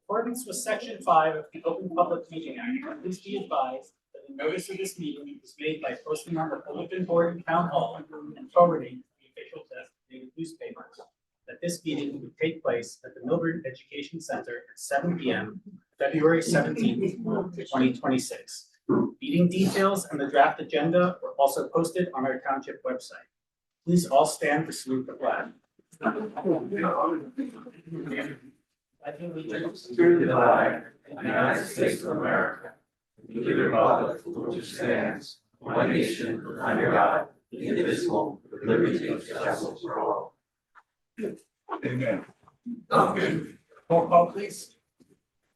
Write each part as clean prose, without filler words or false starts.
accordance with Section 5 of the Open Public Meeting Act, please be advised that the notice of this meeting is made by posting on the bulletin board in Town Hall and forwarding to the official designated newspapers that this meeting would take place at the Milburn Education Center at 7 p.m. February 17th, 2026. Meeting details and the draft agenda were also posted on our township website. Please all stand to salute the flag. I think we just To the flag of the United States of America, to the republic for which it stands, one nation, under God, indivisible, with liberty and justice for all. Amen. roll call, please.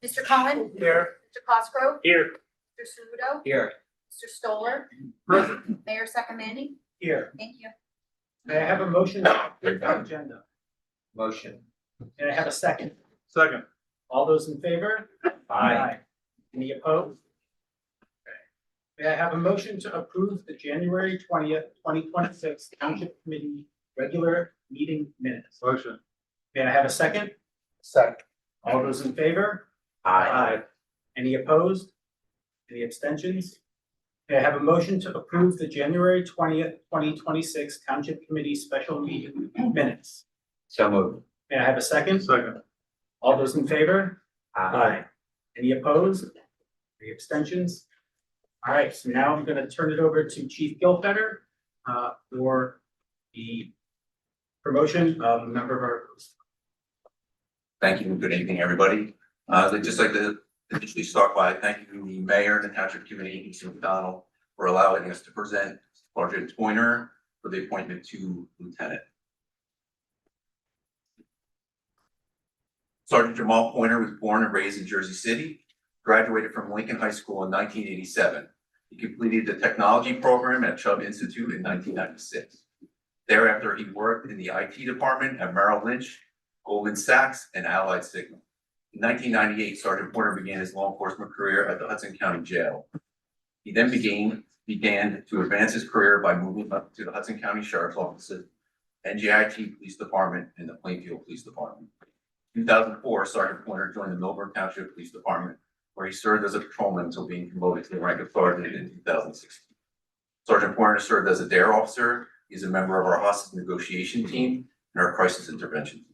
Mr. Cohen? Here. Mr. Cosgrove? Here. Mr. Saludo? Here. Mr. Stoller? Present. Mayor Sacramani? Here. Thank you. May I have a motion to approve the agenda? Motion. May I have a second? Second. All those in favor? Any opposed? Okay. May I have a motion to approve the January 20th, 2026 Township Committee regular meeting minutes? Motion. May I have a second? Second. All those in favor? Any opposed? Any abstentions? May I have a motion to approve the January 20th, 2026 Township Committee special meeting minutes? So moved. May I have a second? Second. All those in favor? Any opposed? Any abstentions? All right, so now I'm gonna turn it over to Chief Gilfetter for the promotion of a member of our. Thank you and good evening, everybody. I'd just like to initially start by thanking the mayor and the township committee, Mr. McDonald, for allowing us to present Sergeant Pointer for the appointment to lieutenant. Sergeant Jamal Pointer was born and raised in Jersey City, graduated from Lincoln High School in 1987. He completed the technology program at Chubb Institute in 1996. Thereafter, he worked in the IT department at Merrill Lynch, Goldman Sachs, and Allied Signal. In 1998, Sergeant Pointer began his law enforcement career at the Hudson County Jail. He then began to advance his career by moving up to the Hudson County Sheriff's Office, NJIT Police Department, and the Plainfield Police Department. In 2004, Sergeant Pointer joined the Milburn Township Police Department, where he served as a patrolman until being promoted to the rank of sergeant in 2016. Sergeant Pointer served as a DARE officer. He's a member of our hostage negotiation team and our crisis intervention team.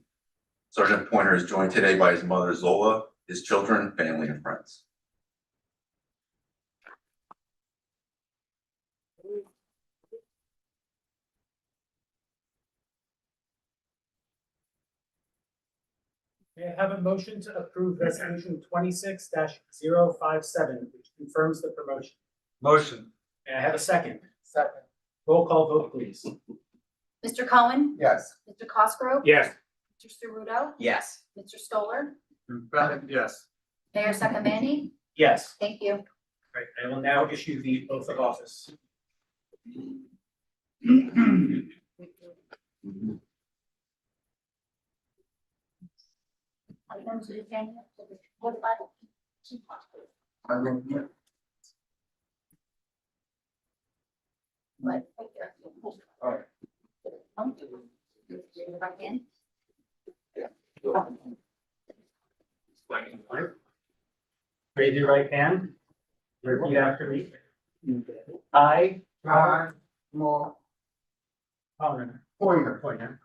Sergeant Pointer is joined today by his mother Zola, his children, family, and friends. May I have a motion to approve resolution 26-057, which confirms the promotion? Motion. May I have a second? Second. Roll call vote, please. Mr. Cohen? Yes. Mr. Cosgrove? Yes. Mr. Saludo? Yes. Mr. Stoller? Yes. Mayor Sacramani? Yes. Thank you. Right, I will now issue the oath of office. Raise your right hand. Repeat after me. I, Pointer,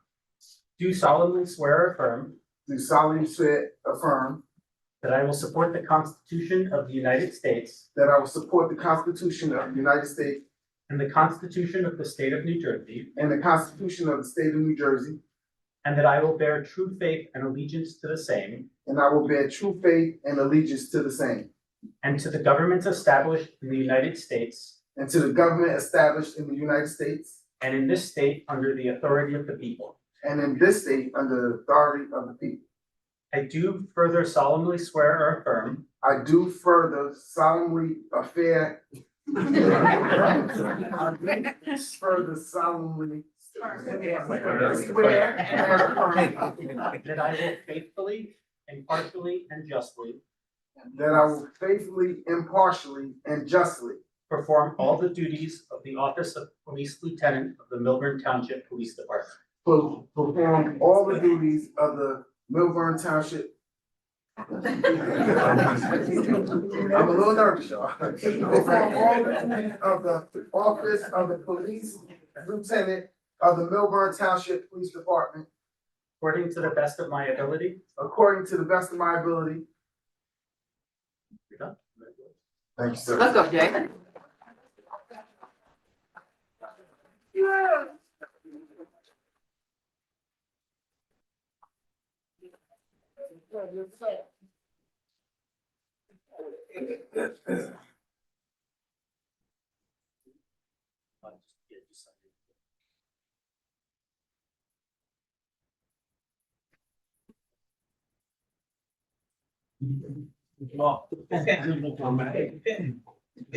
do solemnly swear or affirm Do solemnly swear, affirm that I will support the Constitution of the United States that I will support the Constitution of the United States and the Constitution of the State of New Jersey, and the Constitution of the State of New Jersey, and that I will bear true faith and allegiance to the same and I will bear true faith and allegiance to the same, and to the governments established in the United States and to the government established in the United States and in this state under the authority of the people. and in this state under the authority of the people. I do further solemnly swear or affirm I do further solemnly affair. Further solemnly swear and affirm that I will faithfully, impartially, and justly that I will faithfully, impartially, and justly perform all the duties of the office of Police Lieutenant of the Milburn Township Police Department perform all the duties of the Milburn Township I'm a little nervous, y'all. Of the office of the police lieutenant of the Milburn Township Police Department, according to the best of my ability. according to the best of my ability. You're done. Thank you, sir. Let's go, Jay.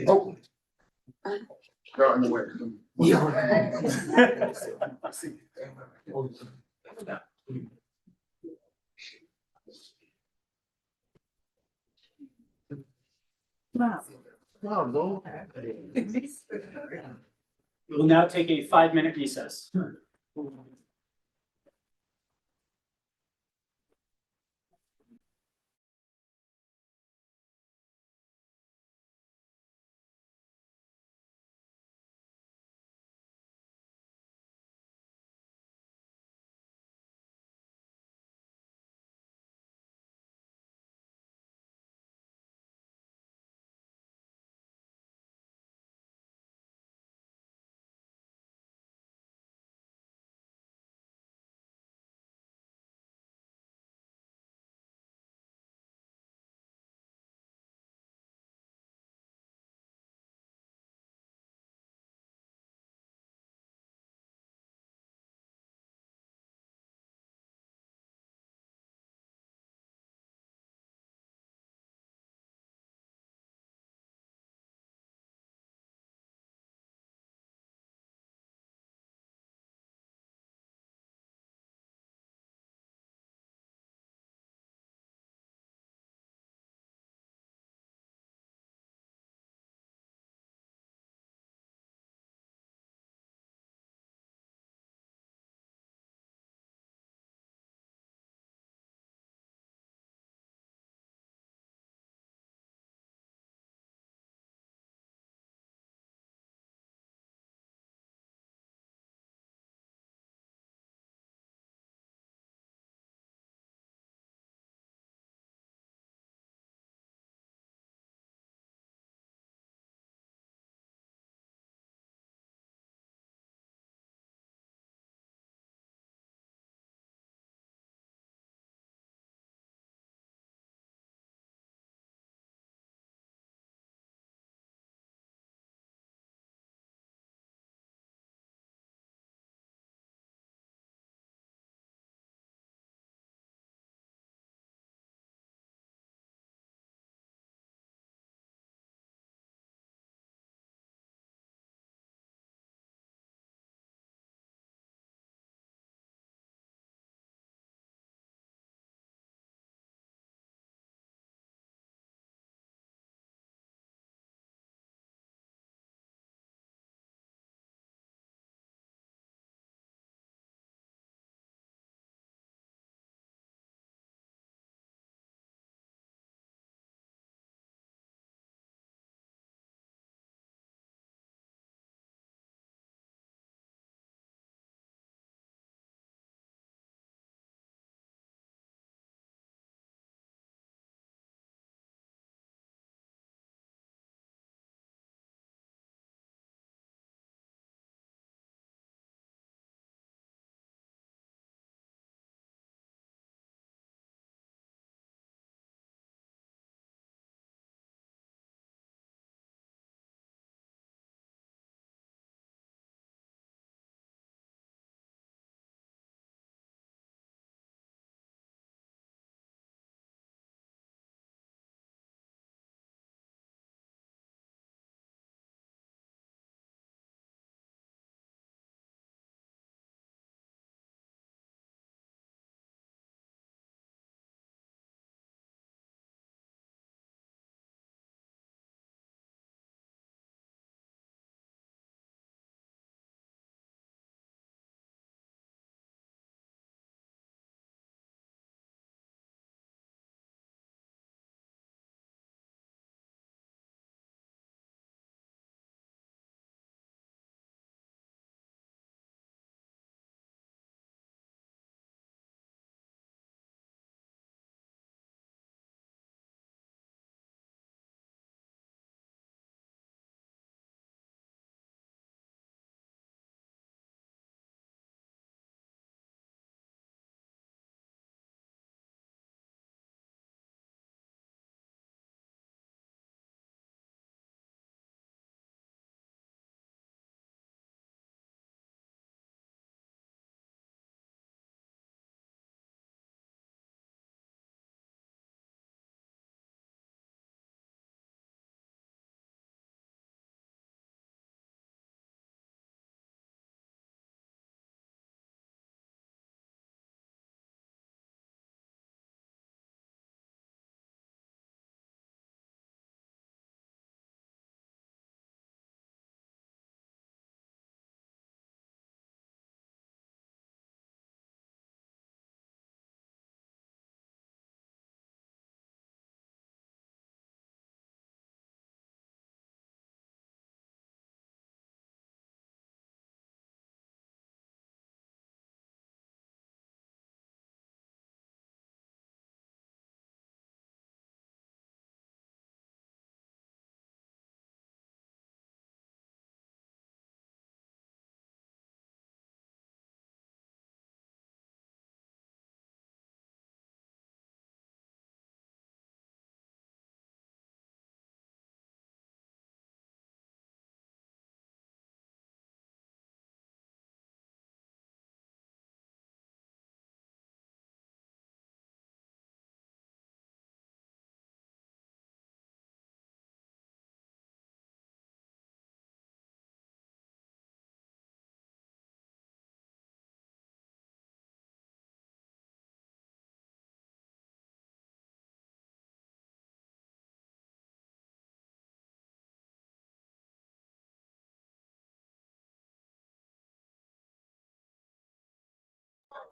Oh. Got in the way. We will now take a 5-minute recess.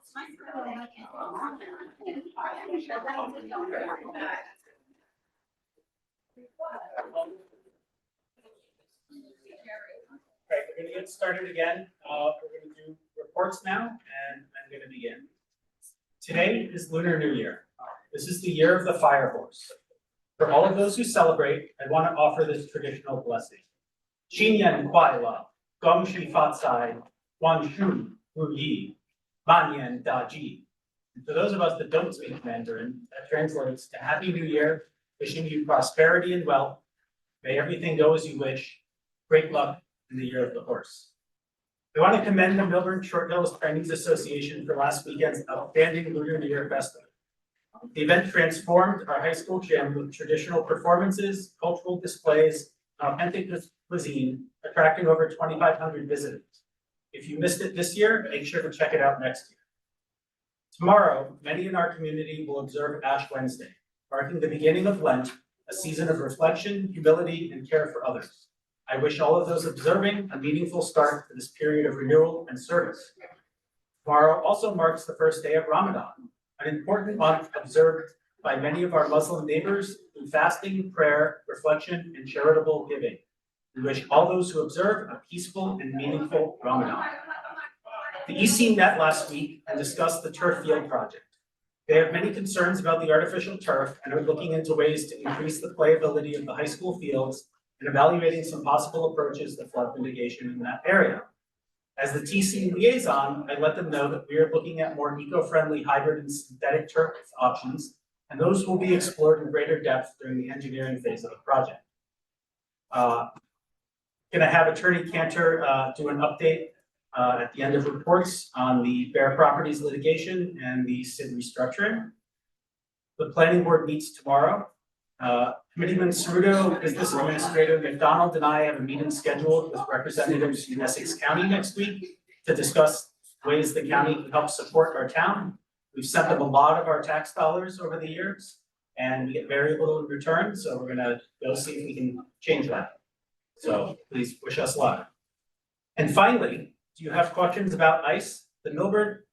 Okay, we're gonna get started again. We're gonna do reports now, and I'm gonna begin. Today is Lunar New Year. This is the year of the fire horse. For all of those who celebrate, I want to offer this traditional blessing. Xinyan Kuai La, Gong Shi Fa Cai, Guan Shu Ru Yi, Manyan Da Ji. And for those of us that don't speak Mandarin, that translates to Happy New Year, wishing you prosperity and wealth. May everything go as you wish. Great luck in the year of the horse. I want to commend the Milburn Short Hills Chinese Association for last weekend's outstanding Lunar New Year festival. The event transformed our high school gym with traditional performances, cultural displays, and authentic cuisine, attracting over 2,500 visitors. If you missed it this year, make sure to check it out next year. Tomorrow, many in our community will observe Ash Wednesday, marking the beginning of Lent, a season of reflection, humility, and care for others. I wish all of those observing a meaningful start to this period of renewal and service. Tomorrow also marks the first day of Ramadan, an important month observed by many of our Muslim neighbors through fasting, prayer, reflection, and charitable giving. We wish all those who observe a peaceful and meaningful Ramadan. The EC met last week and discussed the turf field project. They have many concerns about the artificial turf and are looking into ways to increase the playability of the high school fields and evaluating some possible approaches to flood mitigation in that area. As the TC liaison, I let them know that we are looking at more eco-friendly hybrid and synthetic turf options, and those will be explored in greater depth during the engineering phase of the project. Gonna have Attorney Cantor do an update at the end of reports on the Bear Properties litigation and the SID restructuring. The planning board meets tomorrow. Committeeman Ceruto, Business Administrator McDonald, and I have a meeting scheduled with representatives in Essex County next week to discuss ways the county can help support our town. We've sent them a lot of our tax dollars over the years, and we get very little in return, so we're gonna go see if we can change that. So please wish us luck. And finally, do you have questions about ICE? The Milburn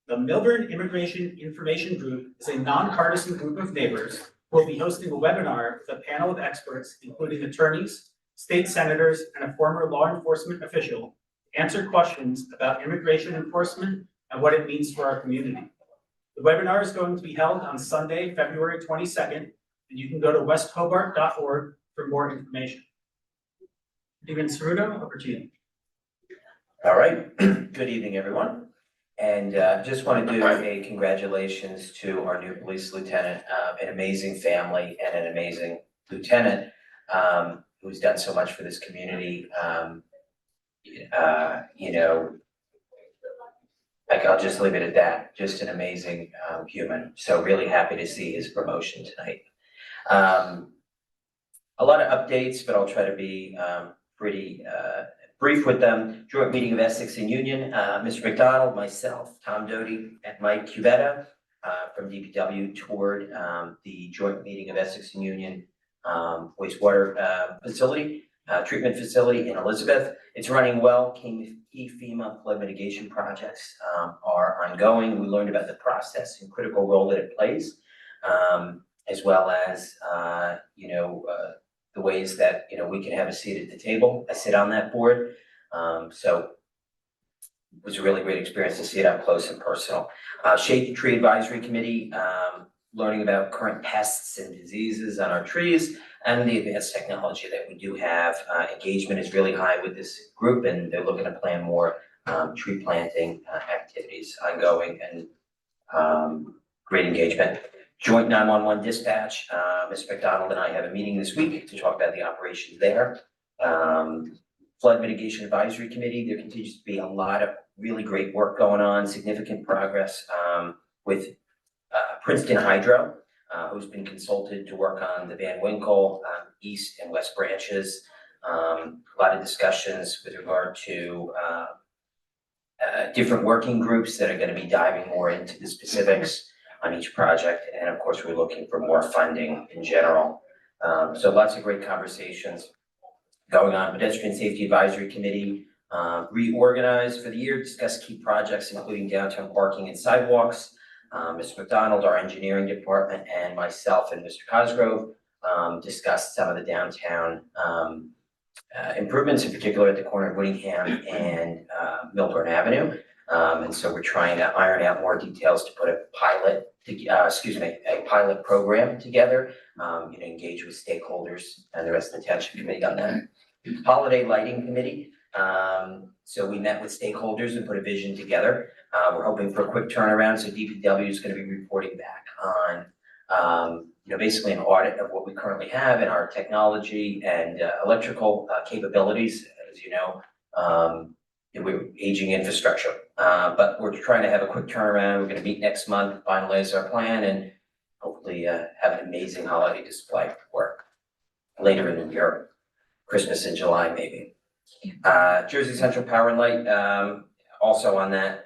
Immigration Information Group is a nonpartisan group of neighbors who will be hosting a webinar with a panel of experts, including attorneys, state senators, and a former law enforcement official, to answer questions about immigration enforcement and what it means for our community. The webinar is going to be held on Sunday, February 22nd, and you can go to westhobart.org for more information. Committeeman Ceruto, over to you. All right, good evening, everyone. And just want to do a congratulations to our new police lieutenant, an amazing family and an amazing lieutenant who's done so much for this community. You know, I'll just leave it at that, just an amazing human. So really happy to see his promotion tonight. A lot of updates, but I'll try to be pretty brief with them. Joint meeting of Essex and Union, Mr. McDonald, myself, Tom Doty, and Mike Cubetta from DPW toured the joint meeting of Essex and Union wastewater facility, treatment facility in Elizabeth. It's running well. Key FEMA flood mitigation projects are ongoing. We learned about the process and critical role that it plays, as well as the ways that we can have a seat at the table. I sit on that board, so it was a really great experience to see it up close and personal. Shade Tree Advisory Committee, learning about current pests and diseases on our trees and the advanced technology that we do have. Engagement is really high with this group, and they're looking to plan more tree planting activities ongoing, and great engagement. Joint 911 dispatch, Ms. McDonald and I have a meeting this week to talk about the operations there. Flood Mitigation Advisory Committee, there continues to be a lot of really great work going on, significant progress with Princeton Hydro, who's been consulted to work on the Van Winkle East and West branches. A lot of discussions with regard to different working groups that are going to be diving more into the specifics on each project, and of course we're looking for more funding in general. So lots of great conversations going on. Pedestrian Safety Advisory Committee, reorganize for the year, discuss key projects, including downtown parking and sidewalks. Mr. McDonald, our engineering department, and myself and Mr. Cosgrove discussed some of the downtown improvements, in particular at the corner of Whittingham and Milburn Avenue. And so we're trying to iron out more details to put a pilot program together, engage with stakeholders and the rest of the township committee on that. Holiday lighting committee. So we met with stakeholders and put a vision together. We're hoping for a quick turnaround. So DPW is going to be reporting back on, basically an audit of what we currently have in our technology and electrical capabilities. As you know, we're aging infrastructure, but we're trying to have a quick turnaround. We're going to meet next month, finalize our plan, and hopefully have an amazing holiday display for later in the year, Christmas in July maybe. Jersey Central Power and Light, also on that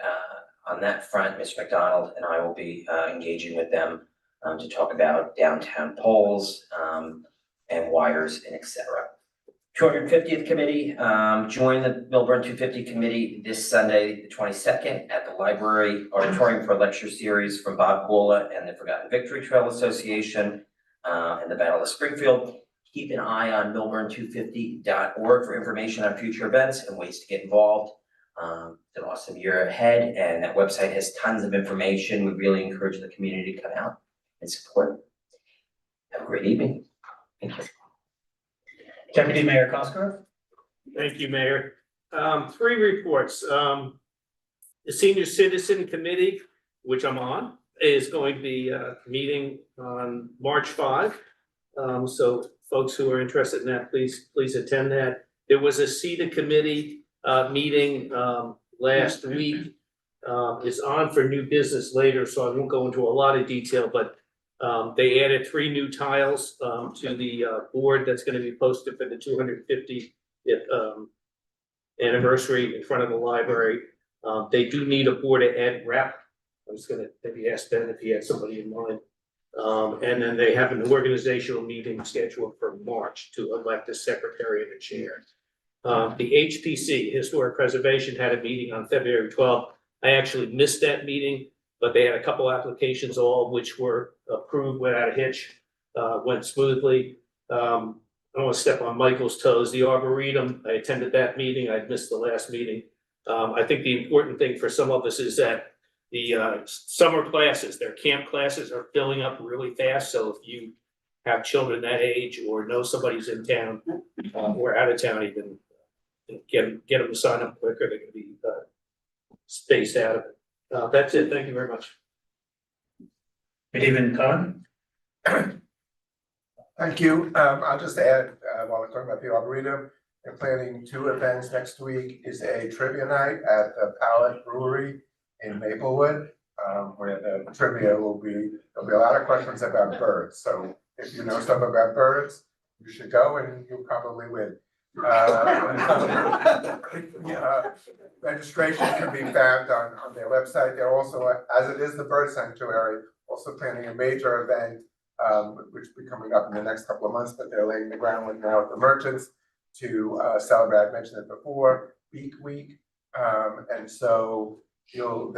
front, Mr. McDonald and I will be engaging with them to talk about downtown poles and wires and et cetera. 250th committee, join the Milburn 250 committee this Sunday, the 22nd, at the library auditorium for a lecture series from Bob Gola and the Forgotten Victory Trail Association and the Battle of Springfield. Keep an eye on milburn250.org for information on future events and ways to get involved. It's an awesome year ahead, and that website has tons of information. We really encourage the community to come out and support. Have a great evening. Thank you. Deputy Mayor Cosgrove? Thank you, Mayor. 3 reports. The Senior Citizen Committee, which I'm on, is going to be meeting on March 5. So folks who are interested in that, please attend that. There was a CETA committee meeting last week. It's on for new business later, so I won't go into a lot of detail, but they added 3 new tiles to the board that's going to be posted for the 250th anniversary in front of the library. They do need a board ed rep. I was going to maybe ask Ben if he had somebody in mind. And then they have an organizational meeting scheduled for March to elect a secretary and a chair. The HPC, Historic Preservation, had a meeting on February 12th. I actually missed that meeting, but they had a couple applications, all of which were approved without a hitch, went smoothly. I don't want to step on Michael's toes. The Arboretum, I attended that meeting. I missed the last meeting. I think the important thing for some of us is that the summer classes, their camp classes, are filling up really fast. So if you have children that age or know somebody's in town or out of town, even get them to sign up quicker. They're going to be spaced out of it. That's it. Thank you very much. Good evening, Todd. Thank you. I'll just add, while we're talking about the Arboretum, they're planning 2 events next week. Is a trivia night at the Palette Brewery in Maplewood, where the trivia will be, there'll be a lot of questions about birds. So if you know stuff about birds, you should go and you'll probably win. Registration can be found on their website. They're also, as it is the bird sanctuary, also planning a major event, which will be coming up in the next couple of months, but they're laying the groundwork now with the merchants to celebrate. I mentioned it before, Beak Week. And so they'll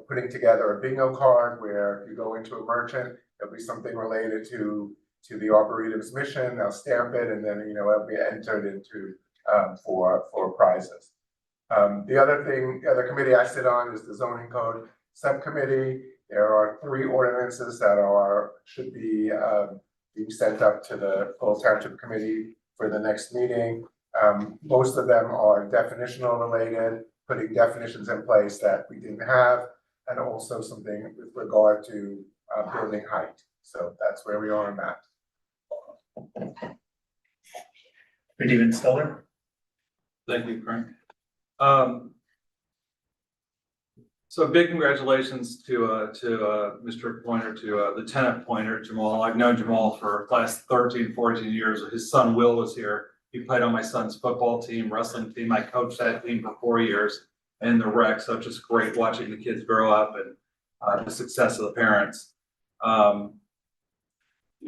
putting together a bingo card where if you go into a merchant, there'll be something related to the Arboretum's mission. They'll stamp it, and then it'll be entered into for prizes. The other committee I sit on is the zoning code subcommittee. There are 3 ordinances that should be being sent up to the full township committee for the next meeting. Most of them are definitional related, putting definitions in place that we didn't have, and also something with regard to building height. So that's where we are on that. Good evening, Stoller. Thank you, Frank. So big congratulations to Mr. Pointer, to Lieutenant Pointer, Jamal. I've known Jamal for the last 13, 14 years. His son Will was here. He played on my son's football team, wrestling team. I coached that team for 4 years in the rec. So it's just great watching the kids grow up and the success of the parents.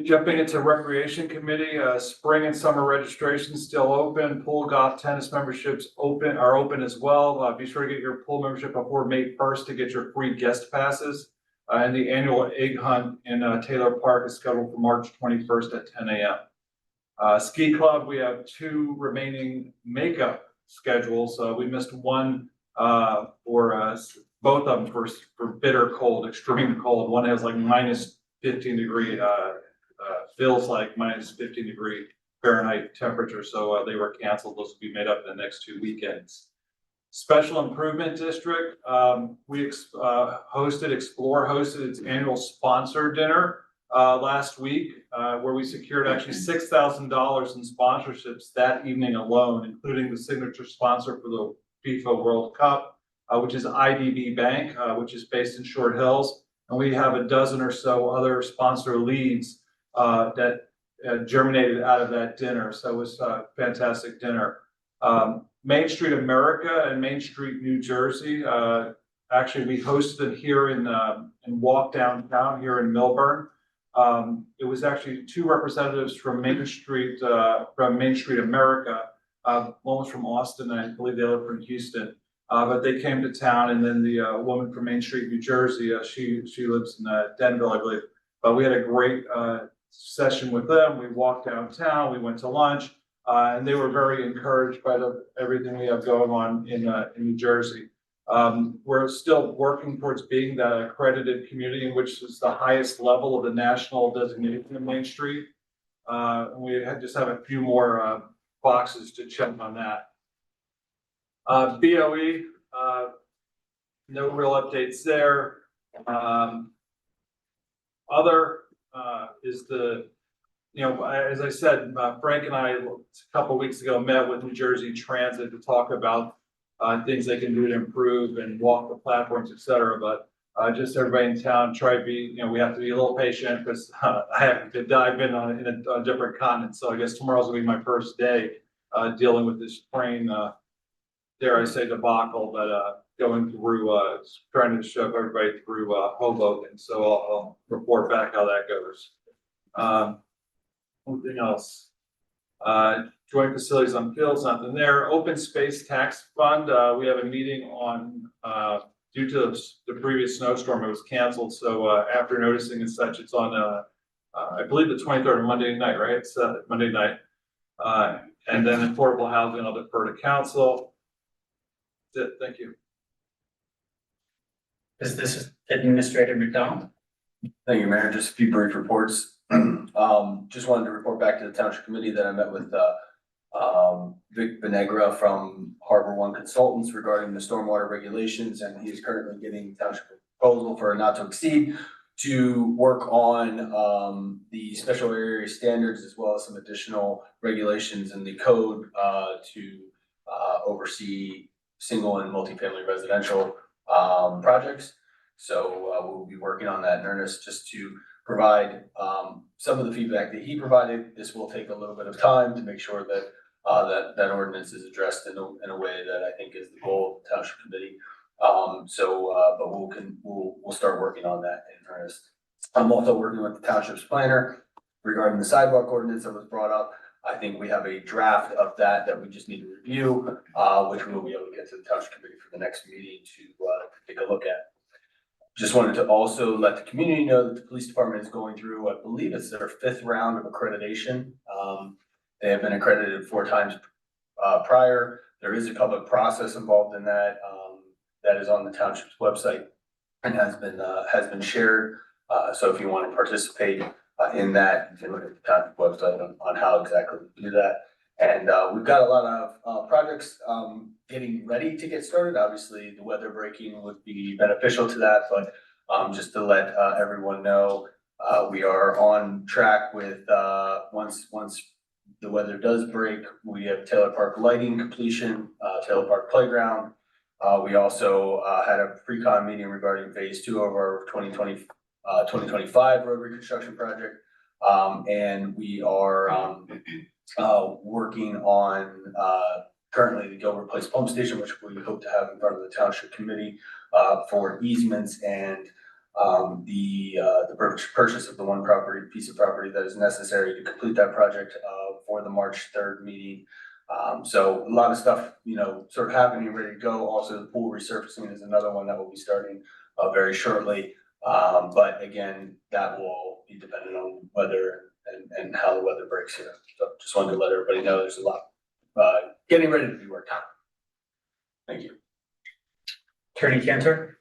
Jumping into recreation committee, spring and summer registrations still open. Pool, golf, tennis memberships are open as well. Be sure to get your pool membership before May 1st to get your free guest passes. And the annual egg hunt in Taylor Park is scheduled for March 21st at 10 a.m. Ski club, we have 2 remaining makeup schedules. We missed one for both of them for bitter cold, extreme cold. One has like minus 15 degree, feels like minus 15 degree Fahrenheit temperature. So they were canceled. Those will be made up in the next 2 weekends. Special Improvement District, Explore hosted its annual sponsor dinner last week, where we secured actually $6,000 in sponsorships that evening alone, including the signature sponsor for the FIFA World Cup, which is IDB Bank, which is based in Short Hills. And we have a dozen or so other sponsor leads that germinated out of that dinner. So it was a fantastic dinner. Main Street America and Main Street New Jersey. Actually, we hosted it here in Walk Downtown here in Millburn. It was actually 2 representatives from Main Street America. One was from Austin, and I believe the other from Houston. But they came to town, and then the woman from Main Street, New Jersey, she lives in Denville, I believe. But we had a great session with them. We walked downtown, we went to lunch, and they were very encouraged by everything we have going on in New Jersey. We're still working towards being that accredited community, which is the highest level of the national designation of Main Street. We just have a few more boxes to check on that. BOE, no real updates there. Other is the, as I said, Frank and I a couple weeks ago met with New Jersey Transit to talk about things they can do to improve and walk the platforms, et cetera. But just everybody in town, try to be, we have to be a little patient because I've been on a different continent. So I guess tomorrow's gonna be my first day dealing with this train, dare I say, debacle, but going through, trying to shove everybody through Hoboken. So I'll report back how that goes. Anything else? Joint facilities on fields, nothing there. Open space tax fund, we have a meeting on, due to the previous snowstorm, it was canceled. So after noticing and such, it's on, I believe the 23rd, Monday night, right? It's Monday night. And then affordable housing, I'll defer to council. That's it, thank you. Is this Administrator McDonald? Thank you, Mayor. Just a few brief reports. Just wanted to report back to the Township Committee that I met with Vic Benegra from Harbor One Consultants regarding the stormwater regulations, and he is currently getting Township proposal for a not to exceed to work on the special area standards as well as some additional regulations in the code to oversee single and multifamily residential projects. So we'll be working on that in earnest just to provide some of the feedback that he provided. This will take a little bit of time to make sure that that ordinance is addressed in a way that I think is the goal of the Township Committee. But we'll start working on that in earnest. I'm also working with the Township's planner regarding the sidewalk ordinance that was brought up. I think we have a draft of that we just need to review, which we'll be able to get to the Township Committee for the next meeting to take a look at. Just wanted to also let the community know that the police department is going through, I believe it's their 5th round of accreditation. They have been accredited 4 times prior. There is a public process involved in that. That is on the Township's website and has been shared. So if you want to participate in that, you can look at the Township website on how exactly to do that. And we've got a lot of projects getting ready to get started. Obviously, the weather breaking would be beneficial to that, but just to let everyone know, we are on track with once the weather does break, we have Taylor Park lighting completion, Taylor Park playground. We also had a pre-con meeting regarding phase 2 of our 2025 road reconstruction project. And we are working on currently the Gilbert Place pump station, which we hope to have in front of the Township Committee for easements and purchase of the one piece of property that is necessary to complete that project, for the March 3rd meeting. So a lot of stuff, sort of happening, ready to go. Also, the pool resurfacing is another one that will be starting, very shortly. But again, that will be dependent on weather and how the weather breaks here. So just wanted to let everybody know there's a lot, getting ready to be worked on. Thank you. Attorney Cantor?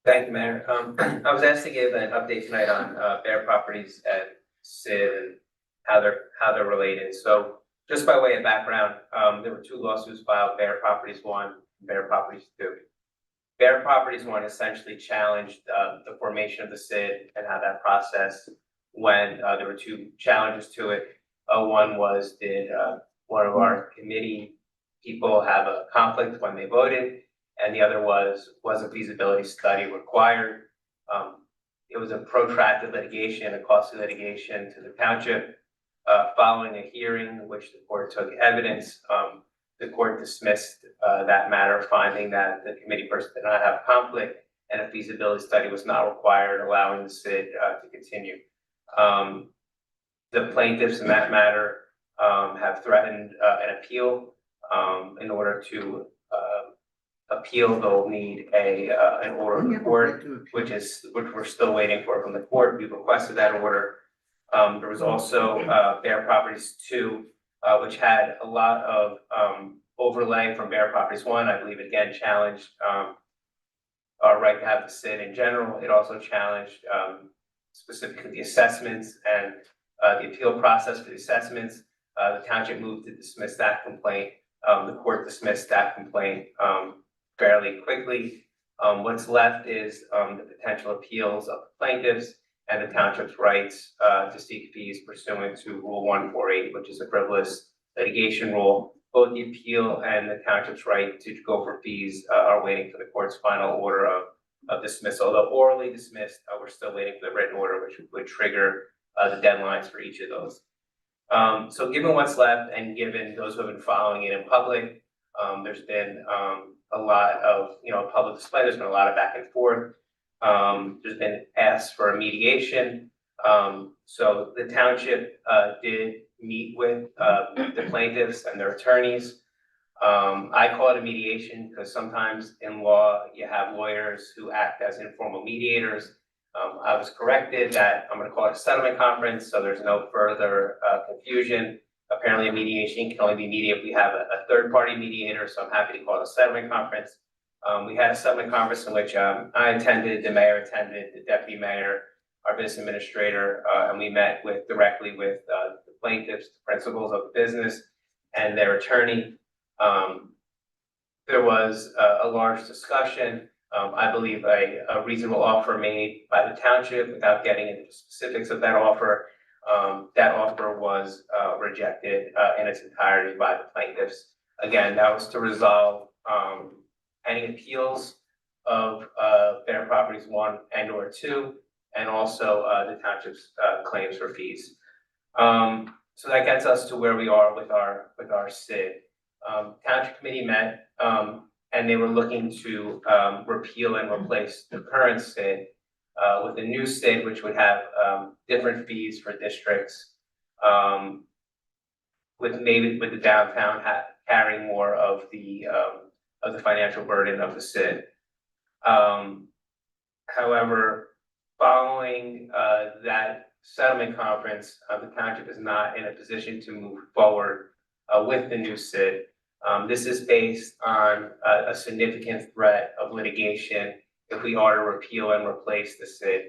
Thank you, Mayor. I was asked to give an update tonight on Bear Properties and Sid and how they're related. So just by way of background, there were two lawsuits filed, Bear Properties 1 and Bear Properties 2. Bear Properties 1 essentially challenged the formation of the SID and how that process went. There were two challenges to it. One was, did one of our committee people have a conflict when they voted? And the other was a feasibility study required? It was a protracted litigation, a costly litigation to the township. Following a hearing in which the court took evidence, the court dismissed that matter, finding that the committee person did not have conflict and a feasibility study was not required, allowing the SID to continue. The plaintiffs in that matter have threatened an appeal. In order to appeal, they'll need an order of the court, which we're still waiting for from the court. We've requested that order. There was also Bear Properties 2, which had a lot of overlay from Bear Properties 1. I believe it again challenged our right to have the SID in general. It also challenged specifically the assessments and the appeal process for the assessments. The township moved to dismiss that complaint. The court dismissed that complaint fairly quickly. What's left is the potential appeals of the plaintiffs and the township's rights to seek fees pursuant to Rule 148, which is a frivolous litigation rule. Both the appeal and the township's right to go for fees are waiting for the court's final order of dismissal. Although orally dismissed, we're still waiting for the written order, which would trigger the deadlines for each of those. So given what's left and given those who have been following it in public, there's been a lot of public display. There's been a lot of back and forth. There's been asks for a mediation. So the township did meet with the plaintiffs and their attorneys. I call it a mediation because sometimes in law you have lawyers who act as informal mediators. I was corrected that I'm going to call it a settlement conference, so there's no further confusion. Apparently a mediation can only be mediated if we have a third-party mediator, so I'm happy to call it a settlement conference. We had a settlement conference in which I attended, the mayor attended, the deputy mayor, our business administrator, and we met directly with the plaintiffs, the principals of the business, and their attorney. There was a large discussion. I believe a reasonable offer made by the township without getting into the specifics of that offer. That offer was rejected in its entirety by the plaintiffs. Again, that was to resolve any appeals of Bear Properties 1 and or 2, and also the township's claims for fees. So that gets us to where we are with our SID. Township committee met and they were looking to repeal and replace the current SID with a new SID, which would have different fees for districts, with the downtown carrying more of the financial burden of the SID. However, following that settlement conference, the township is not in a position to move forward with the new SID. This is based on a significant threat of litigation. If we are to repeal and replace the SID,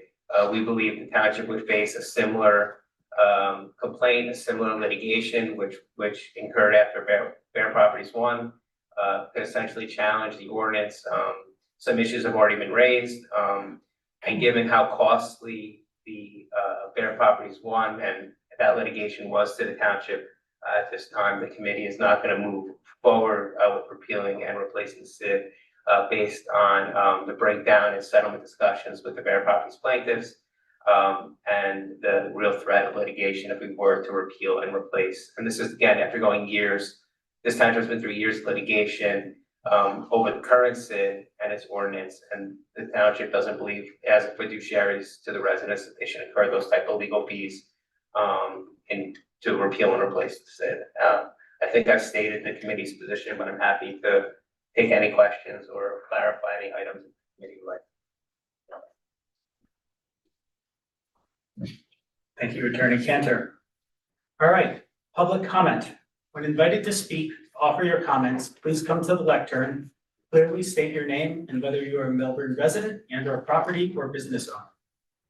we believe the township would face a similar complaint, a similar litigation, which incurred after Bear Properties 1, could essentially challenge the ordinance. Some issues have already been raised, and given how costly the Bear Properties 1 and that litigation was to the township, at this time, the committee is not going to move forward with repealing and replacing the SID based on the breakdown in settlement discussions with the Bear Properties plaintiffs and the real threat of litigation if we were to repeal and replace. And this is, again, after going years. This township's been through years of litigation. over the current SID and its ordinance, and the township doesn't believe as fiduciaries to the residents that they should incur those type of legal fees and to repeal and replace the SID. I think I've stated the committee's position, but I'm happy to take any questions or clarify any items the committee would like. Thank you, Attorney Cantor. All right, public comment. When invited to speak, offer your comments, please come to the lectern. Clearly state your name and whether you are a Melbourne resident and or property or business owner.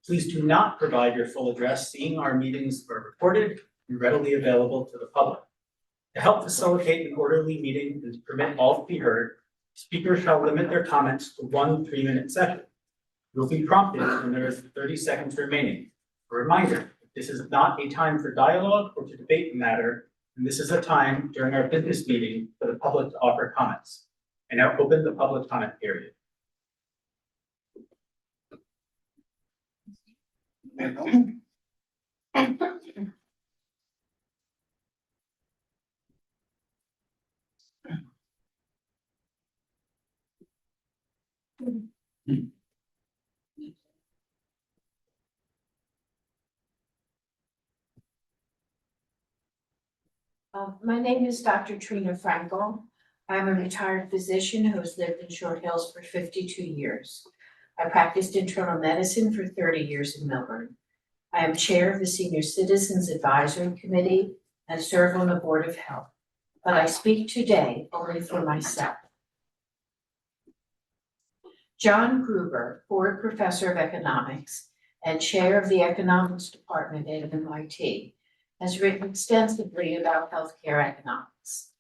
Please do not provide your full address, seeing our meetings are recorded and readily available to the public. To help facilitate an orderly meeting and to permit all to be heard, speakers shall limit their comments to 1 3-minute session. You'll be prompted when there is 30 seconds remaining. A reminder, this is not a time for dialogue or to debate the matter, and this is a time during our business meeting for the public to offer comments. I now open the public comment period. My name is Dr. Trina Frankel. I'm a retired physician who has lived in Short Hills for 52 years. I practiced internal medicine for 30 years in Melbourne. I am chair of the Senior Citizens Advisory Committee and serve on the Board of Health, but I speak today only for myself. John Gruber, Ford Professor of Economics and chair of the Economics Department at MIT, has written extensively about healthcare economics.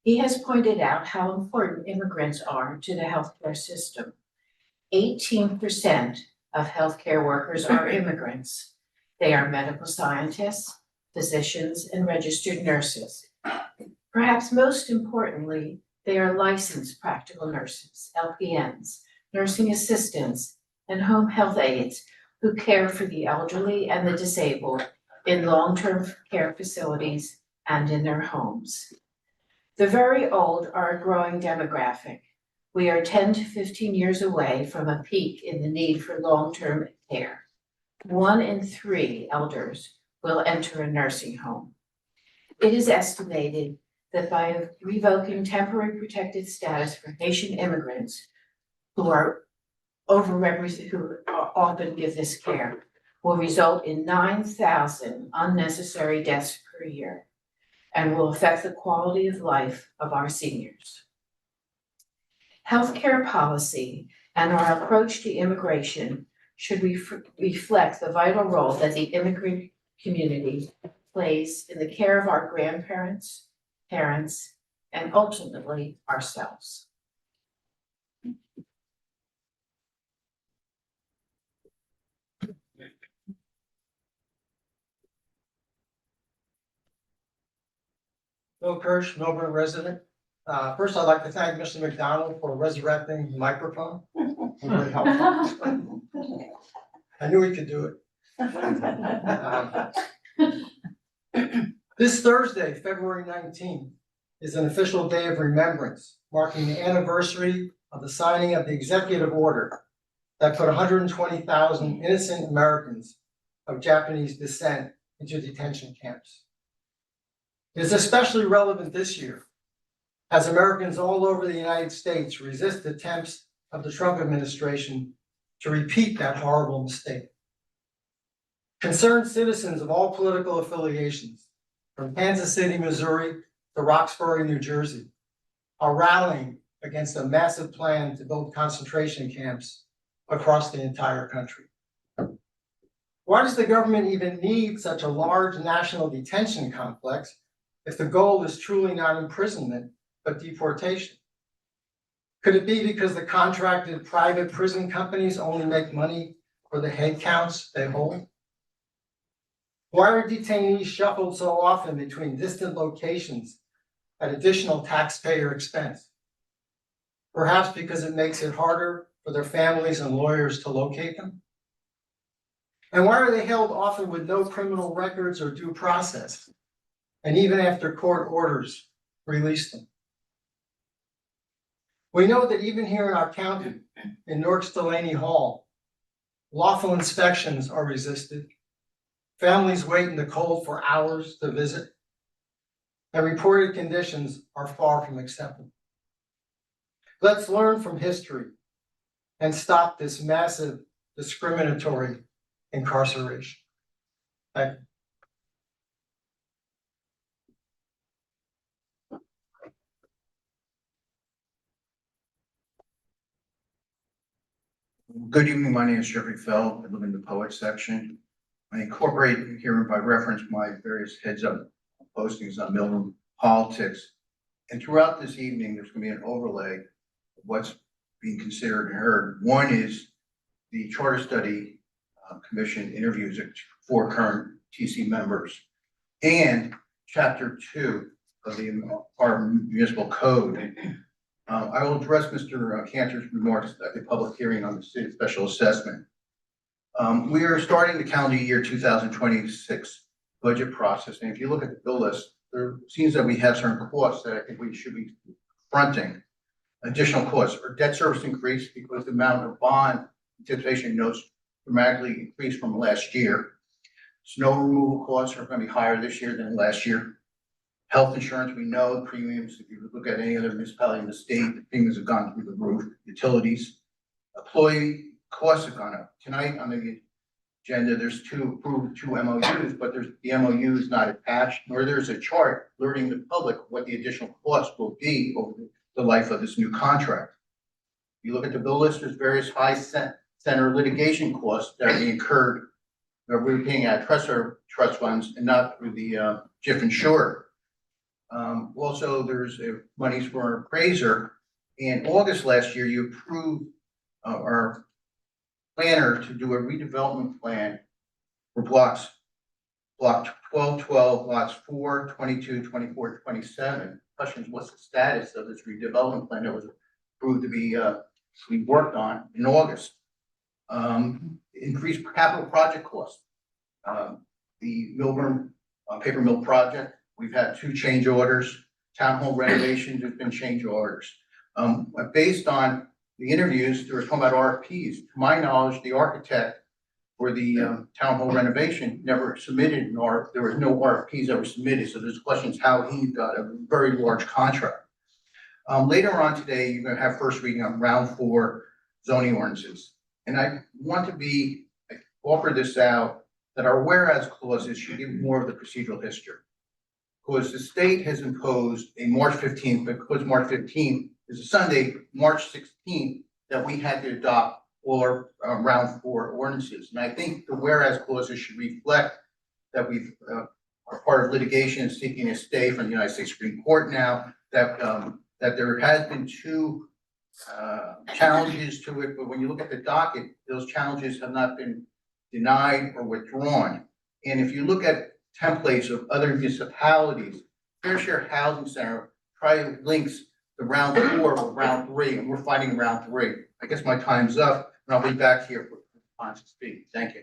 He has pointed out how important immigrants are to the healthcare system. 18% of healthcare workers are immigrants. They are medical scientists, physicians, and registered nurses. Perhaps most importantly, they are licensed practical nurses, LPNs, nursing assistants, and home health aides who care for the elderly and the disabled in long-term care facilities and in their homes. The very old are a growing demographic. We are 10 to 15 years away from a peak in the need for long-term care. 1 in 3 elders will enter a nursing home. It is estimated that by revoking temporary protected status for Haitian immigrants who are overrepresented, who often give this care, will result in 9,000 unnecessary deaths per year and will affect the quality of life of our seniors. Healthcare policy and our approach to immigration should reflect the vital role that the immigrant community plays in the care of our grandparents, parents, and ultimately ourselves. Bill Kirsch, Melbourne resident. First, I'd like to thank Mr. McDonald for resurrecting the microphone. Really helpful. I knew he could do it. This Thursday, February 19th, is an official day of remembrance, marking the anniversary of the signing of the executive order that put 120,000 innocent Americans of Japanese descent into detention camps. It is especially relevant this year, as Americans all over the United States resist attempts of the Trump administration to repeat that horrible mistake. Concerned citizens of all political affiliations, from Kansas City, Missouri to Roxbury, New Jersey, are rallying against a massive plan to build concentration camps across the entire country. Why does the government even need such a large national detention complex if the goal is truly not imprisonment, but deportation? Could it be because the contracted private prison companies only make money for the head counts they hold? Why are detainees shuffled so often between distant locations at additional taxpayer expense? Perhaps because it makes it harder for their families and lawyers to locate them? And why are they held often with no criminal records or due process, and even after court orders release them? We know that even here in our county, in Newark's Delaney Hall, lawful inspections are resisted. Families wait in the cold for hours to visit. And reported conditions are far from acceptable. Let's learn from history and stop this massive discriminatory incarceration. Thank you. Good evening, my name is Jeffrey Feld, I live in the poet section. I incorporate here by reference my various heads up postings on Milton politics. And throughout this evening, there's gonna be an overlay of what's being considered and heard. One is the Charter Study Commission interviews of 4 current TC members and chapter 2 of our municipal code. I will address Mr. Cantor's remarks at the public hearing on the city special assessment. We are starting the calendar year 2026 budget process, and if you look at the bill list, there seems that we have certain costs that I think we should be fronting. Additional costs or debt service increase because the amount of bond anticipation notes dramatically increased from last year. Snow removal costs are going to be higher this year than last year. Health insurance, we know premiums, if you look at any other municipality in the state, the premiums have gone through the roof. Utilities, employee costs have gone up. Tonight on the agenda, there's two MOUs, but the MOU is not attached, nor there's a chart alerting the public what the additional cost will be over the life of this new contract. If you look at the bill list, there's various high center litigation costs that are being incurred, that we're paying out trust funds and not through the JIF insurer. Also, there's monies for an appraiser. In August last year, you approved our planner to do a redevelopment plan for block 1212, lots 4, 22, 24, 27. Question is, what's the status of this redevelopment plan that was approved to be worked on in August? Increased capital project costs. The Milburn paper mill project. We've had 2 change orders, town hall renovations, there's been change orders. Based on the interviews, there was talking about RFPs. To my knowledge, the architect for the town hall renovation never submitted, nor there was no RFPs that were submitted. So there's questions how he got a very large contract. Later on today, you're gonna have first reading on round 4 zoning ordinances. And I want to offer this out that our whereas clauses should give more of the procedural history. Because the state has imposed a March 15th, because March 15th is a Sunday, March 16th, that we had to adopt all our round 4 ordinances. And I think the whereas clauses should reflect that we've are part of litigation seeking a stay from the United States Supreme Court now, that there has been 2 challenges to it, but when you look at the docket, those challenges have not been denied or withdrawn. And if you look at templates of other municipalities, Fair Share Housing Center links the round 4 with round 3, and we're fighting round 3. I guess my time's up, and I'll be back here for response to speak. Thank you.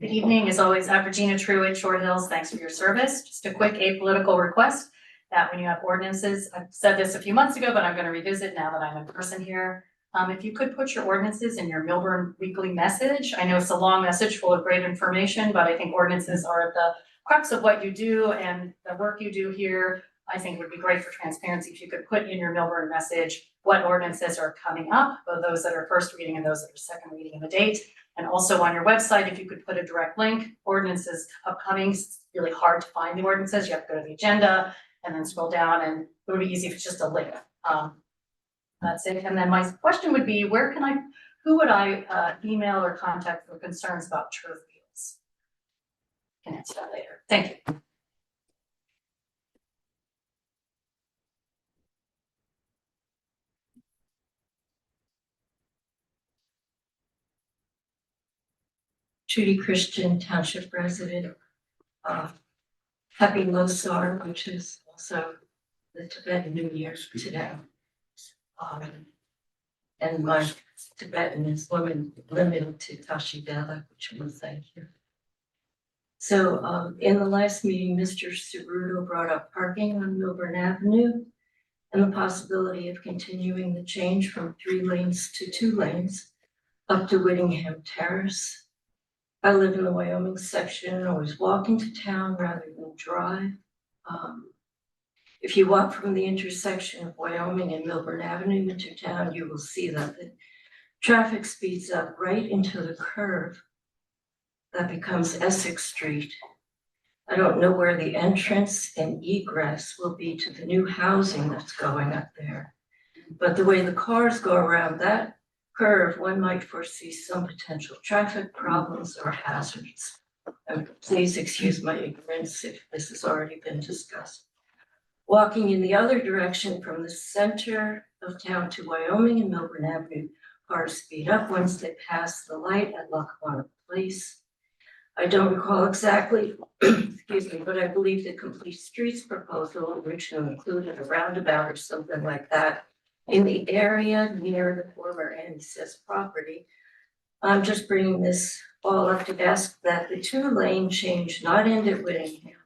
Good evening, as always, I'm Regina Truitt, Short Hills. Thanks for your service. Just a quick apolitical request that when you have ordinances, I've said this a few months ago, but I'm going to revisit now that I'm in person here. If you could put your ordinances in your Milburn weekly message. I know it's a long message full of great information, but I think ordinances are at the crux of what you do and the work you do here. I think it would be great for transparency if you could put in your Milburn message what ordinances are coming up, both those that are first reading and those that are second reading and the date. And also on your website, if you could put a direct link, ordinances upcoming. It's really hard to find the ordinances. You have to go to the agenda and then scroll down, and it would be easy if it's just a link. That's it. And then my question would be, who would I email or contact for concerns about turf fields? Can answer that later. Thank you. Judy Christian, Township resident. Happy Losar, which is also the Tibetan New Year today. And my Tibetan is limited to Tashi Dela, which will thank you. So in the last meeting, Mr. Ceruto brought up parking on Milburn Avenue and the possibility of continuing the change from 3 lanes to 2 lanes up to Whittingham Terrace. I live in the Wyoming section and always walk into town rather than drive. If you walk from the intersection of Wyoming and Milburn Avenue into town, you will see that the traffic speeds up right into the curve that becomes Essex Street. I don't know where the entrance and egress will be to the new housing that's going up there. But the way the cars go around that curve, one might foresee some potential traffic problems or hazards. And please excuse my ignorance if this has already been discussed. Walking in the other direction from the center of town to Wyoming and Milburn Avenue, cars speed up once they pass the light at Lackawanna Place. I don't recall exactly, excuse me, but I believe the Complete Streets proposal originally included a roundabout or something like that in the area near the former Andy's property. I'm just bringing this all up to ask that the 2-lane change not end at Whittingham,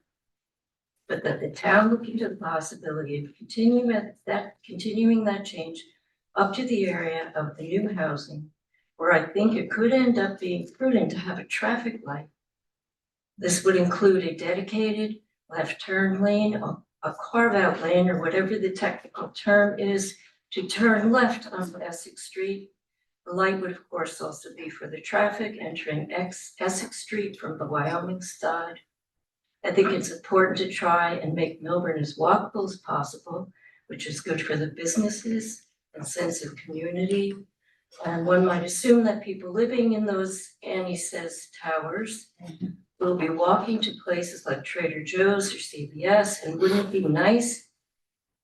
but that the town look into the possibility of continuing that change up to the area of the new housing, where I think it could end up being prudent to have a traffic light. This would include a dedicated left turn lane, a carve-out lane, or whatever the technical term is, to turn left onto Essex Street. The light would, of course, also be for the traffic entering Essex Street from the Wyoming side. I think it's important to try and make Milburn as walkable as possible, which is good for the businesses and sense of community. And one might assume that people living in those Annie Says towers will be walking to places like Trader Joe's or CVS, and wouldn't it be nice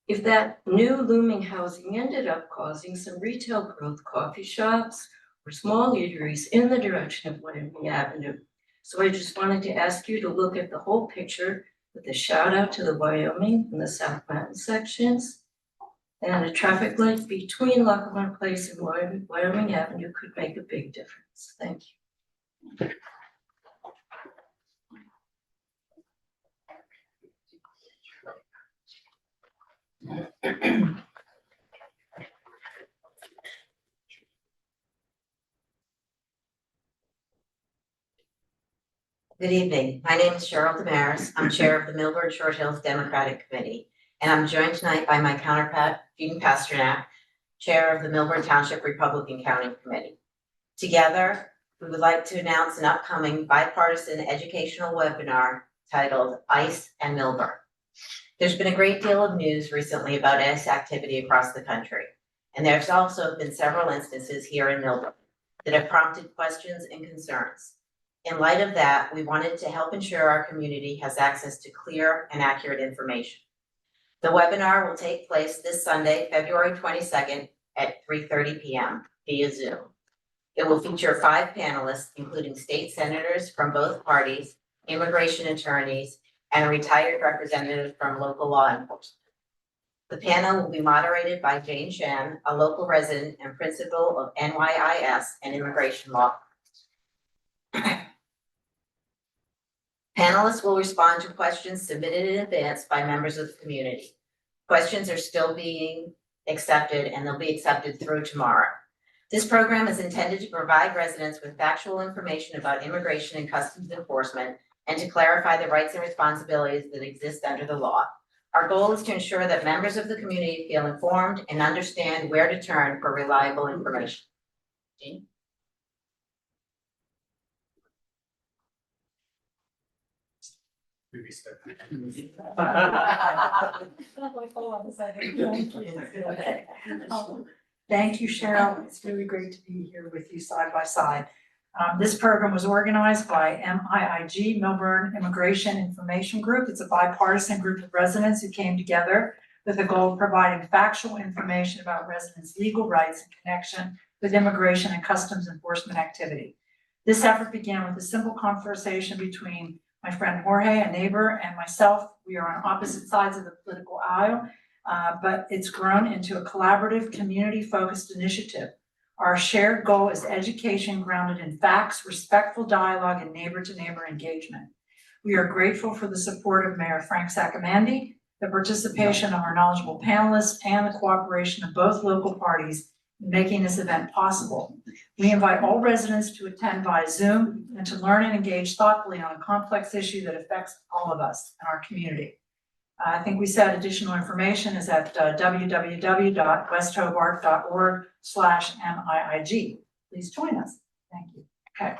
if that new looming housing ended up causing some retail growth, coffee shops or small eateries in the direction of Wyoming Avenue? So I just wanted to ask you to look at the whole picture with a shout out to the Wyoming and the South Mountain sections. And a traffic light between Lackawanna Place and Wyoming Avenue could make a big difference. Thank you. Good evening. My name is Cheryl Damaris. I'm chair of the Milburn Short Hills Democratic Committee, and I'm joined tonight by my counterpart, Jean Pasternak, chair of the Milburn Township Republican County Committee. Together, we would like to announce an upcoming bipartisan educational webinar titled ICE and Milburn. There's been a great deal of news recently about ICE activity across the country, and there's also been several instances here in Milburn that have prompted questions and concerns. In light of that, we wanted to help ensure our community has access to clear and accurate information. The webinar will take place this Sunday, February 22nd at 3:30 p.m. via Zoom. It will feature 5 panelists, including state senators from both parties, immigration attorneys, and a retired representative from local law enforcement. The panel will be moderated by Jane Shen, a local resident and principal of NYIS and immigration law. Panelists will respond to questions submitted in advance by members of the community. Questions are still being accepted, and they'll be accepted through tomorrow. This program is intended to provide residents with factual information about immigration and customs enforcement and to clarify the rights and responsibilities that exist under the law. Our goal is to ensure that members of the community feel informed and understand where to turn for reliable information. Jean? Thank you, Cheryl. It's really great to be here with you side by side. This program was organized by MIIG, Milburn Immigration Information Group. It's a bipartisan group of residents who came together with the goal of providing factual information about residents' legal rights in connection with immigration and customs enforcement activity. This effort began with a simple conversation between my friend Jorge, a neighbor, and myself. We are on opposite sides of the political aisle, but it's grown into a collaborative, community-focused initiative. Our shared goal is education grounded in facts, respectful dialogue, and neighbor-to-neighbor engagement. We are grateful for the support of Mayor Frank Sacamandi, the participation of our knowledgeable panelists, and the cooperation of both local parties in making this event possible. We invite all residents to attend via Zoom and to learn and engage thoughtfully on a complex issue that affects all of us and our community. I think we said additional information is at www.westhobart.org/MIIG. Please join us. Thank you. Okay.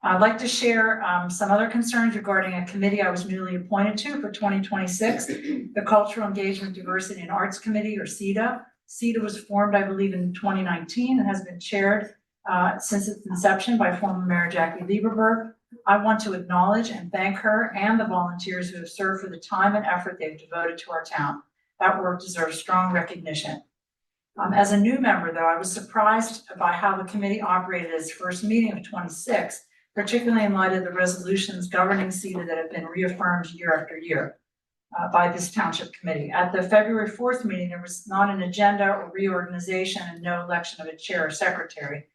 I'd like to share some other concerns regarding a committee I was newly appointed to for 2026, the Cultural Engagement, Diversity and Arts Committee, or CEDA. CEDA was formed, I believe, in 2019 and has been chaired since its inception by former Mayor Jackie Lieberberg. I want to acknowledge and thank her and the volunteers who have served for the time and effort they've devoted to our town. That work deserves strong recognition. As a new member, though, I was surprised by how the committee operated its first meeting of 26, particularly in light of the resolutions governing CEDA that have been reaffirmed year after year by this township committee. At the February 4th meeting, there was not an agenda or reorganization and no election of a chair or secretary,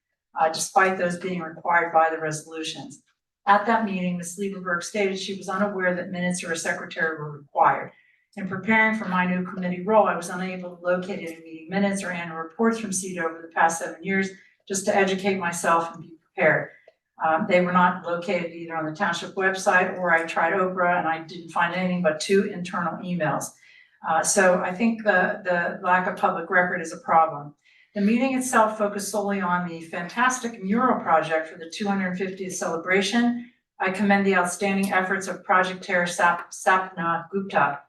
despite those being required by the resolutions. At that meeting, Ms. Lieberberg stated she was unaware that minutes or a secretary were required. In preparing for my new committee role, I was unable to locate any meeting minutes or annual reports from CEDA over the past 7 years, just to educate myself and be prepared. They were not located either on the township website, or I tried Oprah and I didn't find anything but 2 internal emails. So I think the lack of public record is a problem. The meeting itself focused solely on the fantastic mural project for the 250th celebration. I commend the outstanding efforts of Project Chair Sapna Gupta.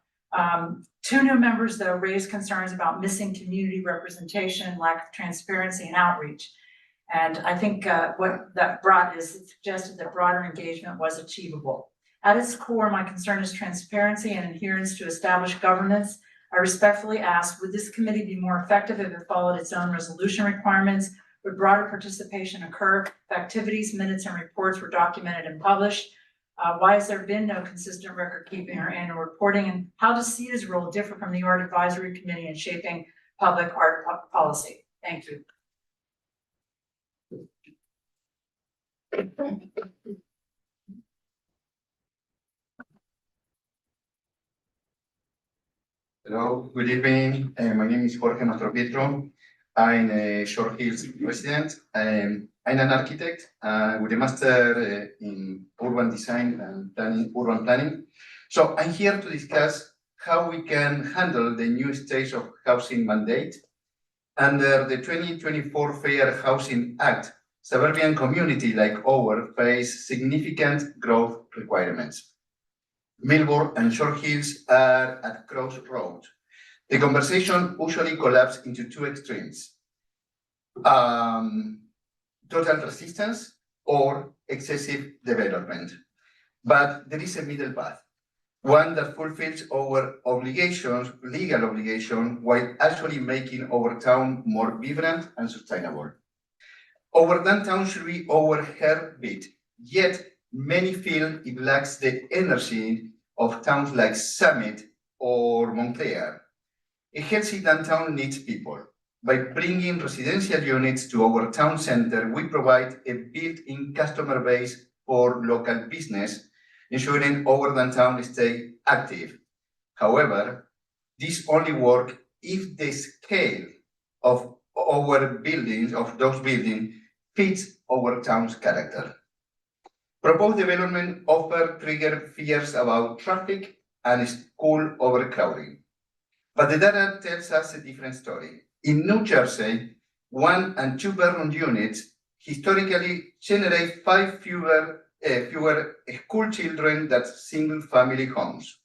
2 new members, though, raised concerns about missing community representation, lack of transparency and outreach. And I think what that brought is it suggested that broader engagement was achievable. At its core, my concern is transparency and adherence to established governance. I respectfully ask, would this committee be more effective if it followed its own resolution requirements? Would broader participation occur if activities, minutes, and reports were documented and published? Why has there been no consistent record keeping or annual reporting? And how does CEDA's role differ from the Art Advisory Committee in shaping public art policy? Thank you. Hello, good evening. My name is Jorge Mastropietro. I'm a Short Hills resident. I'm an architect with a master in urban design and urban planning. So I'm here to discuss how we can handle the new stage of housing mandate. Under the 2024 Fair Housing Act, suburban community like ours face significant growth requirements. Millburn and Short Hills are at crossroads. The conversation usually collapses into 2 extremes: total resistance or excessive development. But there is a middle path, one that fulfills our obligations, legal obligation, while actually making our town more vibrant and sustainable. Our downtown should be our heartbeat, yet many feel it lacks the energy of towns like Summit or Montclair. A healthy downtown needs people. By bringing residential units to our town center, we provide a built-in customer base for local business, ensuring our downtown stay active. However, this only works if the scale of our buildings, fits our town's character. Proposed development often triggers fears about traffic and school overcrowding. But the data tells us a different story. In New Jersey, 1 and 2 bedroom units historically generate 5 fewer school children than single family homes.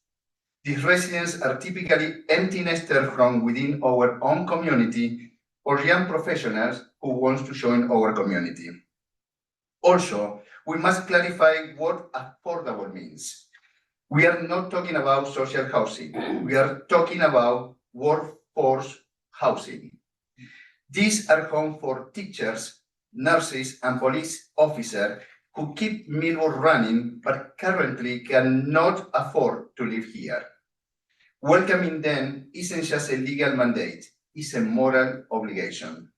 These residents are typically empty nesters from within our own community or young professionals who want to join our community. Also, we must clarify what affordable means. We are not talking about social housing. We are talking about workforce housing. These are homes for teachers, nurses, and police officers who keep Millburn running, but currently cannot afford to live here. Welcoming them isn't just a legal mandate, it's a moral obligation.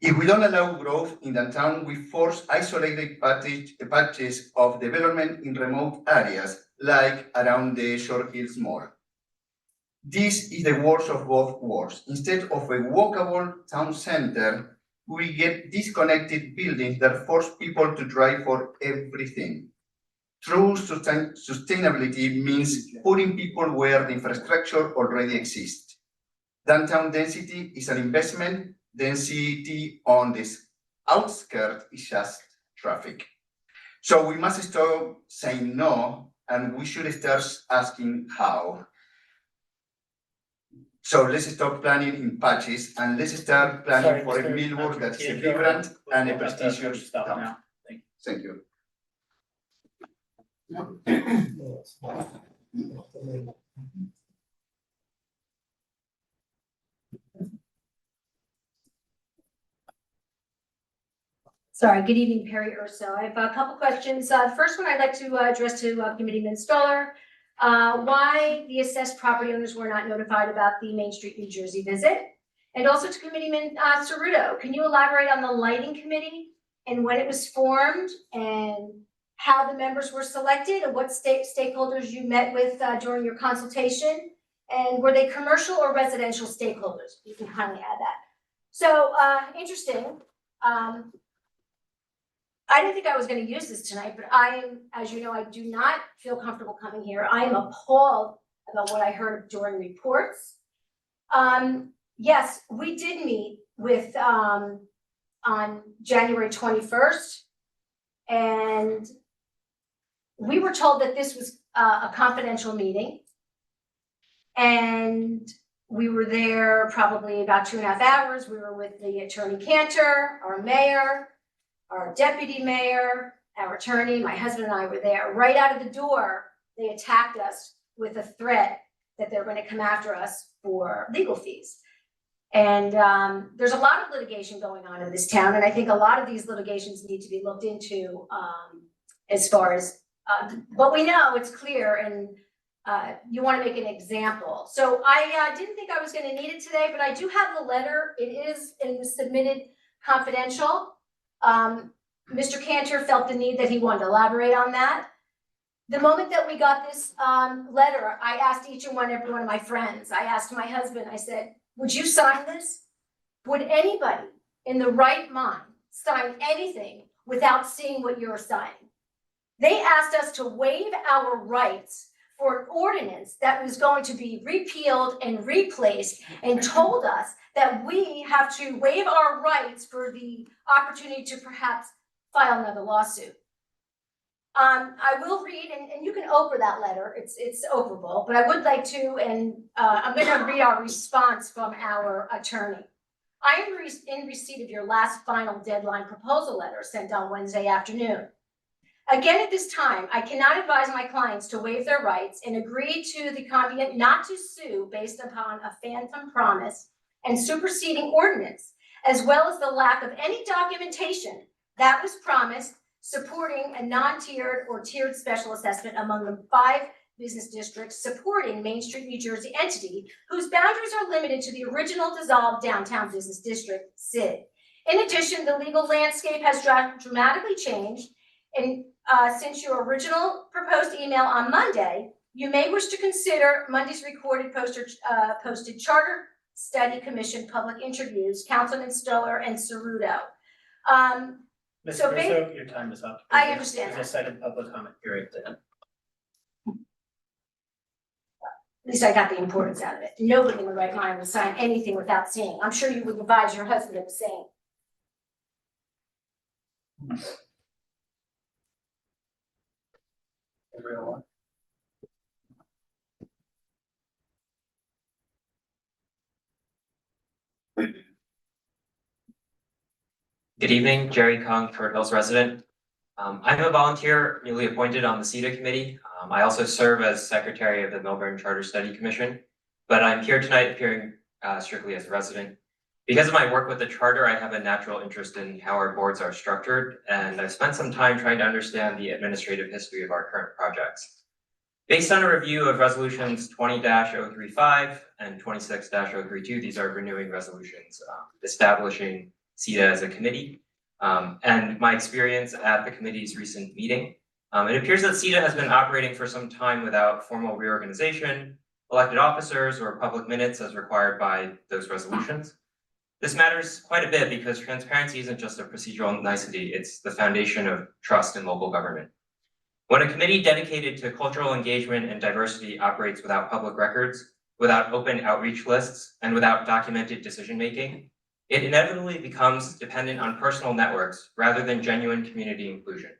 If we don't allow growth in downtown, we force isolated patches of development in remote areas like around the Short Hills Mall. This is the worst of both worlds. Instead of a walkable town center, we get disconnected buildings that force people to drive for everything. True sustainability means putting people where the infrastructure already exists. Downtown density is an investment. Density on this outskirts is just traffic. So we must stop saying no, and we should start asking how. So let's stop planning in patches and let's start planning for a Millburn that is vibrant and a prestigious town. Thank you. Sorry, good evening, Perry Urso. I have a couple questions. The first one I'd like to address to Committeeman Stoller. Why the assessed property owners were not notified about the Main Street, New Jersey visit? And also to Committeeman Ceruto, can you elaborate on the lighting committee and when it was formed and how the members were selected and what stakeholders you met with during your consultation? And were they commercial or residential stakeholders? You can kindly add that. So interesting. I didn't think I was going to use this tonight, but I am, as you know, I do not feel comfortable coming here. I am appalled about what I heard during reports. Yes, we did meet with on January 21st, and we were told that this was a confidential meeting, and we were there probably about 2.5 hours. We were with the Attorney Cantor, our mayor, our deputy mayor, our attorney, my husband and I were there. Right out of the door, they attacked us with a threat that they're going to come after us for legal fees. And there's a lot of litigation going on in this town, and I think a lot of these litigations need to be looked into as far as, but we know it's clear, and you want to make an example. So I didn't think I was going to need it today, but I do have the letter. It is submitted confidential. Mr. Cantor felt the need that he wanted to elaborate on that. The moment that we got this letter, I asked every one of my friends. I asked my husband, I said, would you sign this? Would anybody in the right mind sign anything without seeing what you're signing? They asked us to waive our rights for an ordinance that was going to be repealed and replaced, and told us that we have to waive our rights for the opportunity to perhaps file another lawsuit. I will read, and you can Oprah that letter, it's Oprahable, but I would like to, and I'm gonna read our response from our attorney. I am in receipt of your last final deadline proposal letter sent on Wednesday afternoon. Again, at this time, I cannot advise my clients to waive their rights and agree to the convenient not to sue based upon a phantom promise and superseding ordinance, as well as the lack of any documentation that was promised supporting a non-tiered or tiered special assessment among the 5 business districts supporting Main Street, New Jersey entity whose boundaries are limited to the original dissolved downtown business district, SID. In addition, the legal landscape has dramatically changed, and since your original proposed email on Monday, you may wish to consider Monday's recorded posted Charter Study Commission public interviews, Councilman Stoller and Ceruto. Ms. Russo, your time is up. I understand There's a second public comment period then. At least I got the importance out of it. Nobody in the right mind would sign anything without seeing. I'm sure you would advise your husband of the same. Everyone. Good evening, Jerry Kong, Short Hills resident. I'm a volunteer newly appointed on the CETA committee. I also serve as secretary of the Millburn Charter Study Commission, but I'm here tonight appearing strictly as a resident. Because of my work with the charter, I have a natural interest in how our boards are structured, and I've spent some time trying to understand the administrative history of our current projects. Based on a review of resolutions 20-035 and 26-032, these are renewing resolutions establishing CETA as a committee. And my experience at the committee's recent meeting, It appears that CETA has been operating for some time without formal reorganization, elected officers, or public minutes as required by those resolutions. This matters quite a bit because transparency isn't just a procedural nicety, it's the foundation of trust in local government. When a committee dedicated to cultural engagement and diversity operates without public records, without open outreach lists, and without documented decision-making, it inevitably becomes dependent on personal networks rather than genuine community inclusion.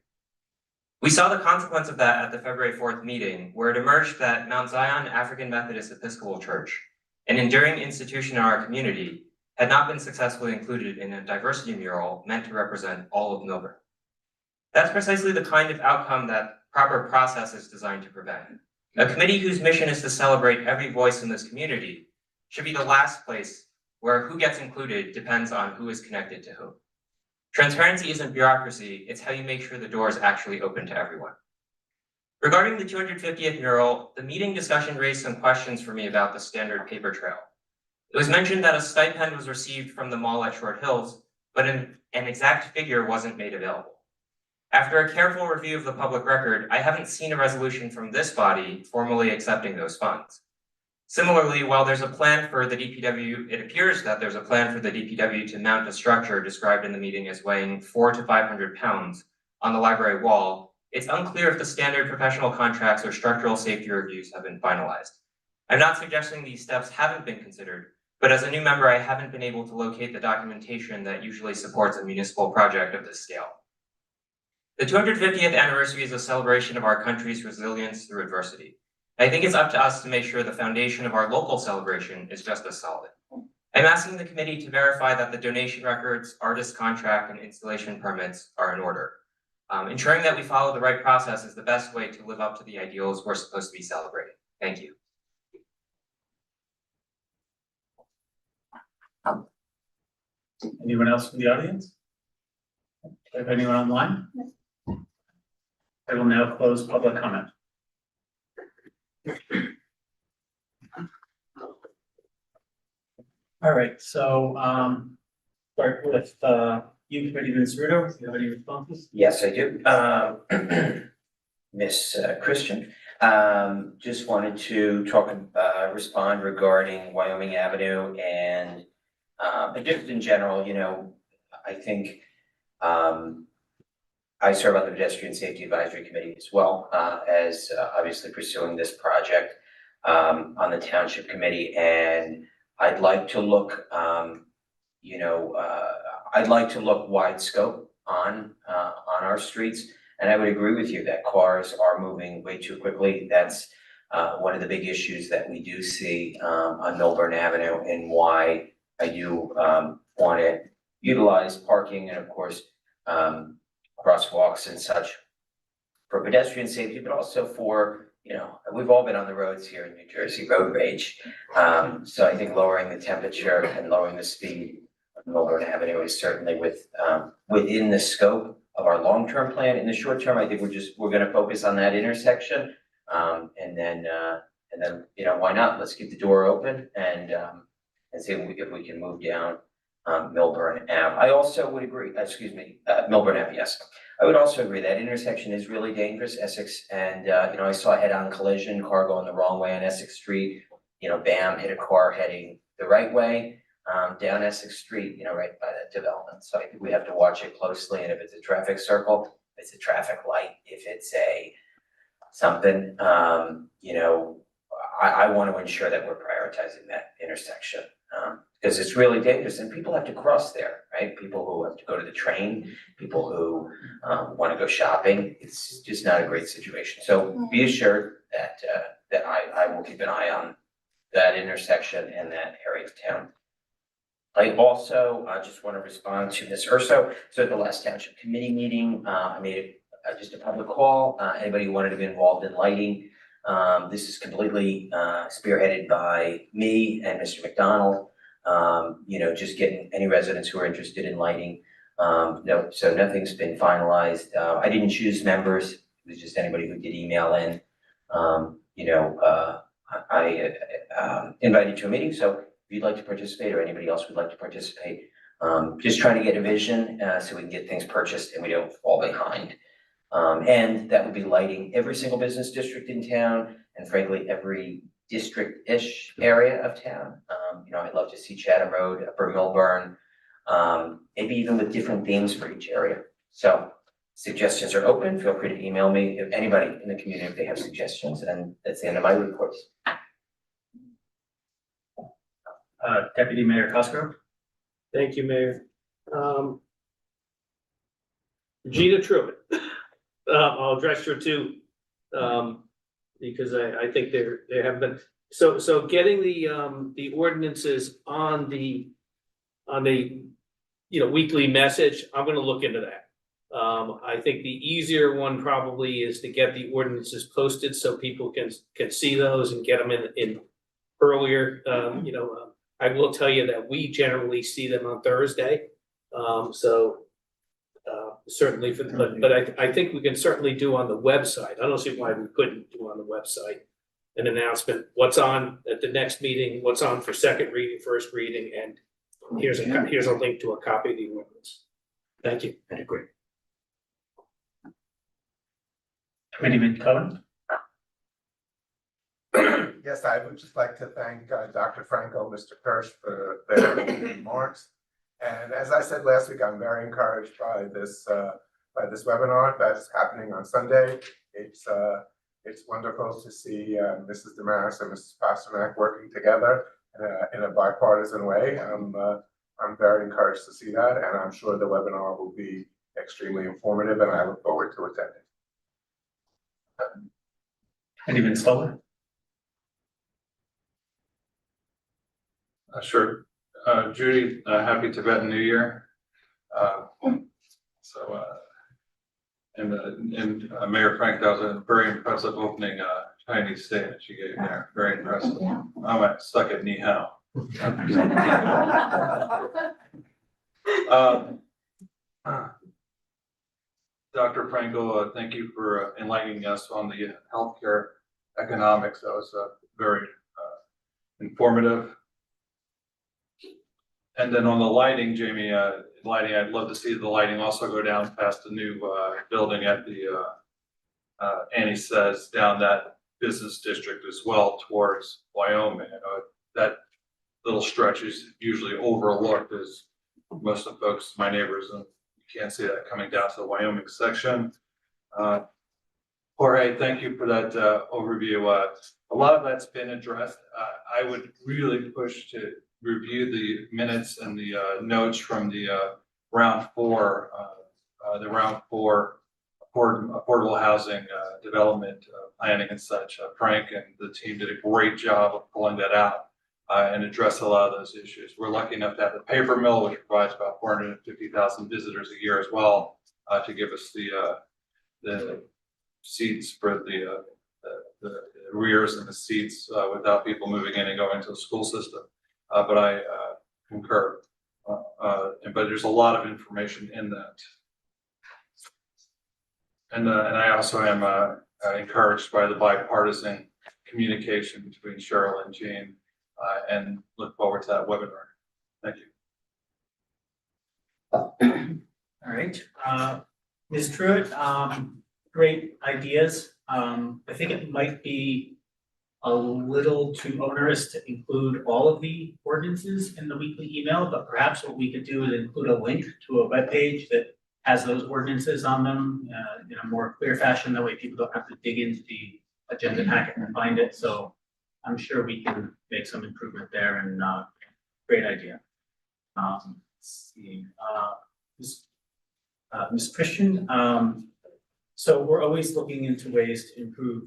We saw the consequence of that at the February 4th meeting, where it emerged that Mount Zion African Methodist Episcopal Church, an enduring institution in our community, had not been successfully included in a diversity mural meant to represent all of Milburn. That's precisely the kind of outcome that proper process is designed to prevent. A committee whose mission is to celebrate every voice in this community should be the last place where who gets included depends on who is connected to whom. Transparency isn't bureaucracy, it's how you make sure the door is actually open to everyone. Regarding the 250th mural, the meeting discussion raised some questions for me about the standard paper trail. It was mentioned that a stipend was received from the mall at Short Hills, but an exact figure wasn't made available. After a careful review of the public record, I haven't seen a resolution from this body formally accepting those funds. Similarly, while there's a plan for the DPW, it appears that there's a plan for the DPW to mount a structure described in the meeting as weighing 400 to 500 pounds on the library wall, it's unclear if the standard professional contracts or structural safety reviews have been finalized. I'm not suggesting these steps haven't been considered, but as a new member, I haven't been able to locate the documentation that usually supports a municipal project of this scale. The 250th anniversary is a celebration of our country's resilience through adversity. I think it's up to us to make sure the foundation of our local celebration is just as solid. I'm asking the committee to verify that the donation records, artist contract, and installation permits are in order. Ensuring that we follow the right process is the best way to live up to the ideals we're supposed to be celebrating. Thank you. Anyone else from the audience? If anyone online? I will now close public comment. All right, so start with you, Committee Ceruto. Do you have any responses? Yes, I do. Miss Christian, just wanted to respond regarding Wyoming Avenue and just in general, you know, I think I serve on the Pedestrian Safety Advisory Committee as well, as obviously pursuing this project on the Township Committee, and I'd like to look, I'd like to look wide scope on our streets, and I would agree with you that cars are moving way too quickly. That's one of the big issues that we do see on Milburn Avenue, and why I do want to utilize parking and of course crosswalks and such for pedestrian safety, but also for, you know, we've all been on the roads here in New Jersey, road rage. So I think lowering the temperature and lowering the speed of Milburn Avenue is certainly within the scope of our long-term plan. In the short term, I think we're going to focus on that intersection, and then you know, why not? Let's keep the door open and see if we can move down Milburn Ave. I also would agree, Milburn Ave, yes. I would also agree that intersection is really dangerous, Essex, and you know, I saw a head-on collision, car going the wrong way on Essex Street, you know, bam, hit a car heading the right way down Essex Street, you know, right by that development. So I think we have to watch it closely, and if it's a traffic circle, if it's a traffic light, if it's something, you know, I want to ensure that we're prioritizing that intersection. Because it's really dangerous and people have to cross there, right? People who have to go to the train, people who want to go shopping. It's just not a great situation. So be assured that I will keep an eye on that intersection and that area of town. I also just want to respond to Ms. Urso. So at the last Township Committee meeting, I made just a public call. Anybody who wanted to be involved in lighting, this is completely spearheaded by me and Mr. McDonald. You know, just getting any residents who are interested in lighting. No, so nothing's been finalized. I didn't choose members. It was just anybody who did email in. You know, I invited to a meeting. So if you'd like to participate or anybody else would like to participate, just trying to get a vision so we can get things purchased and we don't fall behind. And that would be lighting every single business district in town and frankly, every district-ish area of town. I'd love to see Chatham Road, Upper Milburn, maybe even with different themes for each area. So suggestions are open. Feel free to email me if anybody in the community, if they have suggestions, and that's the end of my reports. Deputy Mayor Cosgrove? Thank you, Mayor. Gina Truitt, I'll address her too, because I think there have been, so getting the ordinances on the weekly message, I'm gonna look into that. I think the easier one probably is to get the ordinances posted so people can see those and get them in earlier. I will tell you that we generally see them on Thursday. Certainly but I think we can certainly do on the website. I don't see why we couldn't do on the website an announcement, what's on at the next meeting, what's on for second reading, first reading, and here's a link to a copy of the ordinance. Thank you. I agree. Committeeman Cohen? Yes, I would just like to thank Dr. Franco, Mr. Kirsch for their remarks. And as I said last week, I'm very encouraged by this webinar that is happening on Sunday. It's wonderful to see Mrs. Damaris and Mrs. Pasternak working together in a bipartisan way. I'm very encouraged to see that, and I'm sure the webinar will be extremely informative, and I look forward to attending. Committeeman Stoller? Sure. Judy, happy Tibetan New Year. Mayor Frank, that was a very impressive opening Chinese statement you gave there. Very impressive. Yeah. I'm stuck at Ni Hao. Dr. Franco, thank you for enlightening us on the healthcare economics. That was very informative. And then on the lighting, Jamie, I'd love to see the lighting also go down past the new building at the Annie says down that business district as well towards Wyoming. I know that little stretch is usually overlooked as most of the folks, my neighbors, and you can't see that coming down to the Wyoming section. Jorge, thank you for that overview. A lot of that's been addressed. I would really push to review the minutes and the notes from the round four affordable housing development planning and such. Frank and the team did a great job of pulling that out and address a lot of those issues. We're lucky enough to have the paper mill, which provides about 450,000 visitors a year as well, to give us the seats for the rears and the seats without people moving in and going to the school system. But I concur. But there's a lot of information in that. And I also am encouraged by the bipartisan communication between Cheryl and Jean, and look forward to that webinar. Thank you. All right, Ms. Truitt, great ideas. I think it might be a little too onerous to include all of the ordinances in the weekly email, but perhaps what we could do is include a link to a webpage that has those ordinances on them in a more clear fashion. That way people don't have to dig into the agenda packet and find it. So I'm sure we can make some improvement there, and great idea. Let's see, Ms. Christian, so we're always looking into ways to improve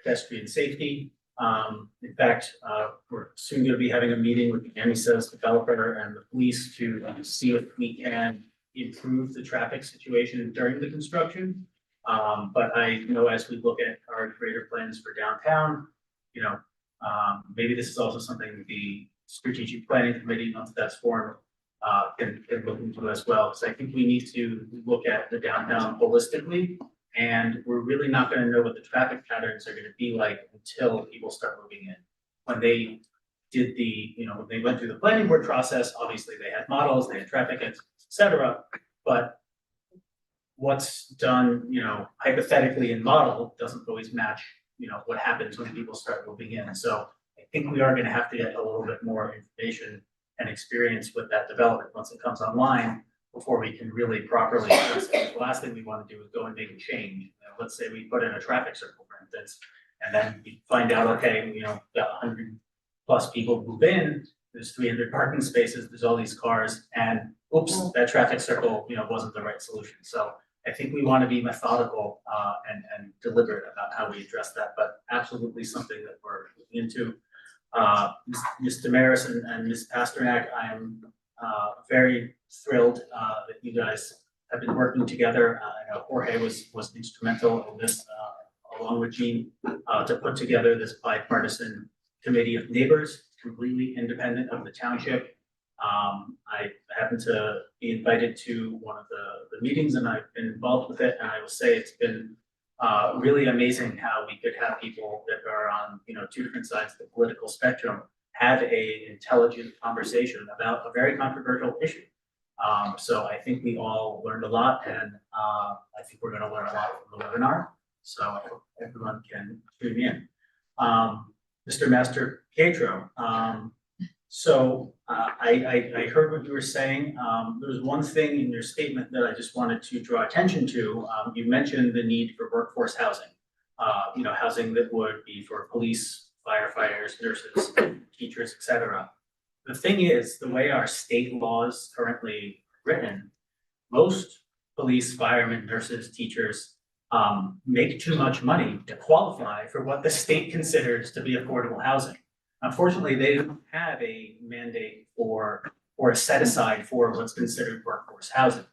pedestrian safety. In fact, we're soon going to be having a meeting with the Annie Says developer and the police to see if we can improve the traffic situation during the construction. But I know as we look at our greater plans for downtown, maybe this is also something the strategic planning committee, once that's formed, can look into as well. Because I think we need to look at the downtown holistically. And we're really not going to know what the traffic patterns are going to be like until people start moving in. When they did when they went through the planning board process, obviously they had models, they had traffic, et cetera. But what's done, hypothetically in model doesn't always match, what happens when people start moving in. So I think we are gonna have to get a little bit more information and experience with that development once it comes online before we can really properly address it. The last thing we want to do is go and make a change. Let's say we put in a traffic circle, for instance, and then we find out, okay, got 100+ people move in, there's 300 parking spaces, there's all these cars, and oops, that traffic circle, wasn't the right solution. So I think we want to be methodical and deliberate about how we address that, but absolutely something that we're looking into. Ms. Damaris and Ms. Pasternak, I'm very thrilled that you guys have been working together. I know Jorge was instrumental in this, along with Jean, to put together this bipartisan committee of neighbors, completely independent of the township. I happened to be invited to one of the meetings and I've been involved with it, and I will say it's been really amazing how we could have people that are on, two different sides of the political spectrum have a intelligent conversation about a very controversial issue. So I think we all learned a lot, and I think we're gonna learn a lot from the webinar. So I hope everyone can tune in. Mr. Master Pietro, I heard what you were saying. There was one thing in your statement that I just wanted to draw attention to. You mentioned the need for workforce housing. Housing that would be for police, firefighters, nurses, teachers, etc. The thing is, the way our state laws currently written, most police, firemen, nurses, teachers make too much money to qualify for what the state considers to be affordable housing. Unfortunately, they don't have a mandate or a set aside for what's considered workforce housing.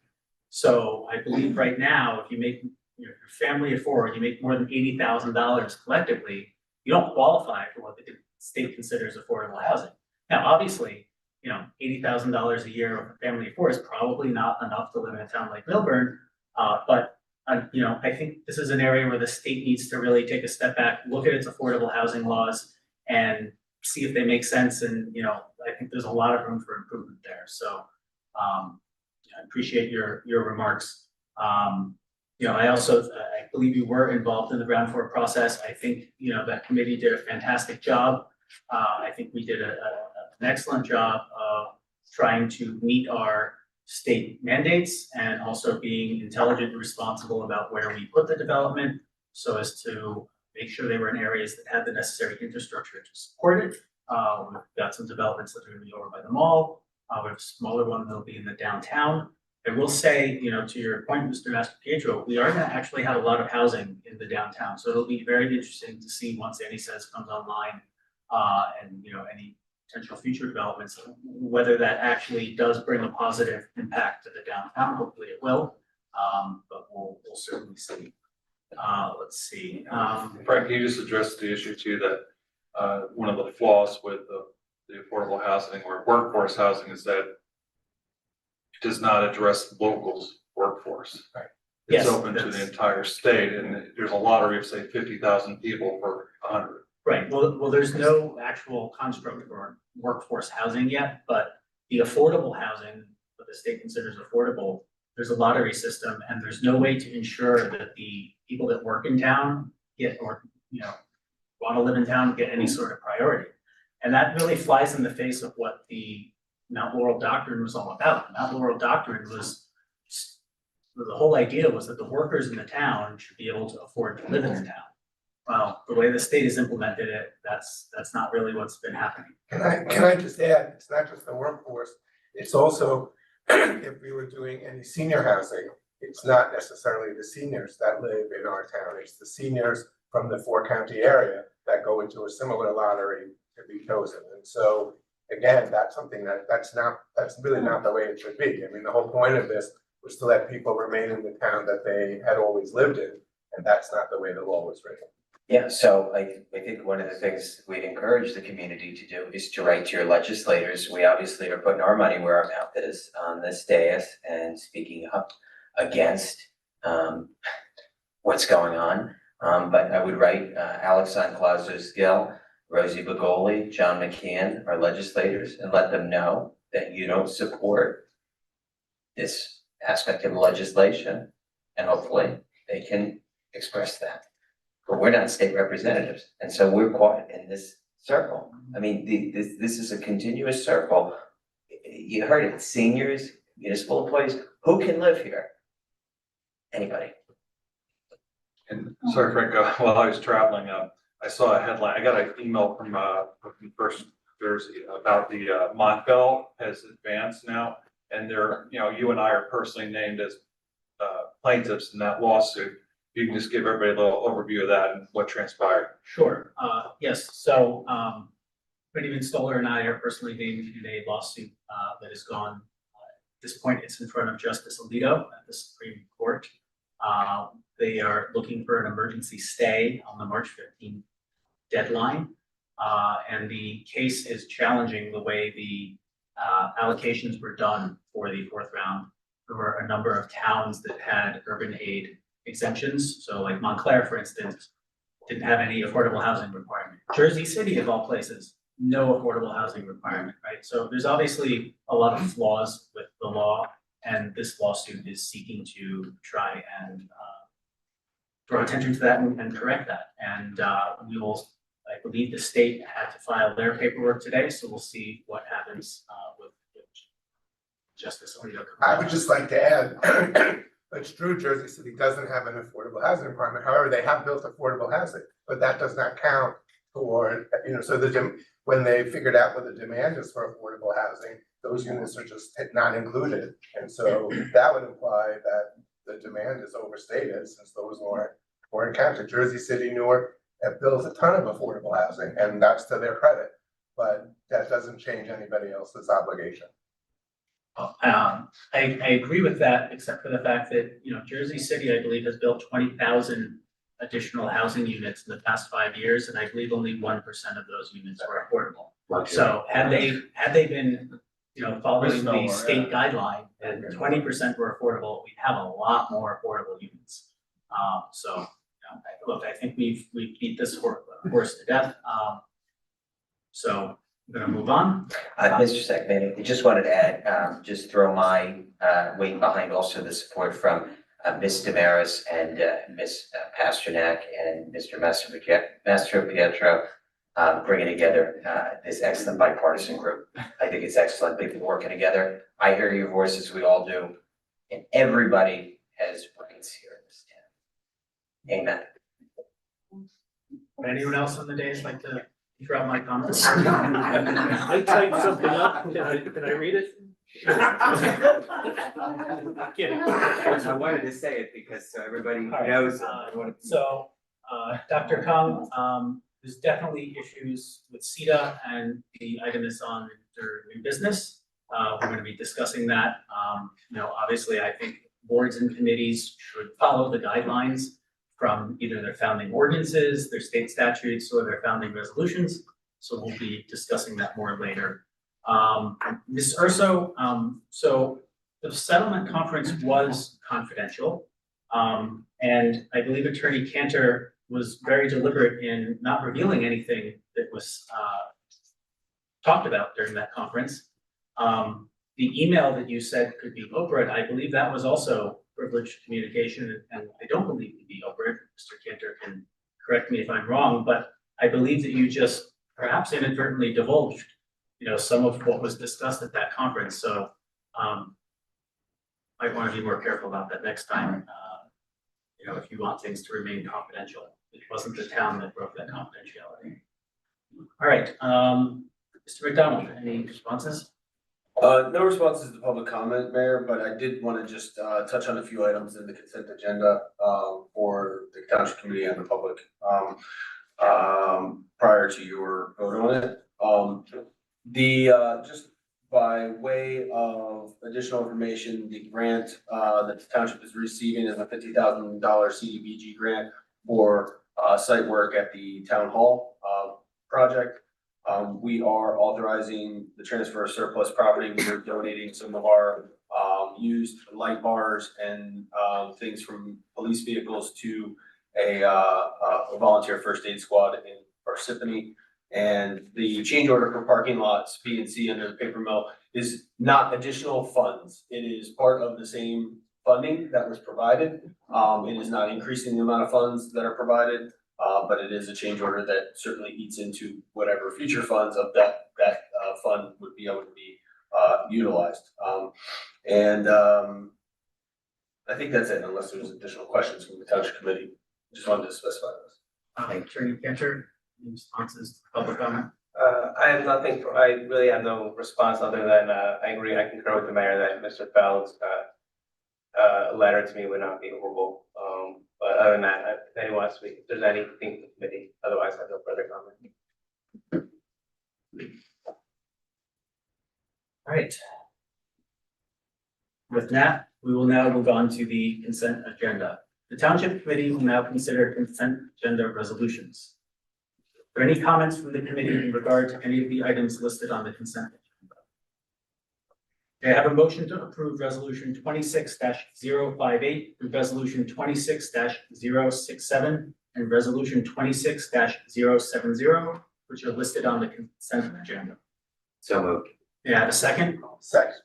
So I believe right now, if you make your family of four, you make more than $80,000 collectively, you don't qualify for what the state considers affordable housing. Now, obviously, $80,000 a year of a family of four is probably not enough to live in a town like Milburn, but I think this is an area where the state needs to really take a step back, look at its affordable housing laws, and see if they make sense. And I think there's a lot of room for improvement there. So I appreciate your remarks. I also I believe you were involved in the ground floor process. I think that committee did a fantastic job. I think we did an excellent job of trying to meet our state mandates and also being intelligent and responsible about where we put the development so as to make sure they were in areas that had the necessary infrastructure to support it. We've got some developments that are gonna be over by the mall. We have a smaller one that'll be in the downtown. I will say, to your point, Mr. Master Pietro, we are gonna actually have a lot of housing in the downtown. So it'll be very interesting to see once Annie Says comes online, and any potential future developments, whether that actually does bring a positive impact to the downtown. Hopefully it will, but we'll certainly see. Let's see. Frank, can you just address the issue too, that one of the flaws with the affordable housing or workforce housing is that it does not address locals' workforce. Right. It's Yes, open to the entire state, and there's a lottery of say 50,000 people for 100. Right, well, there's no actual construct for workforce housing yet, but the affordable housing that the state considers affordable, there's a lottery system, and there's no way to ensure that the people that work in town get, or, want to live in town, get any sort of priority. And that really flies in the face of what the Mount Laurel Doctrine was all about. Mount Laurel Doctrine was, the whole idea was that the workers in the town should be able to afford to live in the town. Well, the way the state has implemented it, that's not really what's been happening. Can I just add, it's not just the workforce, it's also, if we were doing any senior housing, it's not necessarily the seniors that live in our town, it's the seniors from the 4-county area that go into a similar lottery to be chosen. And so, again, that's something that's really not the way it should be. I mean, the whole point of this was to let people remain in the town that they had always lived in, and that's not the way the law was written. Yeah, so I think one of the things we'd encourage the community to do is to write to your legislators. We obviously are putting our money where our mouth is on this dais and speaking up against what's going on. But I would write Alex Gill, Rosie Bagoli, John McCann, our legislators, and let them know that you don't support this aspect of legislation and hopefully they can express that. But we're not state representatives, and so we're caught in this circle. I mean, this is a continuous circle. You heard it, seniors, municipal employees, who can live here? Anybody. And sorry, Frank, while I was traveling, I saw a headline, I got an email from First Jersey about the Montville has advanced now. And they're, you and I are personally named as plaintiffs in that lawsuit. You can just give everybody a little overview of that and what transpired. Sure, yes, so, Benjamin Stoller and I are personally named in a lawsuit, that has gone, at this point, it's in front of Justice Alito at the Supreme Court. They are looking for an emergency stay on the March 15th deadline. And the case is challenging the way the allocations were done for the fourth round. There were a number of towns that had urban aid exemptions. So like Montclair, for instance, didn't have any affordable housing requirement. Jersey City, of all places, no affordable housing requirement, right? So there's obviously a lot of flaws with the law, and this lawsuit is seeking to try and draw attention to that and correct that. And we will, I believe the state had to file their paperwork today, so we'll see what happens with Justice Alito. I would just like to add, it's true, Jersey City doesn't have an affordable housing requirement. However, they have built affordable housing, but that does not count toward, so when they figured out what the demand is for affordable housing, those units are just not included. And so that would imply that the demand is overstated since those weren't counted. Jersey City, Newark have built a ton of affordable housing, and that's to their credit, but that doesn't change anybody else's obligation. I agree with that, except for the fact that, Jersey City, I believe, has built 20,000 additional housing units in the past 5 years, and I believe only 1% of those units were affordable. So had they been, following the state guideline and 20% were affordable, we'd have a lot more affordable units. Look, I think we've beat this horse to death. So I'm gonna move on. Mr. Secretary, I just wanted to add, just throw my weight behind also the support from Ms. Damaris and Ms. Pasternak and Mr. Mastro Pietro, bringing together this excellent bipartisan group. I think it's excellent. They've been working together. I hear your voices, we all do, and everybody has rights here in this town. Amen. Would anyone else on the dais like to throw out my comments? I typed something up, can I read it? Kidding. I wanted to say it because so everybody knows. So, Dr. Kung, there's definitely issues with CETA, and the item is on their new business. We're gonna be discussing that. Obviously, I think boards and committees should follow the guidelines from either their founding ordinances, their state statutes, or their founding resolutions. So we'll be discussing that more later. Ms. Urso, so the settlement conference was confidential. And I believe Attorney Cantor was very deliberate in not revealing anything that was talked about during that conference. The email that you said could be Oprah, I believe that was also privileged communication, and I don't believe it to be Oprah. Mr. Cantor can correct me if I'm wrong, but I believe that you just perhaps inadvertently divulged, some of what was discussed at that conference. So might want to be more careful about that next time. If you want things to remain confidential. It wasn't the town that broke that confidentiality. All right, Mr. McDonald, any responses? No responses to public comment, Mayor, but I did want to just touch on a few items in the consent agenda for the Township Committee and the public prior to your vote on it. Just by way of additional information, the grant that the Township is receiving is a $50,000 CDBG grant for site work at the Town Hall project. We are authorizing the transfer of surplus property. We're donating some of our used light bars and things from police vehicles to a volunteer first aid squad in Parsippany. And the change order for parking lots, B and C under the paper mill, is not additional funds. It is part of the same funding that was provided. It is not increasing the amount of funds that are provided, but it is a change order that certainly eats into whatever future funds of that fund would be able to be utilized. I think that's it, unless there's additional questions from the township committee. Just wanted to specify those. Attorney Cantor, any responses to public comment? I have nothing, I really have no response other than, I concur with the mayor that Mr. Feld's, letter to me would not be horrible. But other than that, if anyone wants to speak, if there's anything from the committee, otherwise I have no further comment. All right. With that, we will now move on to the consent agenda. The Township Committee will now consider consent agenda resolutions. Are there any comments from the committee in regard to any of the items listed on the consent agenda? May I have a motion to approve resolution 26-058 through resolution 26-067 and resolution 26-070, which are listed on the consent agenda? So moved. May I have a second? Second.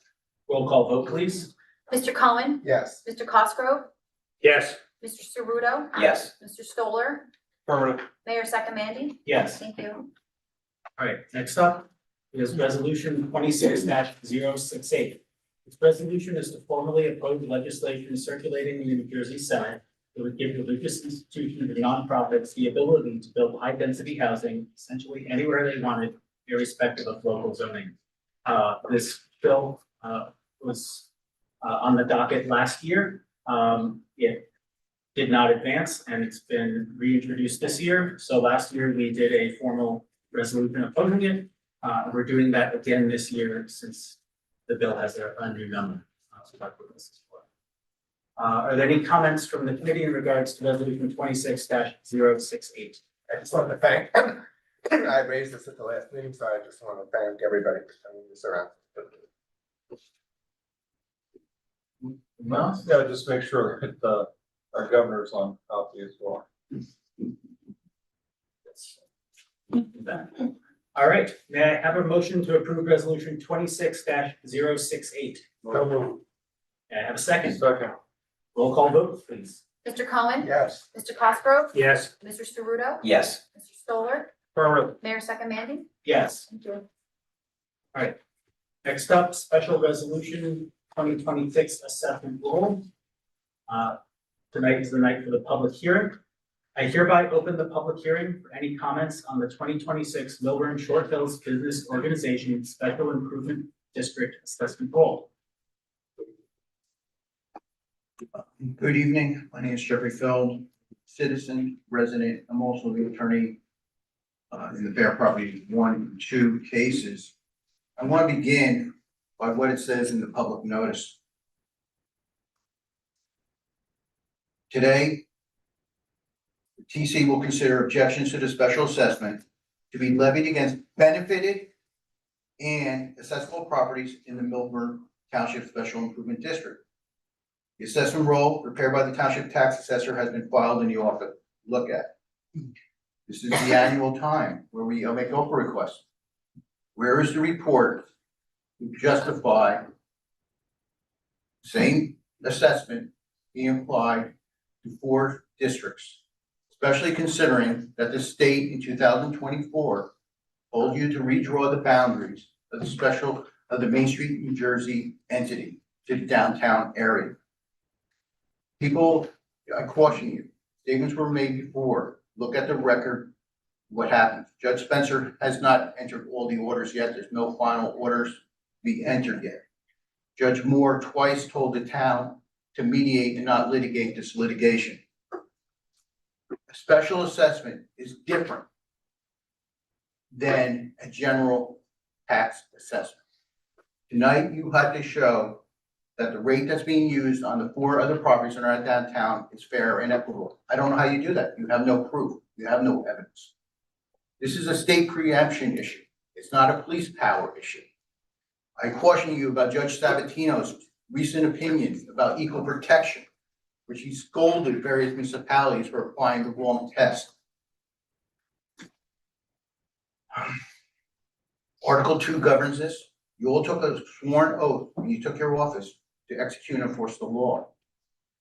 Roll call vote, please. Mr. Cohen? Yes. Mr. Cosgrove? Yes. Mr. Ceruto? Yes. Mr. Stoller? Affirmative. Mayor Sakamandy? Yes. Thank you. All right, next up is resolution 26-068. This resolution is to formally approve legislation circulating in the New Jersey Senate that would give religious institutions and nonprofits the ability to build high-density housing essentially anywhere they wanted, irrespective of local zoning. This bill was on the docket last year. It did not advance, and it's been reintroduced this year. So last year we did a formal resolution opposing it. We're doing that again this year since the bill has a new number. Are there any comments from the committee in regards to resolution 26-068? I just want to thank, I raised this at the last meeting, so I just want to thank everybody for sending this around. Well, Yeah, just make sure that our governor's on copy as well. all right, may I have a motion to approve resolution 26-068? So moved. May I have a second? Second. Roll call vote, please. Mr. Cohen? Yes. Mr. Cosgrove? Yes. Mr. Ceruto? Yes. Mr. Stoller? Affirmative. Mayor Sakamandy? Yes. Thank you. Next up, special resolution 2026 assessment rule. Tonight is the night for the public hearing. I hereby open the public hearing for any comments on the 2026 Milburn Short Hills Business Organization Special Improvement District Assessment Rule. Good evening. My name is Jeffrey Feld, citizen, resident. I'm also the attorney in the Bear Property 1 and 2 cases. I want to begin by what it says in the public notice. Today, the TC will consider objections to the special assessment to be levied against benefited and accessible properties in the Milburn Township Special Improvement District. The assessment roll prepared by the Township Tax Assessor has been filed and you ought to look at. This is the annual time where we make Oprah requests. Where is the report to justify same assessment being applied to 4 districts? Especially considering that the state in 2024 told you to redraw the boundaries of the Main Street, New Jersey entity to the downtown area. People, I caution you, statements were made before. Look at the record, what happened. Judge Spencer has not entered all the orders yet. There's no final orders to be entered yet. Judge Moore twice told the town to mediate and not litigate this litigation. A special assessment is different than a general tax assessment. Tonight, you had to show that the rate that's being used on the 4 other properties that are at downtown is fair and equitable. I don't know how you do that. You have no proof. You have no evidence. This is a state preemption issue. It's not a police power issue. I caution you about Judge Sabatino's recent opinion about equal protection, which he scolded various municipalities for applying the wrong test. Article 2 governs this. You all took a sworn oath when you took your office to execute and enforce the law.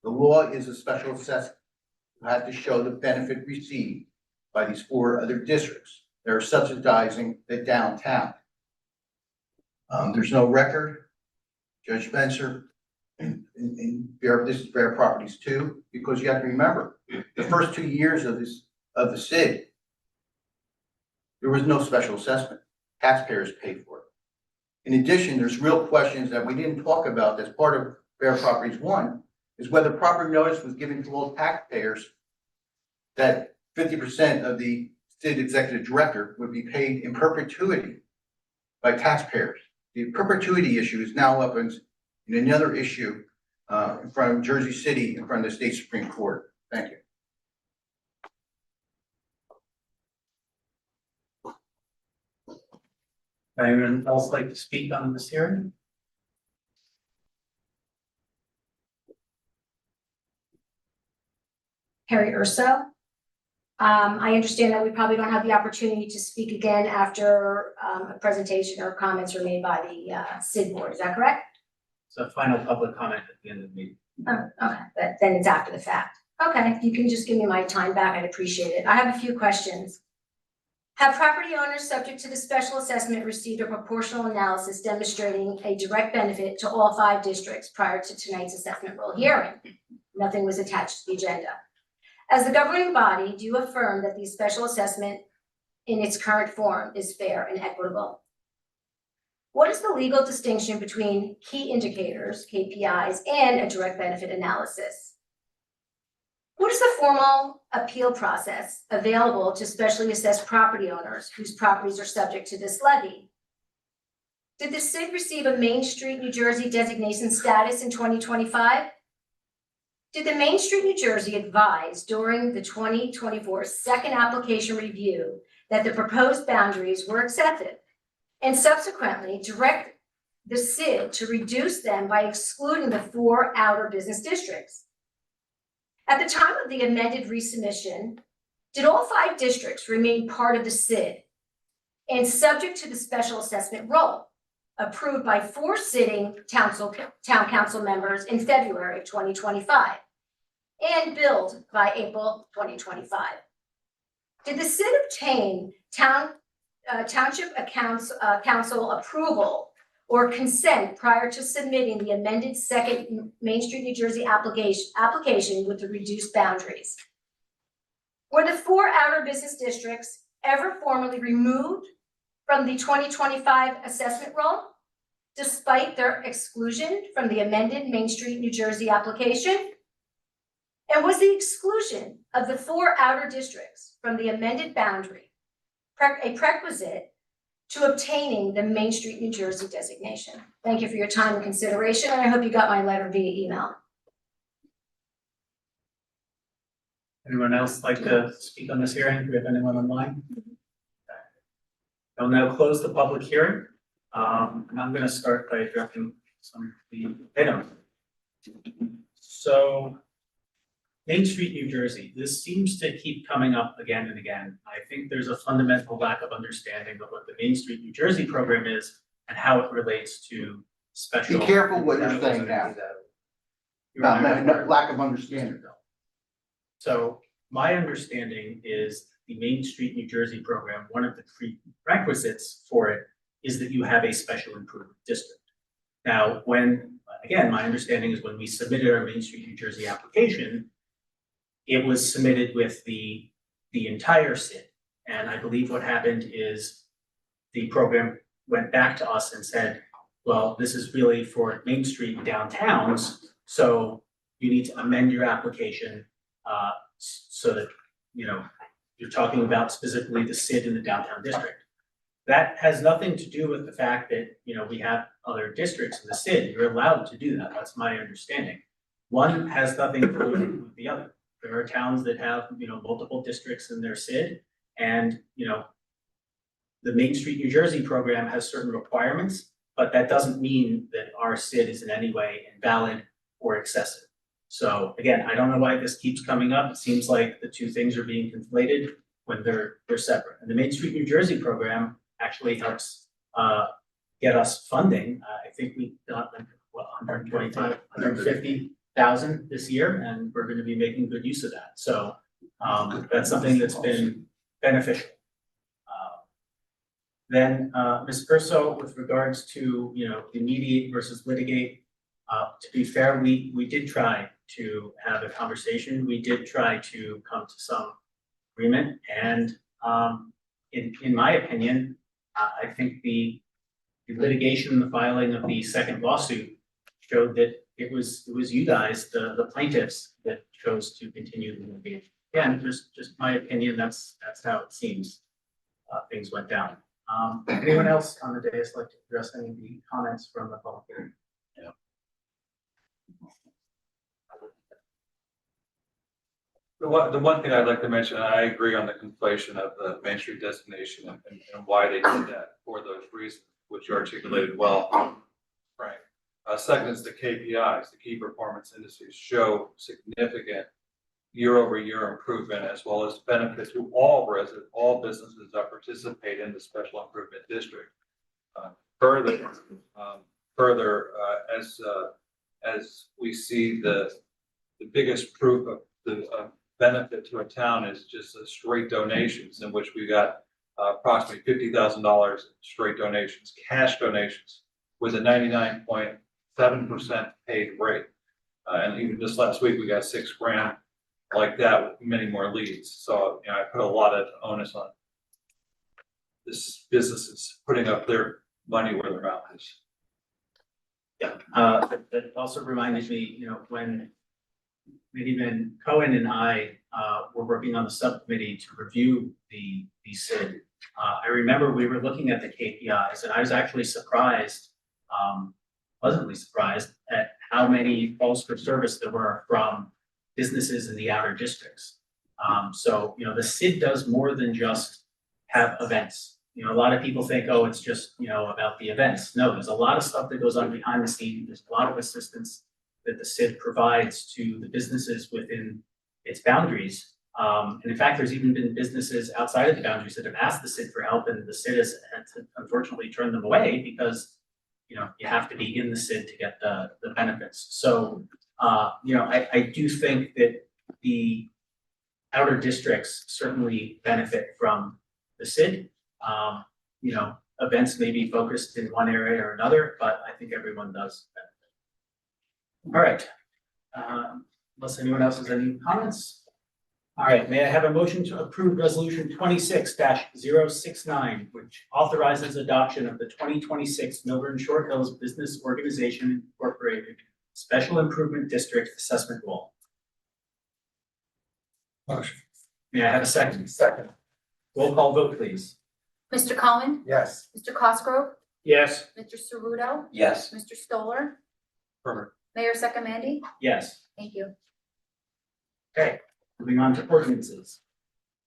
The law is a special assessment. You have to show the benefit received by these 4 other districts that are subsidizing the downtown. There's no record, Judge Spencer, this is Bear Properties too, because you have to remember, the first 2 years of the SID, there was no special assessment. Taxpayers paid for it. In addition, there's real questions that we didn't talk about as part of Bear Properties 1, is whether proper notice was given to all taxpayers that 50% of the SID executive director would be paid in perpetuity by taxpayers. The perpetuity issue is now up in another issue in front of Jersey City, in front of the state Supreme Court. Thank you. Anyone else like to speak on this hearing? Harry Urso. I understand that we probably don't have the opportunity to speak again after a presentation or comments are made by the SID board, is that correct? So final public comment at the end of the meeting. Oh, okay, then it's after the fact. Okay, you can just give me my time back, I'd appreciate it. I have a few questions. Have property owners subject to the special assessment received a proportional analysis demonstrating a direct benefit to all 5 districts prior to tonight's assessment roll hearing? Nothing was attached to the agenda. As the governing body, do you affirm that the special assessment in its current form is fair and equitable? What is the legal distinction between key indicators, KPIs, and a direct benefit analysis? What is the formal appeal process available to specially assessed property owners whose properties are subject to this levy? Did the SID receive a Main Street, New Jersey designation status in 2025? Did the Main Street, New Jersey advise during the 2024 second application review that the proposed boundaries were accepted and subsequently direct the SID to reduce them by excluding the 4 outer business districts? At the time of the amended resubmission, did all 5 districts remain part of the SID and subject to the special assessment roll approved by 4 sitting town council members in February of 2025 and billed by April 2025? Did the SID obtain township council approval or consent prior to submitting the amended second Main Street, New Jersey application with the reduced boundaries? Were the 4 outer business districts ever formally removed from the 2025 assessment roll, despite their exclusion from the amended Main Street, New Jersey application? And was the exclusion of the 4 outer districts from the amended boundary a prerequisite to obtaining the Main Street, New Jersey designation? Thank you for your time and consideration, and I hope you got my letter via email. Anyone else like to speak on this hearing? Do we have anyone online? I'll now close the public hearing. And I'm gonna start by addressing some of the items. So Main Street, New Jersey, this seems to keep coming up again and again. I think there's a fundamental lack of understanding of what the Main Street, New Jersey program is and how it relates to special. Be careful what you're saying now. Lack of understanding. So my understanding is the Main Street, New Jersey program, one of the prerequisites for it is that you have a special improvement district. Now, again, my understanding is when we submitted our Main Street, New Jersey application, it was submitted with the entire SID. And I believe what happened is the program went back to us and said, well, this is really for Main Street downtowns, so you need to amend your application so that, you're talking about specifically the SID in the downtown district. That has nothing to do with the fact that, we have other districts in the SID. You're allowed to do that. That's my understanding. One has nothing to do with the other. There are towns that have, multiple districts in their SID, and, the Main Street, New Jersey program has certain requirements, but that doesn't mean that our SID is in any way invalid or excessive. So again, I don't know why this keeps coming up. It seems like the 2 things are being conflated when they're separate. And the Main Street, New Jersey program actually helps get us funding. I think we got 125, 150 thousand this year, and we're gonna be making good use of that. So, that's something that's been beneficial. Then, Ms. Urso, with regards to, immediate versus litigate, to be fair, we did try to have a conversation. We did try to come to some agreement, and, in my opinion, I think the litigation, the filing of the second lawsuit showed that it was you guys, the plaintiffs, that chose to continue the litigation. Again, just my opinion, that's how it seems, things went down. Anyone else on the dais like to address any of the comments from the public hearing? The one thing I'd like to mention, I agree on the conflation of the Main Street designation and why they did that for those reasons, which you articulated well, Frank. Second is the KPIs, the key performance indices show significant year-over-year improvement, as well as benefit to all businesses that participate in the special improvement district. As we see the biggest proof of the benefit to a town is just the straight donations, in which we got approximately $50,000 straight donations, cash donations, with a 99.7% paid rate. And even just last week, we got $6,000 like that with many more leads. So, I put a lot of onus on this businesses putting up their money where their mouth is. Yeah, that also reminded me, when even Cohen and I were working on the subcommittee to review the SID. I remember we were looking at the KPIs, and I was actually surprised, pleasantly surprised, at how many calls for service there were from businesses in the outer districts. So, the SID does more than just have events. A lot of people think, oh, it's just, about the events. No, there's a lot of stuff that goes on behind the scenes. There's a lot of assistance that the SID provides to the businesses within its boundaries. And in fact, there's even been businesses outside of the boundaries that have asked the SID for help, and the SID has had to unfortunately turn them away because, you have to be in the SID to get the benefits. So, I do think that the outer districts certainly benefit from the SID. Events may be focused in one area or another, but I think everyone does benefit. All right. Unless anyone else has any comments? All right, may I have a motion to approve resolution 26-069, which authorizes adoption of the 2026 Milburn Short Hills Business Organization Incorporated Special Improvement District Assessment Roll. Motion. May I have a second? Second. Roll call vote, please. Mr. Cohen, Yes. Mr. Cosgrove, Yes. Mr. Ceruto, Yes. Mr. Stoller, Perfect. Mayor Sekamandi. Yes. Thank you. Okay, moving on to ordinances.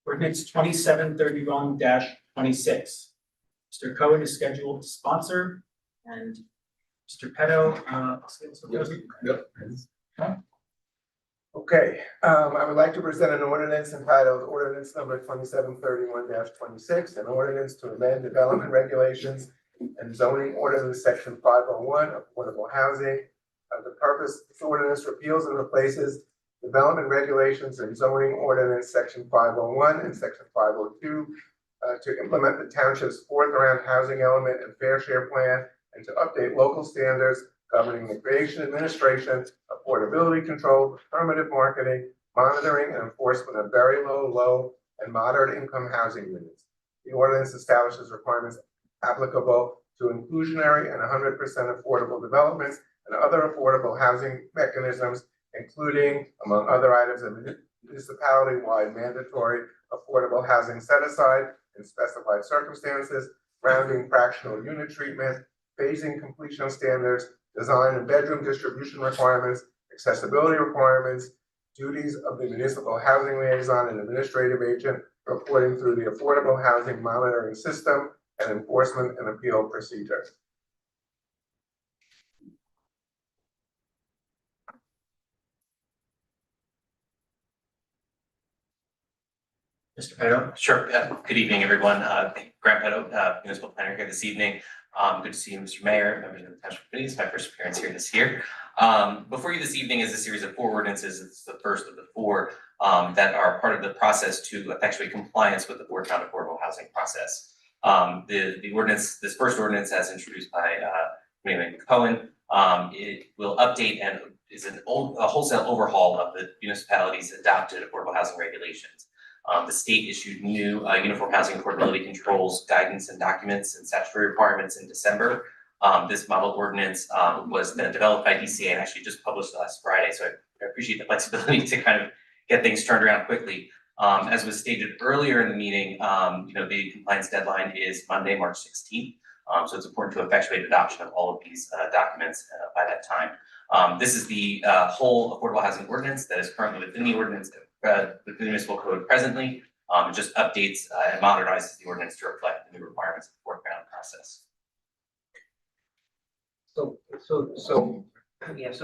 Ordinance 2731-26. Mr. Cohen is scheduled to sponsor, and Mr. Petto, Okay, I would like to present an ordinance entitled ordinance number 2731-26, an ordinance to amend development regulations and zoning ordinance section 501 affordable housing. The purpose of this ordinance repeals and replaces development regulations and zoning ordinance section 501 and section 502 to implement the township's fourth round housing element and fair share plan, and to update local standards governing the creation, administration, affordability control, affirmative marketing, monitoring, and enforcement of very low, and moderate income housing units. The ordinance establishes requirements applicable to inclusionary and 100% affordable developments and other affordable housing mechanisms, including, among other items, a municipality-wide mandatory affordable housing set-aside in specified circumstances, rounding fractional unit treatment, phasing completion standards, design and bedroom distribution requirements, accessibility requirements, duties of the municipal housing liaison and administrative agent reporting through the affordable housing monitoring system, and enforcement and appeal procedure. Mr. Petto? Sure. Good evening, everyone. Grant Petto, municipal planner here this evening. Good to see you, Mr. Mayor, members of the Township Committee. It's my first appearance here this year. Before you this evening is a series of 4 ordinances. It's the first of the 4 that are part of the process to effectuate compliance with the Boardtown Affordable Housing process. The ordinance, this first ordinance, as introduced by Committeeman Cohen, it will update and is a wholesale overhaul of the municipality's adopted affordable housing regulations. The state issued new uniform housing affordability controls, guidance and documents and statutory requirements in December. This model ordinance was then developed by DCA and actually just published last Friday. So I appreciate the flexibility to kind of get things turned around quickly. As was stated earlier in the meeting, the compliance deadline is Monday, March 16th. So it's important to effectuate adoption of all of these documents by that time. This is the whole affordable housing ordinance that is currently within the ordinance, within the municipal code presently. It just updates and modernizes the ordinance to reflect the new requirements of the foreground process. So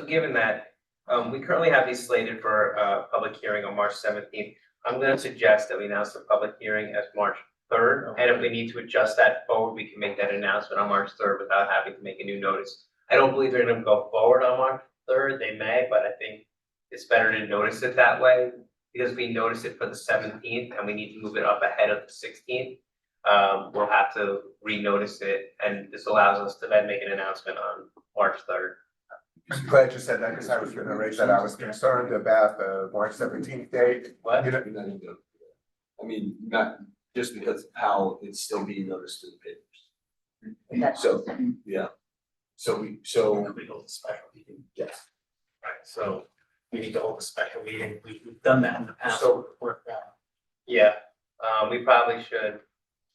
given that, we currently have these slated for public hearing on March 17th. I'm gonna suggest that we announce the public hearing as March 3rd, and if we need to adjust that forward, we can make that announcement on March 3rd without having to make a new notice. I don't believe they're gonna go forward on March 3rd, they may, but I think it's better to notice it that way, because we notice it for the 17th and we need to move it up ahead of the 16th. We'll have to renotice it, and this allows us to then make an announcement on March 3rd. I'm glad you said that, because I was gonna raise that. I was concerned about the March 17th date. What? You know, I mean, not just because of how it's still being noticed in the papers. So, yeah. So we hold a special meeting. yes. Right, so we need to hold a special meeting. We've done that in the past. So- Yeah, we probably should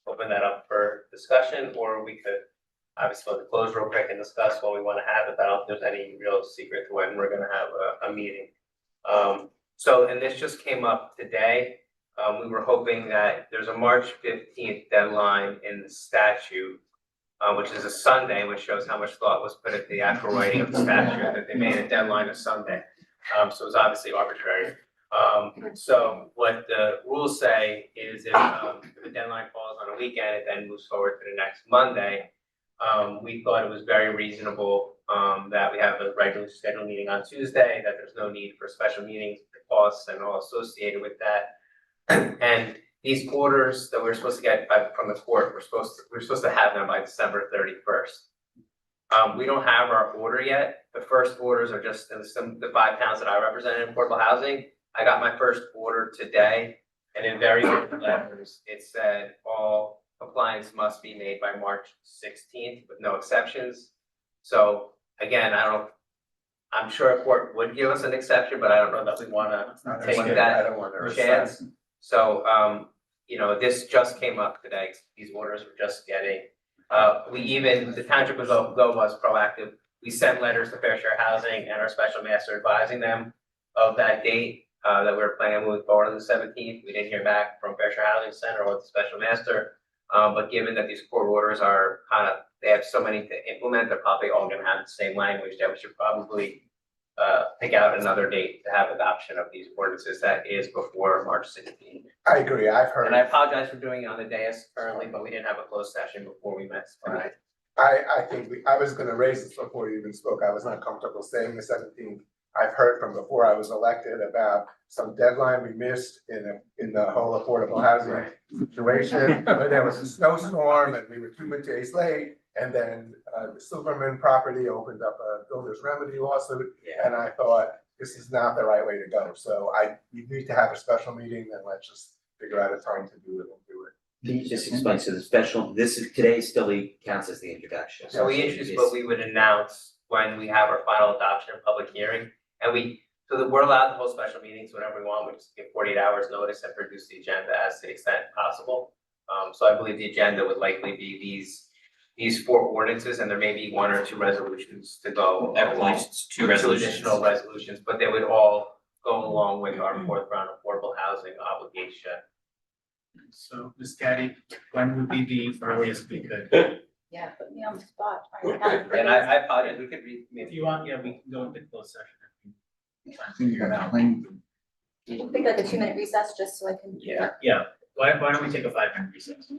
open that up for discussion, or we could obviously let it close real quick and discuss what we want to have, but I don't think there's any real secret to when we're gonna have a meeting. And this just came up today. We were hoping that there's a March 15th deadline in the statute, which is a Sunday, which shows how much thought was put at the actual writing of the statute, that they made a deadline a Sunday. So it's obviously arbitrary. So what the rules say is if the deadline falls on a weekend, it then moves forward to the next Monday. We thought it was very reasonable that we have a regularly scheduled meeting on Tuesday, that there's no need for special meetings, the costs and all associated with that. And these orders that we're supposed to get from the court, we're supposed to have them by December 31st. We don't have our order yet. The first orders are just the 5 towns that I represent in affordable housing. I got my first order today, and in very big letters, it said all compliance must be made by March 16th with no exceptions. So again, I'm sure a court would give us an exception, but I don't know that we wanna take that chance. So, this just came up today. These orders were just getting, the township was proactive. We sent letters to Fair Share Housing and our special master advising them of that date, that we were planning on moving forward on the 17th. We didn't hear back from Fair Share Housing Center or the special master. But given that these court orders are they have so many to implement, they're probably all gonna have the same language, that we should probably pick out another date to have adoption of these ordinances that is before March 16th. I agree, I've heard. And I apologize for doing it on the dais currently, but we didn't have a closed session before we met tonight. I think I was gonna raise this before you even spoke. I was not comfortable saying the 17th. I've heard from before I was elected about some deadline we missed in the whole affordable housing situation. But there was a snowstorm and we were 2 days late, and then the Silverman property opened up a builder's remedy lawsuit. And I thought, this is not the right way to go. So we need to have a special meeting, and let's just figure out a time to do it and do it. Can you just explain, so the special, today still counts as the introduction? So we introduced what we would announce when we have our final adoption and public hearing. And we're allowed to hold special meetings whenever we want. We just give 48 hours notice and produce the agenda as to the extent possible. So I believe the agenda would likely be these 4 ordinances, and there may be 1 or 2 resolutions to go. Two Additional resolutions, but they would all go along with our 4th round affordable housing obligation. So, Ms. Caddy, when would be the earliest we could? Yeah, put me on the spot. And I apologize, we could If you want, yeah, we can go into closed session. We'll take like a 2-minute recess just so I can. Yeah, why don't we take a 5-minute recess?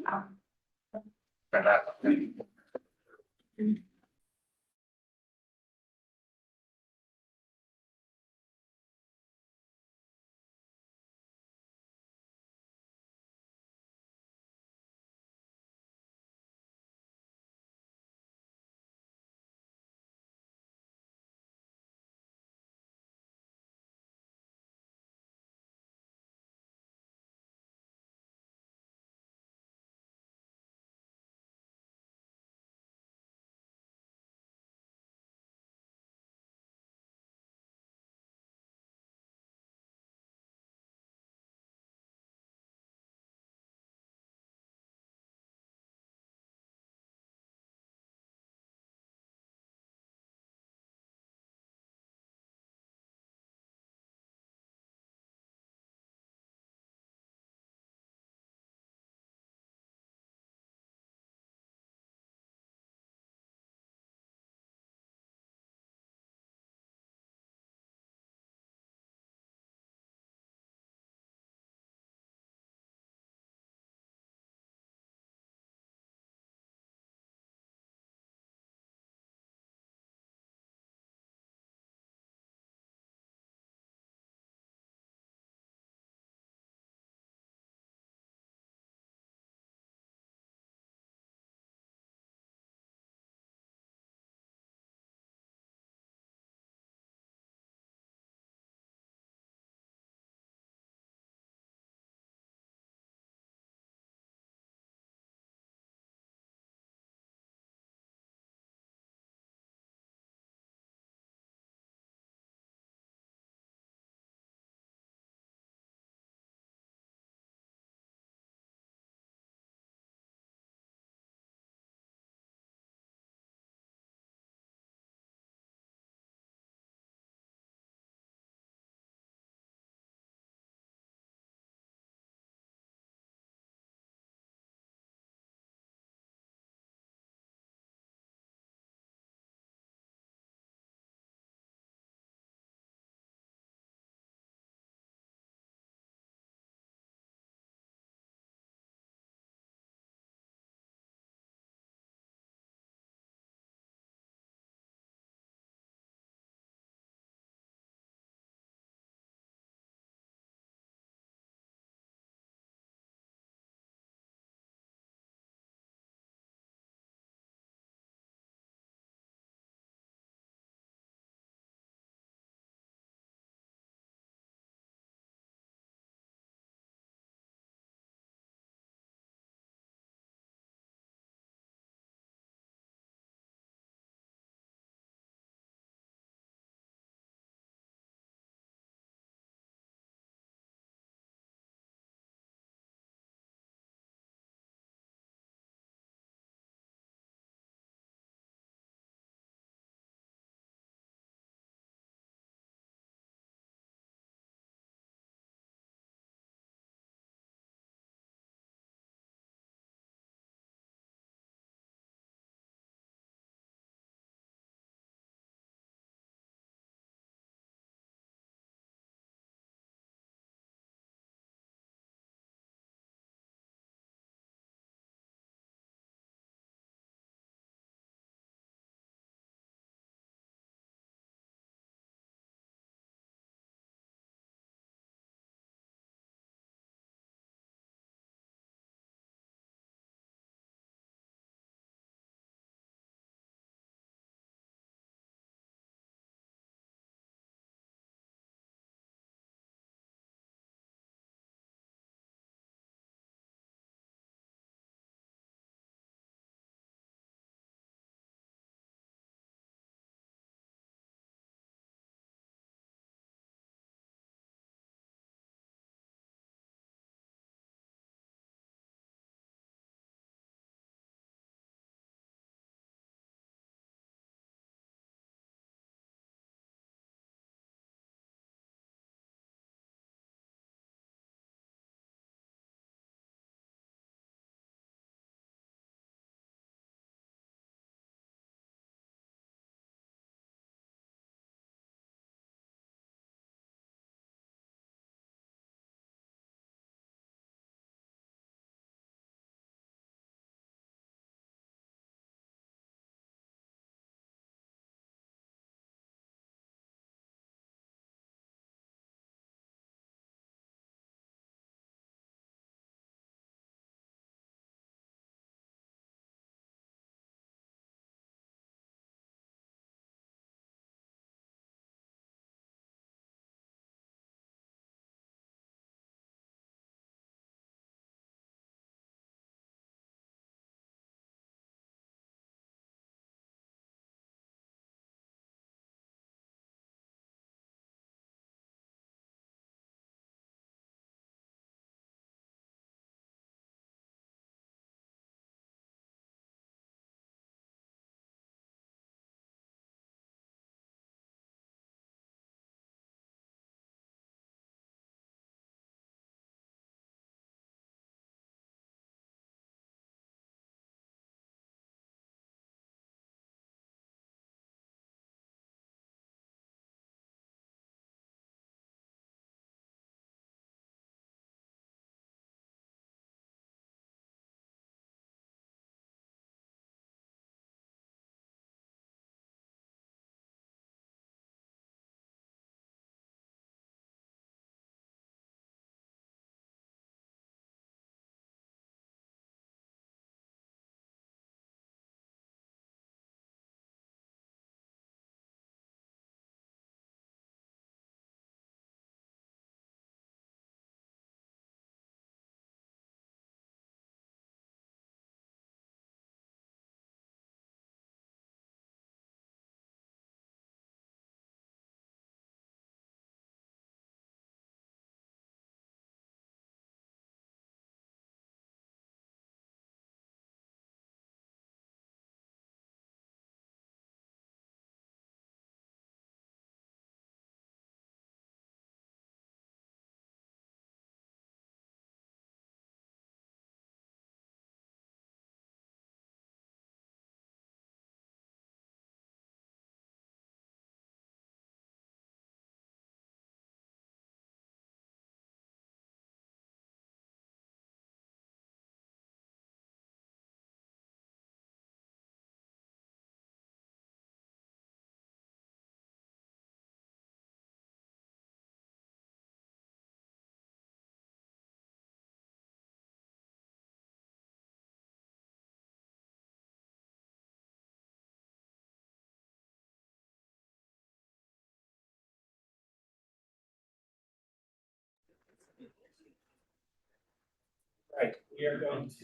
Right, we are going to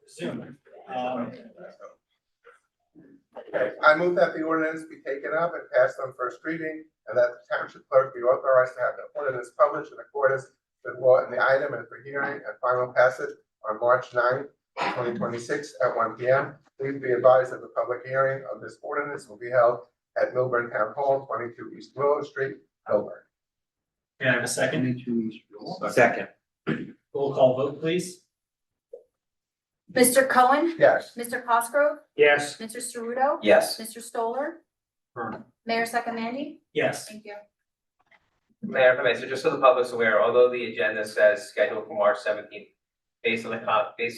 resume. I move that the ordinance be taken up and passed on first reading, and that the township clerk be authorized to have the ordinance published in accordance with law in the item and for hearing and final passage on March 9th, 2026 at 1 p.m. Please be advised that the public hearing of this ordinance will be held at Milburn Town Hall, 22 East Willow Street, Milburn. Can I have a second? Second. Roll call vote, please. Mr. Cohen? Yes. Mr. Cosgrove? Yes. Mr. Ceruto? Yes. Mr. Stoller? Affirmative. Mayor Sakamandy? Yes. Thank you. Mayor, if I may, so just so the public's aware, although the agenda says scheduled for March 17th, based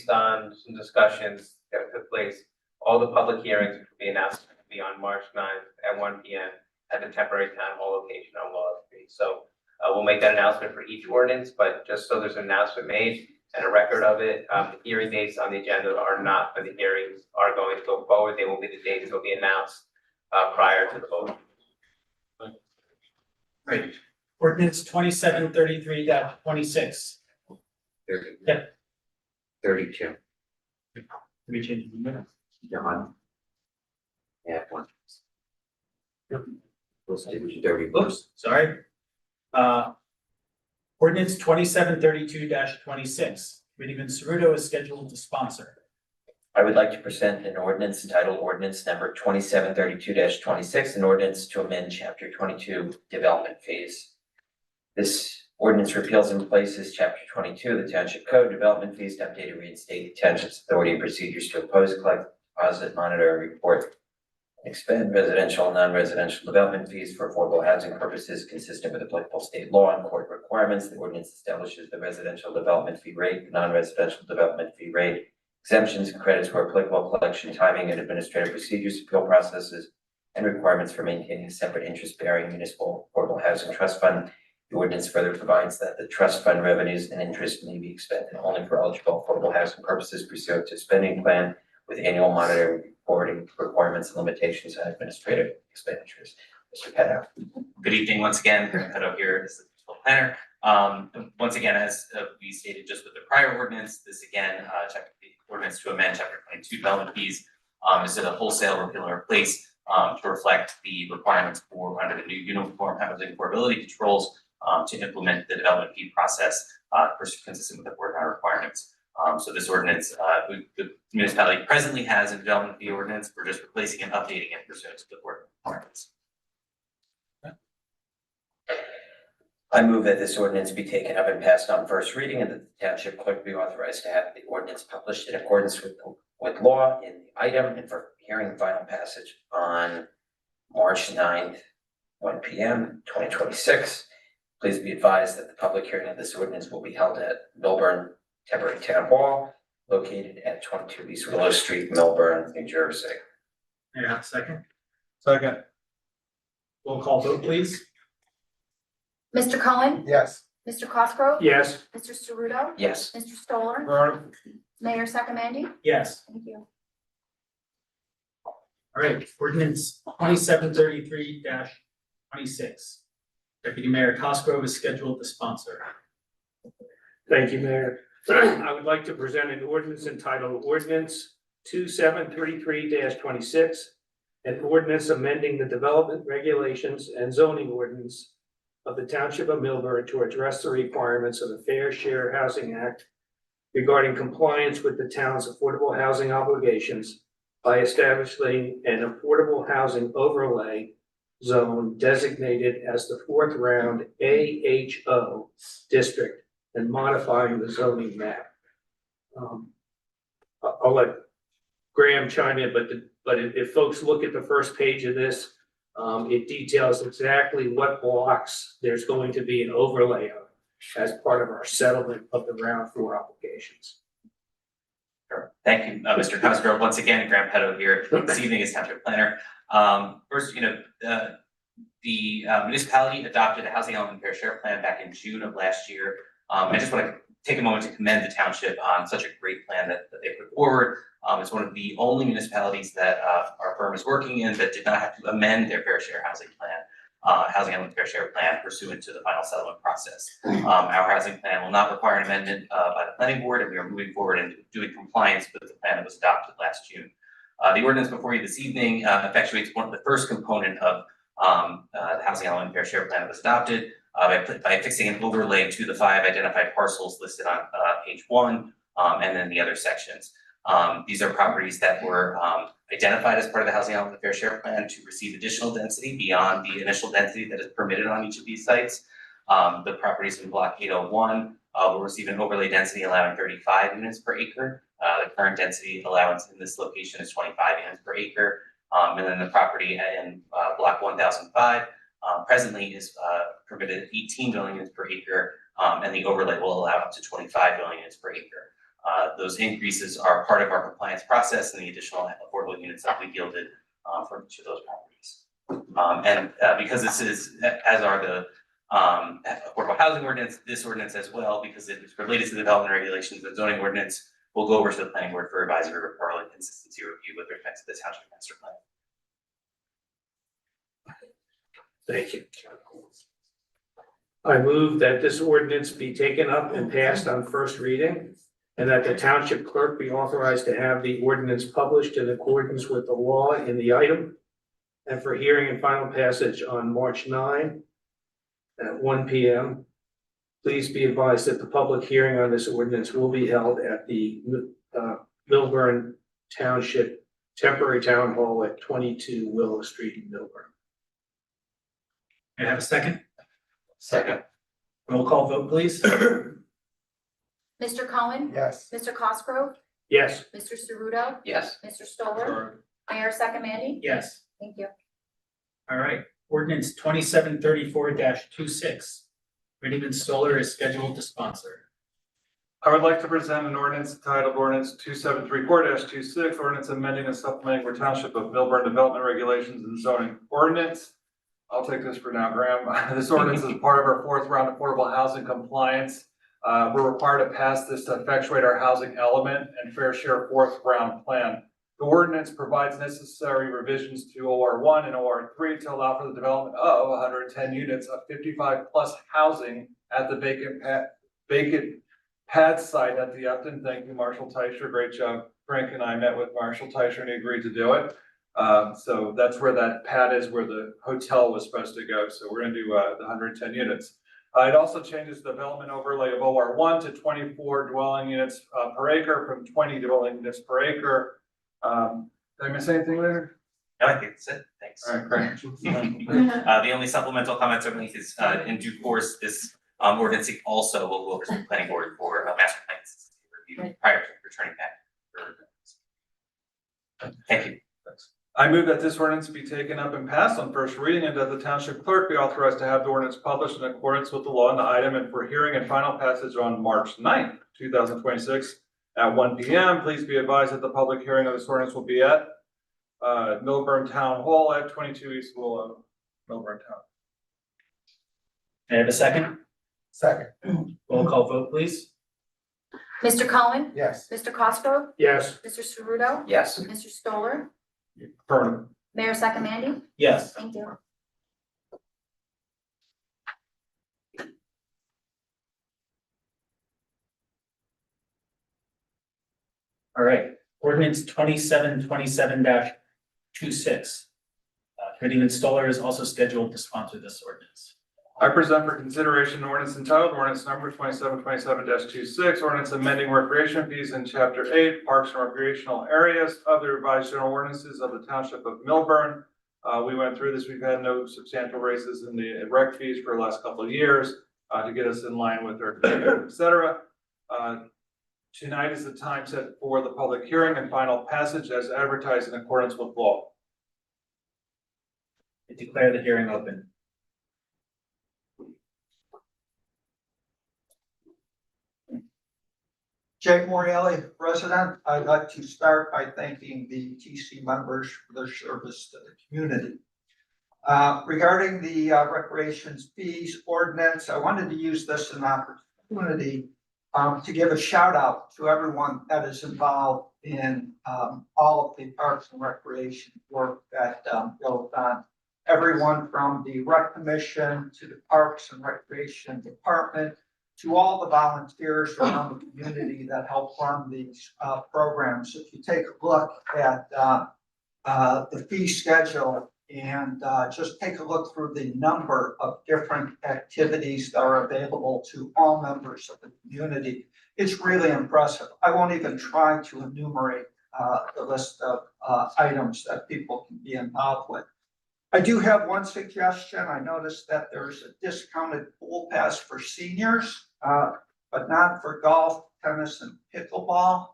on some discussions that took place, all the public hearings which will be announced will be on March 9th at 1 p.m. at the temporary town hall location on Willow Street. So we'll make that announcement for each ordinance, but just so there's an announcement made and a record of it, the hearing dates on the agenda are not for the hearings are going to go forward. They will be the dates that will be announced prior to the vote. Great. Ordinance 2733-26. Yeah. 32. Let me change the minute. John. Yeah, one. Let's do 30. Oops, sorry. Ordinance 2732-26. Committeeman Ceruto is scheduled to sponsor. I would like to present an ordinance entitled ordinance number 2732-26, an ordinance to amend chapter 22 development fees. This ordinance repeals and replaces chapter 22 of the Township Code, development fees, to update and reinstate the township's authority and procedures to oppose, collect, deposit, monitor, and report, and expend residential and non-residential development fees for affordable housing purposes consistent with applicable state law and court requirements. The ordinance establishes the residential development fee rate, the non-residential development fee rate, exemptions and credits where applicable, collection, timing, and administrative procedures, appeal processes, and requirements for maintaining a separate interest-bearing municipal affordable housing trust fund. The ordinance further provides that the trust fund revenues and interest may be expended only for eligible affordable housing purposes pursuant to a spending plan with annual monitoring, reporting requirements, and limitations on administrative expenditures. Mr. Petto. Good evening, once again, Graham Petto here, as the municipal planner. Once again, as we stated just with the prior ordinance, this again, chapter the ordinance to amend chapter 22 development fees is a wholesale repeal and replace to reflect the requirements for under the new uniform housing affordability controls to implement the development fee process consistent with the board requirements. So this ordinance, the municipality presently has a development fee ordinance. We're just replacing and updating it pursuant to the board requirements. I move that this ordinance be taken up and passed on first reading, and that the township clerk be authorized to have the ordinance published in accordance with law in the item and for hearing and final passage on March 9th, 1 p.m. 2026. Please be advised that the public hearing of this ordinance will be held at Milburn Temporary Town Hall, located at 22 East Willow Street, Milburn, New Jersey. May I have a second? Second. Roll call vote, please. Mr. Cohen? Yes. Mr. Cosgrove? Yes. Mr. Ceruto? Yes. Mr. Stoller? Affirmative. Mayor Sakamandy? Yes. Thank you. All right, ordinance 2733-26. Deputy Mayor Cosgrove is scheduled to sponsor. Thank you, Mayor. I would like to present an ordinance entitled Ordinance 2733-26, an ordinance amending the development regulations and zoning ordinance of the Township of Milburn to address the requirements of the Fair Share Housing Act regarding compliance with the town's affordable housing obligations by establishing an affordable housing overlay zone designated as the fourth round AHO district and modifying the zoning map. I'll let Graham chime in, but if folks look at the first page of this, it details exactly what blocks there's going to be an overlay of as part of our settlement of the round 4 obligations. Sure. Thank you, Mr. Cosgrove. Once again, Graham Petto here this evening as Township Planner. First, the municipality adopted a housing element fair share plan back in June of last year. I just want to take a moment to commend the township on such a great plan that they put forward. It's one of the only municipalities that our firm is working in that did not have to amend their fair share housing plan. housing element fair share plan pursuant to the final settlement process. Our housing plan will not require an amendment by the planning board, and we are moving forward and doing compliance with the plan that was adopted last June. The ordinance before you this evening effectuates one of the first component of the housing element fair share plan that was adopted by fixing an overlay to the 5 identified parcels listed on page 1 and then the other sections. These are properties that were identified as part of the housing element fair share plan to receive additional density beyond the initial density that is permitted on each of these sites. The properties in block 801 will receive an overlay density allowing 35 units per acre. The current density allowance in this location is 25 units per acre. And then the property in block 1005 presently is permitted at 18 dwelling units per acre, and the overlay will allow up to 25 dwelling units per acre. Those increases are part of our compliance process and the additional affordable units that we yielded from each of those properties. Because this is, as are the affordable housing ordinance, this ordinance as well, because it is related to the development regulations and zoning ordinance, will go over to the planning board for advisory referral and consistency review with respect to the township master plan. Thank you. I move that this ordinance be taken up and passed on first reading, and that the township clerk be authorized to have the ordinance published in accordance with the law in the item, and for hearing and final passage on March 9 at 1 p.m. Please be advised that the public hearing on this ordinance will be held at the Milburn Township Temporary Town Hall at 22 Willow Street in Milburn. May I have a second? Second. Roll call vote, please. Mr. Cohen? Yes. Mr. Cosgrove? Yes. Mr. Ceruto? Yes. Mr. Stoller? Mayor Sakamandy? Yes. Thank you. All right, ordinance 2734-26. Raymond Stoller is scheduled to sponsor. I would like to present an ordinance titled ordinance 2734-26, ordinance amending and supplementing the Township of Milburn Development Regulations and Zoning Ordinance. I'll take this for now, Graham. This ordinance is part of our 4th round affordable housing compliance. We're required to pass this to effectuate our housing element and fair share 4th round plan. The ordinance provides necessary revisions to OR1 and OR3 to allow for the development of 110 units of 55 plus housing at the vacant pad site at the Upton. Thank you, Marshall Teicher. Great job. Frank and I met with Marshall Teicher and he agreed to do it. So that's where that pad is, where the hotel was supposed to go. So we're going to do the 110 units. It also changes the development overlay of OR1 to 24 dwelling units per acre from 20 dwelling units per acre. Did I miss anything there? No, I think that's it. Thanks. All right, great. The only supplemental comments I make is in due course, this ordinance also will go over to the planning board for master plan review prior to returning back. Thank you. I move that this ordinance be taken up and passed on first reading, and that the township clerk be authorized to have the ordinance published in accordance with the law in the item, and for hearing and final passage on March 9th, 2026 at 1 p.m. Please be advised that the public hearing of this ordinance will be at Milburn Town Hall at 22 East Willow, Milburn Town. May I have a second? Second. Roll call vote, please. Mr. Cohen? Yes. Mr. Cosgrove? Yes. Mr. Ceruto? Yes. Mr. Stoller? Affirmative. Mayor Sakamandy? Yes. Thank you. All right, ordinance 2727-26. Raymond Stoller is also scheduled to sponsor this ordinance. I present for consideration an ordinance entitled ordinance number 2727-26, ordinance amending recreation fees in chapter 8 parks and recreational areas of the revised general ordinances of the township of Milburn. We went through this. We've had no substantial raises in the rec fees for the last couple of years to get us in line with our, et cetera. Tonight is the time set for the public hearing and final passage as advertised in accordance with law. I declare the hearing open. Jake Morelli, resident. I'd like to start by thanking the TC members for their service to the community. Regarding the recreations fees ordinance, I wanted to use this as an opportunity to give a shout out to everyone that is involved in all of the parks and recreation work that goes on. everyone from the rec commission to the parks and recreation department to all the volunteers around the community that help run these programs. If you take a look at the fee schedule and just take a look through the number of different activities that are available to all members of the community, it's really impressive. I won't even try to enumerate the list of items that people can be involved with. I do have one suggestion. I noticed that there's a discounted pool pass for seniors, but not for golf, tennis, and pickleball.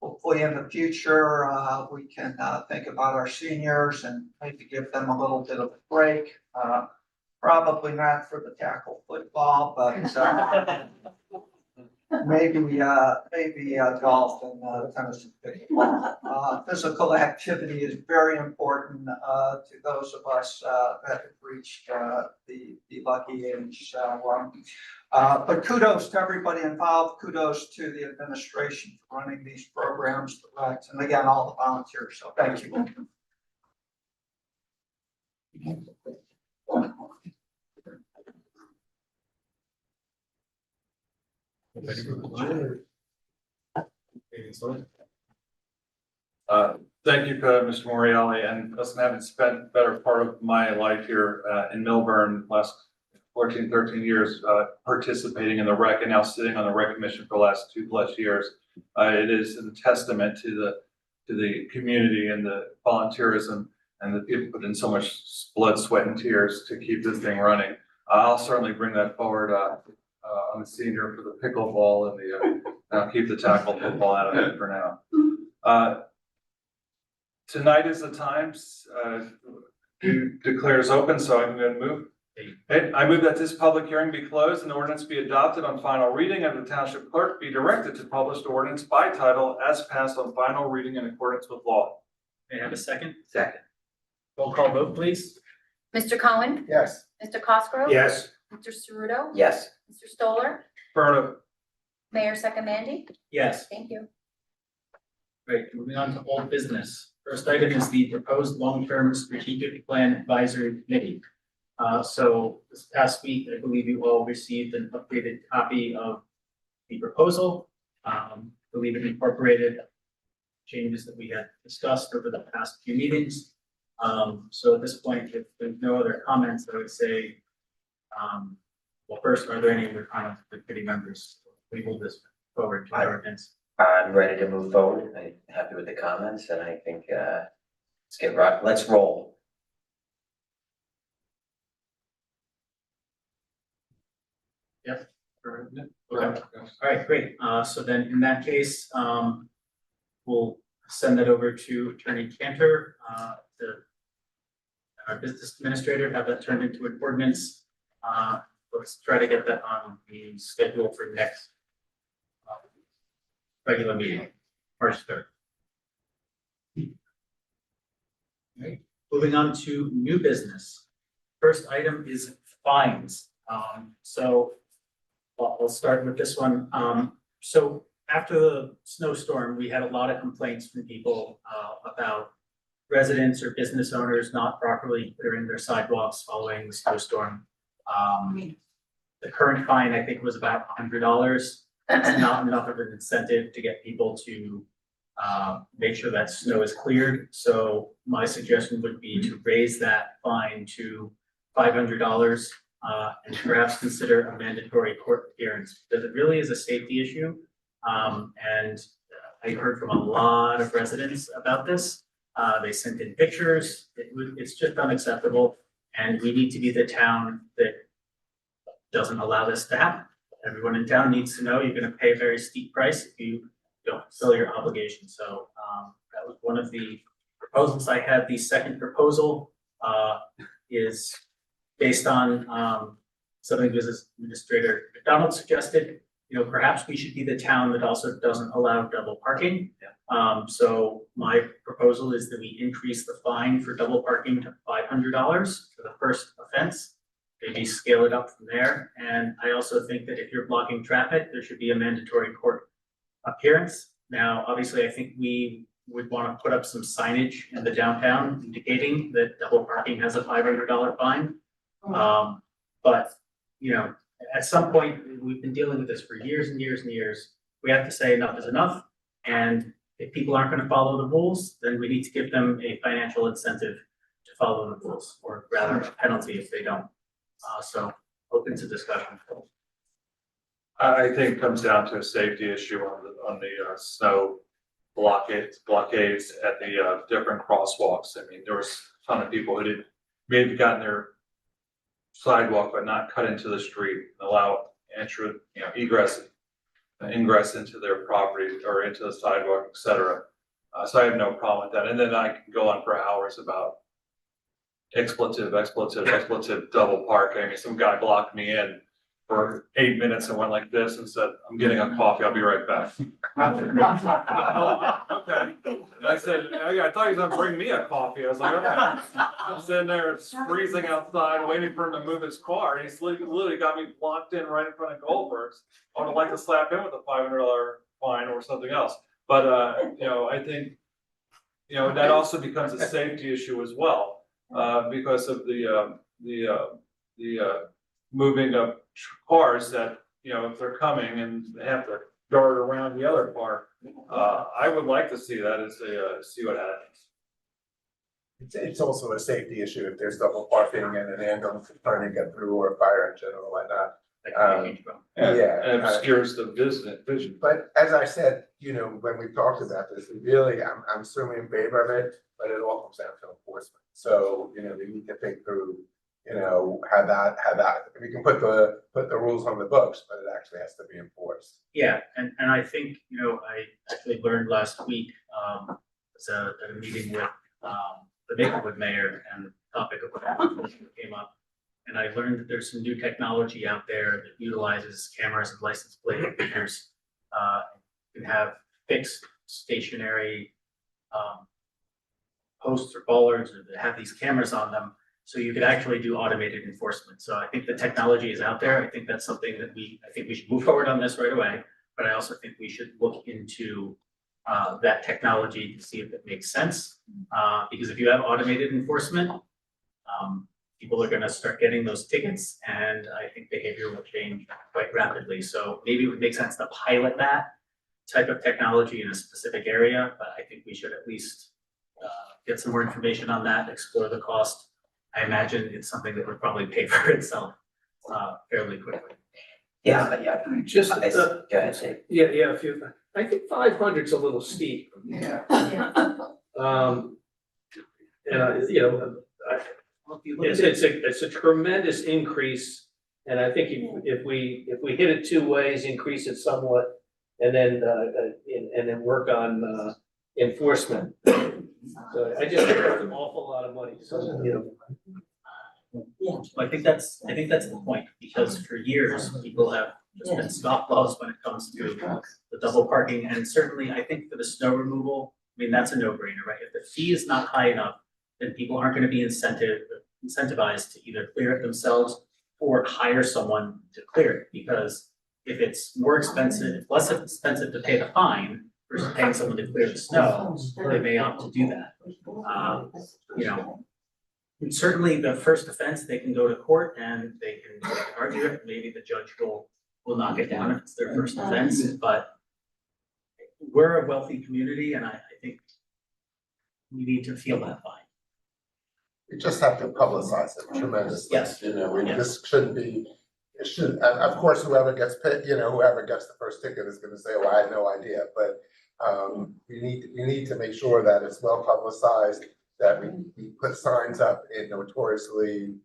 Hopefully in the future, we can think about our seniors and maybe give them a little bit of a break. Probably not for the tackle football, but maybe golf and tennis and pickleball. Physical activity is very important to those of us that have reached the lucky age. But kudos to everybody involved. Kudos to the administration for running these programs, the recs, and again, all the volunteers. So thank you. Thank you, Mr. Morielli, and listen, having spent the better part of my life here in Milburn, last 14, 13 years, participating in the rec and now sitting on the rec commission for the last 2+ years. It is a testament to the community and the volunteerism and the people put in so much blood, sweat, and tears to keep this thing running. I'll certainly bring that forward. I'm a senior for the pickleball and I'll keep the tackle football out of it for now. Tonight is the time to declare is open, so I'm going to move. I move that this public hearing be closed and the ordinance be adopted on final reading, and the township clerk be directed to publish the ordinance by title as passed on final reading in accordance with law. May I have a second? Second. Roll call vote, please. Mr. Cohen? Yes. Mr. Cosgrove? Yes. Mr. Ceruto? Yes. Mr. Stoller? Affirmative. Mayor Sakamandy? Yes. Thank you. Great, moving on to old business. First item is the proposed long-term strategic plan advisory committee. So this past week, I believe you all received an updated copy of the proposal. I believe it incorporated changes that we had discussed over the past few meetings. So at this point, if there's no other comments, I would say, well, first, are there any other comments from the committee members? We move this forward to ordinance. I'm ready to move forward. I'm happy with the comments, and I think let's roll. Yep. Okay. All right, great. So then in that case, we'll send that over to Attorney Cantor, our business administrator, have that turned into an ordinance. Let's try to get that on the schedule for next regular meeting, March 3rd. Okay. Moving on to new business. First item is fines. So I'll start with this one. So after the snowstorm, we had a lot of complaints from people about residents or business owners not properly clearing their sidewalks following the snowstorm. The current fine, I think, was about $100. It's not enough of an incentive to get people to make sure that snow is cleared. So my suggestion would be to raise that fine to $500 and perhaps consider a mandatory court appearance, because it really is a safety issue. And I heard from a lot of residents about this. They sent in pictures. It's just unacceptable. And we need to be the town that doesn't allow this to happen. Everyone in town needs to know you're going to pay a very steep price if you don't fulfill your obligation. So that was one of the proposals I had. The second proposal is based on something Business Administrator McDonald suggested. You know, perhaps we should be the town that also doesn't allow double parking. So my proposal is that we increase the fine for double parking to $500 for the first offense. Maybe scale it up from there. And I also think that if you're blocking traffic, there should be a mandatory court appearance. Now, obviously, I think we would want to put up some signage in the downtown indicating that double parking has a $500 fine. But, you know, at some point, we've been dealing with this for years and years and years. We have to say enough is enough. And if people aren't going to follow the rules, then we need to give them a financial incentive to follow the rules, or rather a penalty if they don't. So open to discussion. I think it comes down to a safety issue on the snow blockades at the different crosswalks. I mean, there was a ton of people who did maybe gotten their sidewalk but not cut into the street and allow entry, egress and ingress into their property or into the sidewalk, et cetera. So I have no problem with that. And then I can go on for hours about expletive, double park. I mean, some guy blocked me in for 8 minutes and went like this and said, "I'm getting a coffee, I'll be right back." Okay. I said, I thought he was gonna bring me a coffee. I was like, okay. I'm sitting there, it's freezing outside, waiting for him to move his car. And he's literally got me blocked in right in front of Goldberg's. I would like to slap him with a $500 fine or something else. But, I think, that also becomes a safety issue as well, because of the moving of cars that, if they're coming and they have to dart around the other car. I would like to see that and see what happens. It's also a safety issue if there's double parking and an ambulance is trying to get through, or a fire engine or whatnot. And it obscures the vision. But as I said, when we talked about this, I'm certainly in favor of it, but it all comes down to enforcement. So, we need to think through, how that, we can put the rules on the books, but it actually has to be enforced. Yeah, and I think, I actually learned last week, was at a meeting with, the Maplewood mayor, and the topic of what came up. And I learned that there's some new technology out there that utilizes cameras and license plate readers. You can have fixed stationary posts or bollards that have these cameras on them, so you could actually do automated enforcement. So I think the technology is out there. I think that's something that I think we should move forward on this right away. But I also think we should look into that technology to see if it makes sense. Because if you have automated enforcement, people are gonna start getting those tickets, and I think behavior will change quite rapidly. So maybe it would make sense to pilot that type of technology in a specific area, but I think we should at least get some more information on that, explore the cost. I imagine it's something that would probably pay for itself fairly quickly. Yeah. Just, Go ahead, Steve. Yeah, I think 500's a little steep. Yeah. It's a tremendous increase, and I think if we hit it two ways, increase it somewhat, and then work on enforcement. So I just think that's an awful lot of money, so, I think that's the point, because for years, people have just been scofflaws when it comes to the double parking, and certainly I think for the snow removal, I mean, that's a no-brainer, right? If the fee is not high enough, then people aren't gonna be incentivized to either clear it themselves or hire someone to clear it, because if it's less expensive to pay the fine versus paying someone to clear the snow, they may opt to do that. And certainly the first offense, they can go to court and they can argue it, maybe the judge will knock it down if it's their first offense, but we're a wealthy community, and I think we need to feel that fine. We just have to publicize it tremendously. Yes. This shouldn't be, of course, whoever gets paid, whoever gets the first ticket is gonna say, well, I had no idea, but we need to make sure that it's well publicized, that we put signs up in notoriously,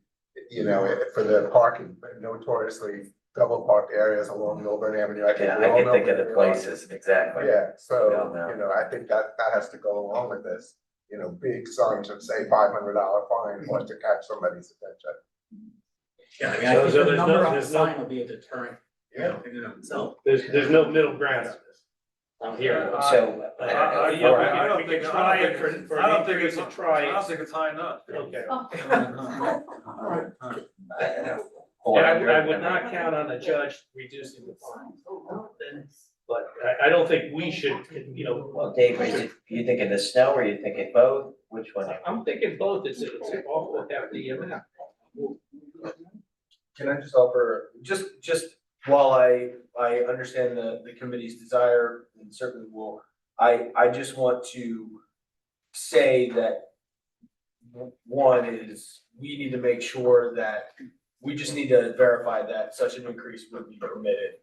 for the parking, notoriously double parked areas along Milburn Avenue. I can think of the places, exactly. Yeah, so, We all know. I think that has to go along with this. Big signs that say $500 fine or to catch somebody's attention. Yeah, I mean, I think the number on the sign will be a deterrent, in and of itself. there's no middle ground on this. I'm here. So. I don't think it's high enough. Okay. Oh. I would not count on the judge reducing the fine. But I don't think we should, you know, Well, Dave, is it, you thinking the snow or you thinking both? Which one? I'm thinking both, it's awful to have the EMF. Can I just offer, just while I understand the committee's desire and certainly will, I just want to say that one is, we need to make sure that, we just need to verify that such an increase would be permitted.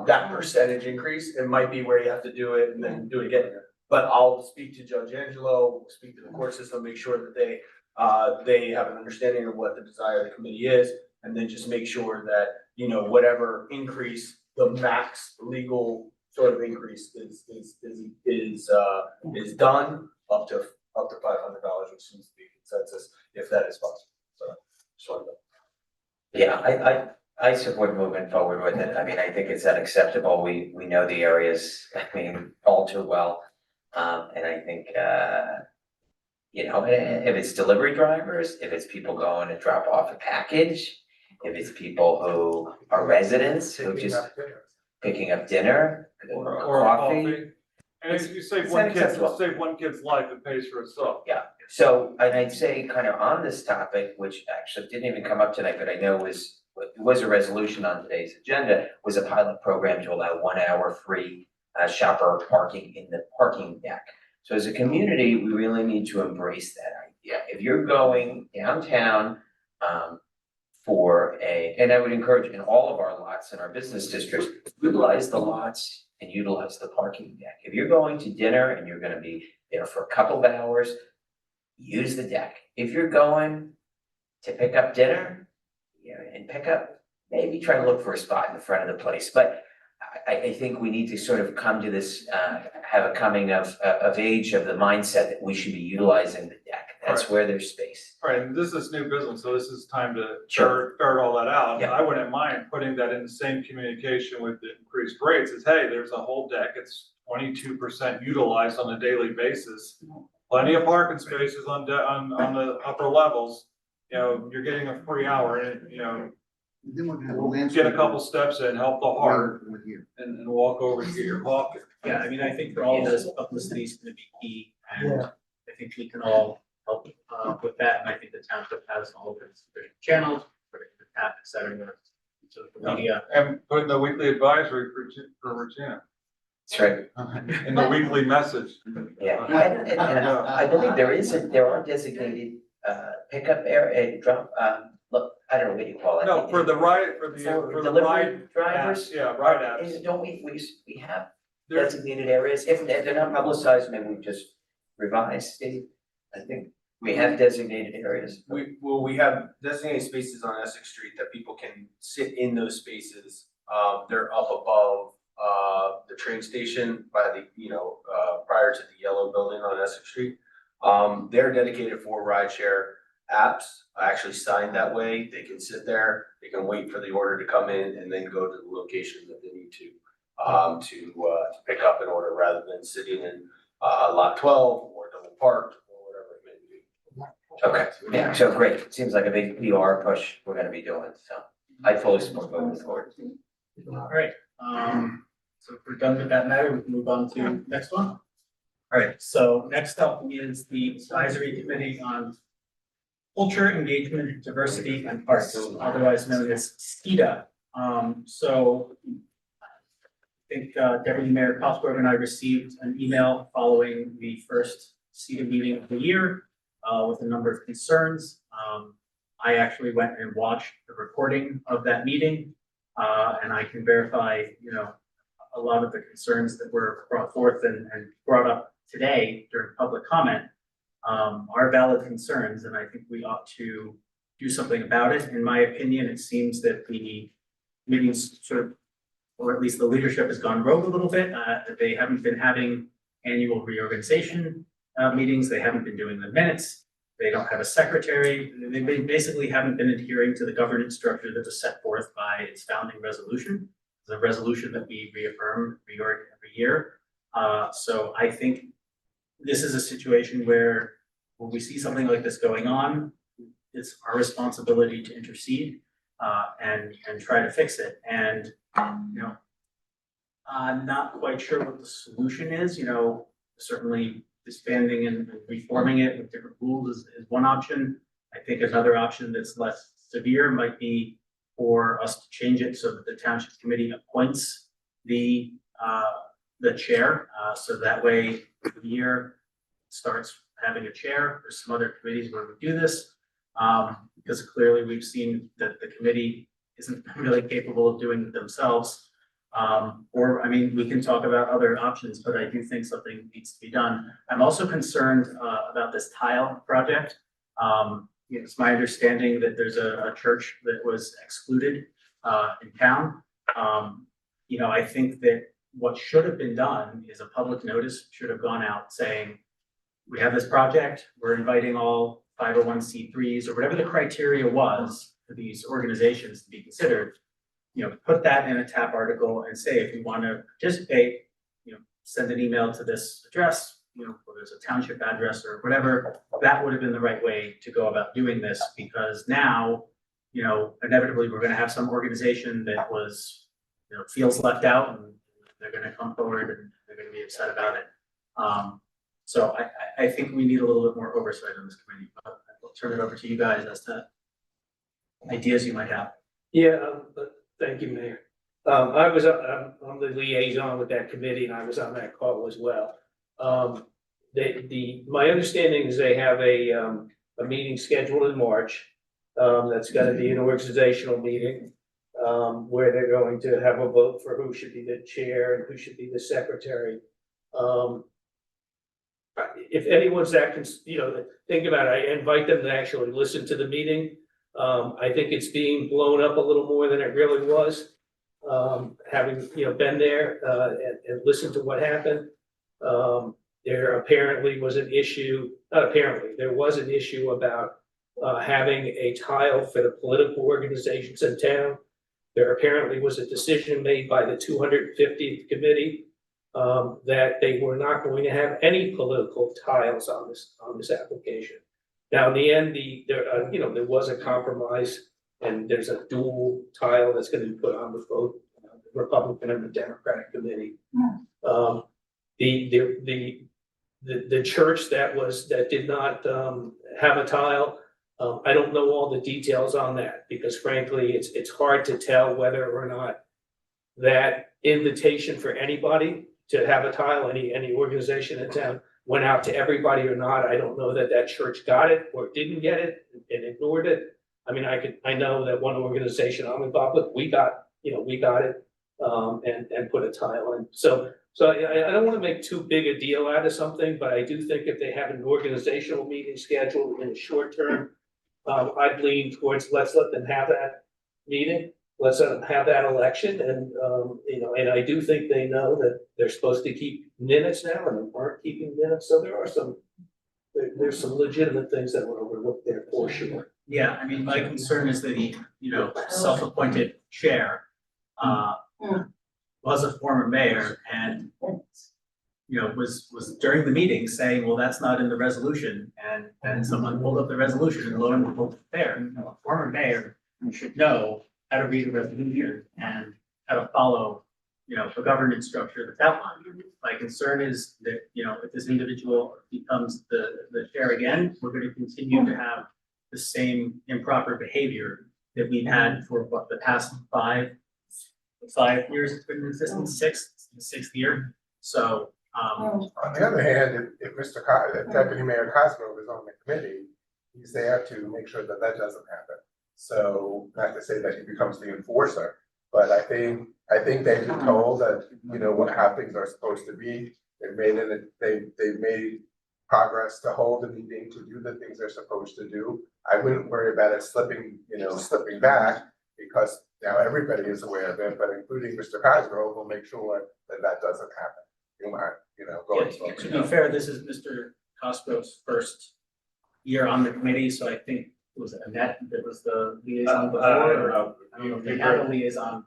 That percentage increase, it might be where you have to do it and then do it again. But I'll speak to Judge Angelo, speak to the court system, make sure that they have an understanding of what the desire of the committee is. And then just make sure that, you know, whatever increase, the max legal sort of increase is done up to $500, which seems to be consensus, if that is possible. So, just wanted to. Yeah, I support moving forward with it. I mean, I think it's unacceptable. We know the areas, I mean, all too well. And I think, you know, if it's delivery drivers, if it's people going to drop off a package, if it's people who are residents who just picking up dinner or coffee. And if you save It's one kid, unacceptable. save one kid's life, it pays for itself. Yeah, so, and I'd say kind of on this topic, which actually didn't even come up tonight, but I know was a resolution on today's agenda, was a pilot program to allow 1 hour free shopper parking in the parking deck. So as a community, we really need to embrace that idea. If you're going downtown, and I would encourage in all of our lots in our business districts, utilize the lots and utilize the parking deck. If you're going to dinner and you're gonna be there for a couple of hours, use the deck. If you're going to pick up dinner, and pick up, maybe try to look for a spot in the front of the place. But I think we need to sort of come to this, have a coming of age of the mindset that we should be utilizing the deck. That's Right. where there's space. Right, and this is new business, so this is time to Sure. ferret all that out. Yeah. I wouldn't mind putting that in the same communication with the increased rates, is, hey, there's a whole deck, it's 22% utilized on a daily basis. Plenty of parking spaces on the upper levels, you know, you're getting a free hour and, you know, get a couple steps in, help the heart, and walk over and get your coffee. Yeah, I mean, I think for all of this, publicity is gonna be key, and I think we can all help with that, and I think the township has all of its channels, for the tap, et cetera, so the media. And put in the weekly advisory for Regina, That's right. in the weekly message. Yeah, and I believe there are designated pickup area, drop, look, I don't know what you call it. No, for the ride, for the Delivery ride drivers. apps, yeah, ride apps. Don't we have designated areas, if they're not publicized, maybe we just revise, Steve. I think we have designated areas. We have designated spaces on Essex Street that people can sit in those spaces. They're up above, the train station by the, prior to the yellow building on Essex Street. They're dedicated for rideshare apps, actually signed that way. They can sit there, they can wait for the order to come in and then go to the location that they need to pick up an order rather than sitting in, lot 12 or double parked or whatever it may be. Okay, yeah, so great, it seems like a big PR push we're gonna be doing, so I fully support moving forward. All right, so if we're done with that matter, we can move on to the next one. All right, so next up is the advisory committee on culture, engagement, diversity, and arts, otherwise known as SKIDA. So I think Deputy Mayor Cosgrove and I received an email following the first SKIDA meeting of the year with a number of concerns. I actually went and watched the recording of that meeting, and I can verify, a lot of the concerns that were brought forth and brought up today during public comment are valid concerns, and I think we ought to do something about it. In my opinion, it seems that the meetings sort of, or at least the leadership has gone rogue a little bit. They haven't been having annual reorganization meetings. They haven't been doing the minutes. They don't have a secretary. They basically haven't been adhering to the governance structure that was set forth by its founding resolution. It's a resolution that we reaffirm every year. So I think this is a situation where when we see something like this going on, it's our responsibility to intercede and try to fix it. And Not quite sure what the solution is, certainly disbanding and reforming it with different rules is one option. I think another option that's less severe might be for us to change it so that the township committee appoints the chair, so that way the year starts having a chair. There's some other committees where we do this, because clearly we've seen that the committee isn't really capable of doing it themselves. We can talk about other options, but I do think something needs to be done. I'm also concerned about this tile project. It's my understanding that there's a church that was excluded in town. I think that what should have been done is a public notice should have gone out saying, we have this project, we're inviting all 501c3s or whatever the criteria was for these organizations to be considered. Put that in a TAP article and say, if you want to participate, send an email to this address, whether it's a township address or whatever. That would have been the right way to go about doing this, because now, inevitably we're going to have some organization that was, feels left out, and they're going to come forward and they're going to be upset about it. So I think we need a little bit more oversight on this committee, but I'll turn it over to you guys as to ideas you might have. Yeah, thank you, Mayor. I'm the liaison with that committee, and I was on that call as well. My understanding is they have a meeting scheduled in March. That's gonna be an organizational meeting, where they're going to have a vote for who should be the chair and who should be the secretary. If anyone's think about it, I invite them to actually listen to the meeting. I think it's being blown up a little more than it really was. Having, been there, and listened to what happened. There apparently was an issue, not apparently, there was an issue about having a tile for the political organizations in town. There apparently was a decision made by the 250th committee that they were not going to have any political tiles on this application. Now, in the end, there was a compromise, and there's a dual tile that's going to be put on the vote, the Republican and the Democratic committee. The church that did not have a tile, I don't know all the details on that, because frankly, it's hard to tell whether or not that invitation for anybody to have a tile, any organization in town, went out to everybody or not. I don't know that church got it or didn't get it and ignored it. I know that one organization I'm involved with, we got it and put a tile in. So I don't want to make too big a deal out of something, but I do think if they have an organizational meeting scheduled in the short term, I'd lean towards let's let them have that meeting. Let's let them have that election, and and I do think they know that they're supposed to keep minutes now, and they aren't keeping minutes. So there's some legitimate things that were overlooked there for sure. Yeah, my concern is that the, self-appointed chair, was a former mayor and, was during the meeting saying, well, that's not in the resolution. And someone pulled up the resolution and lo and behold, it's there. A former mayor should know how to read a resolution and how to follow, the governance structure that's outlined. My concern is that, if this individual becomes the chair again, we're going to continue to have the same improper behavior that we've had for the past 5 years it's been in existence, sixth year. So, on the other hand, if Deputy Mayor Cosgrove is on the committee, he's there to make sure that doesn't happen. So, not to say that he becomes the enforcer, but I think they've been told that, how things are supposed to be. They've made progress to hold a meeting, to do the things they're supposed to do. I wouldn't worry about it slipping back, because now everybody is aware of it, but including Mr. Cosgrove will make sure that doesn't happen. Going forward. To be fair, this is Mr. Cosgrove's first year on the committee, so I think it was Annette that was the liaison before. I don't know if they had a liaison,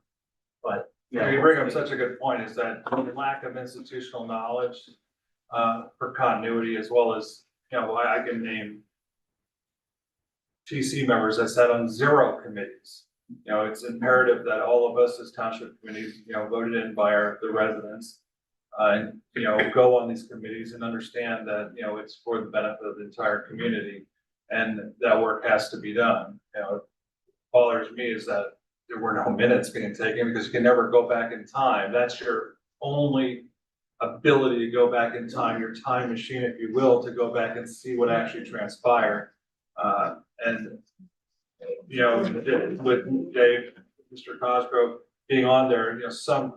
but. You bring up such a good point, is that the lack of institutional knowledge for continuity, as well as, I can name TC members that sat on 0 committees you know, it's imperative that all of us as township committees, you know, voted in by the residents. And, you know, go on these committees and understand that, you know, it's for the benefit of the entire community. And that work has to be done. You know, what bothers me is that there were no minutes being taken because you can never go back in time. That's your only ability to go back in time, your time machine, if you will, to go back and see what actually transpired. And, you know, with Dave, Mr. Cosgrove being on there, you know,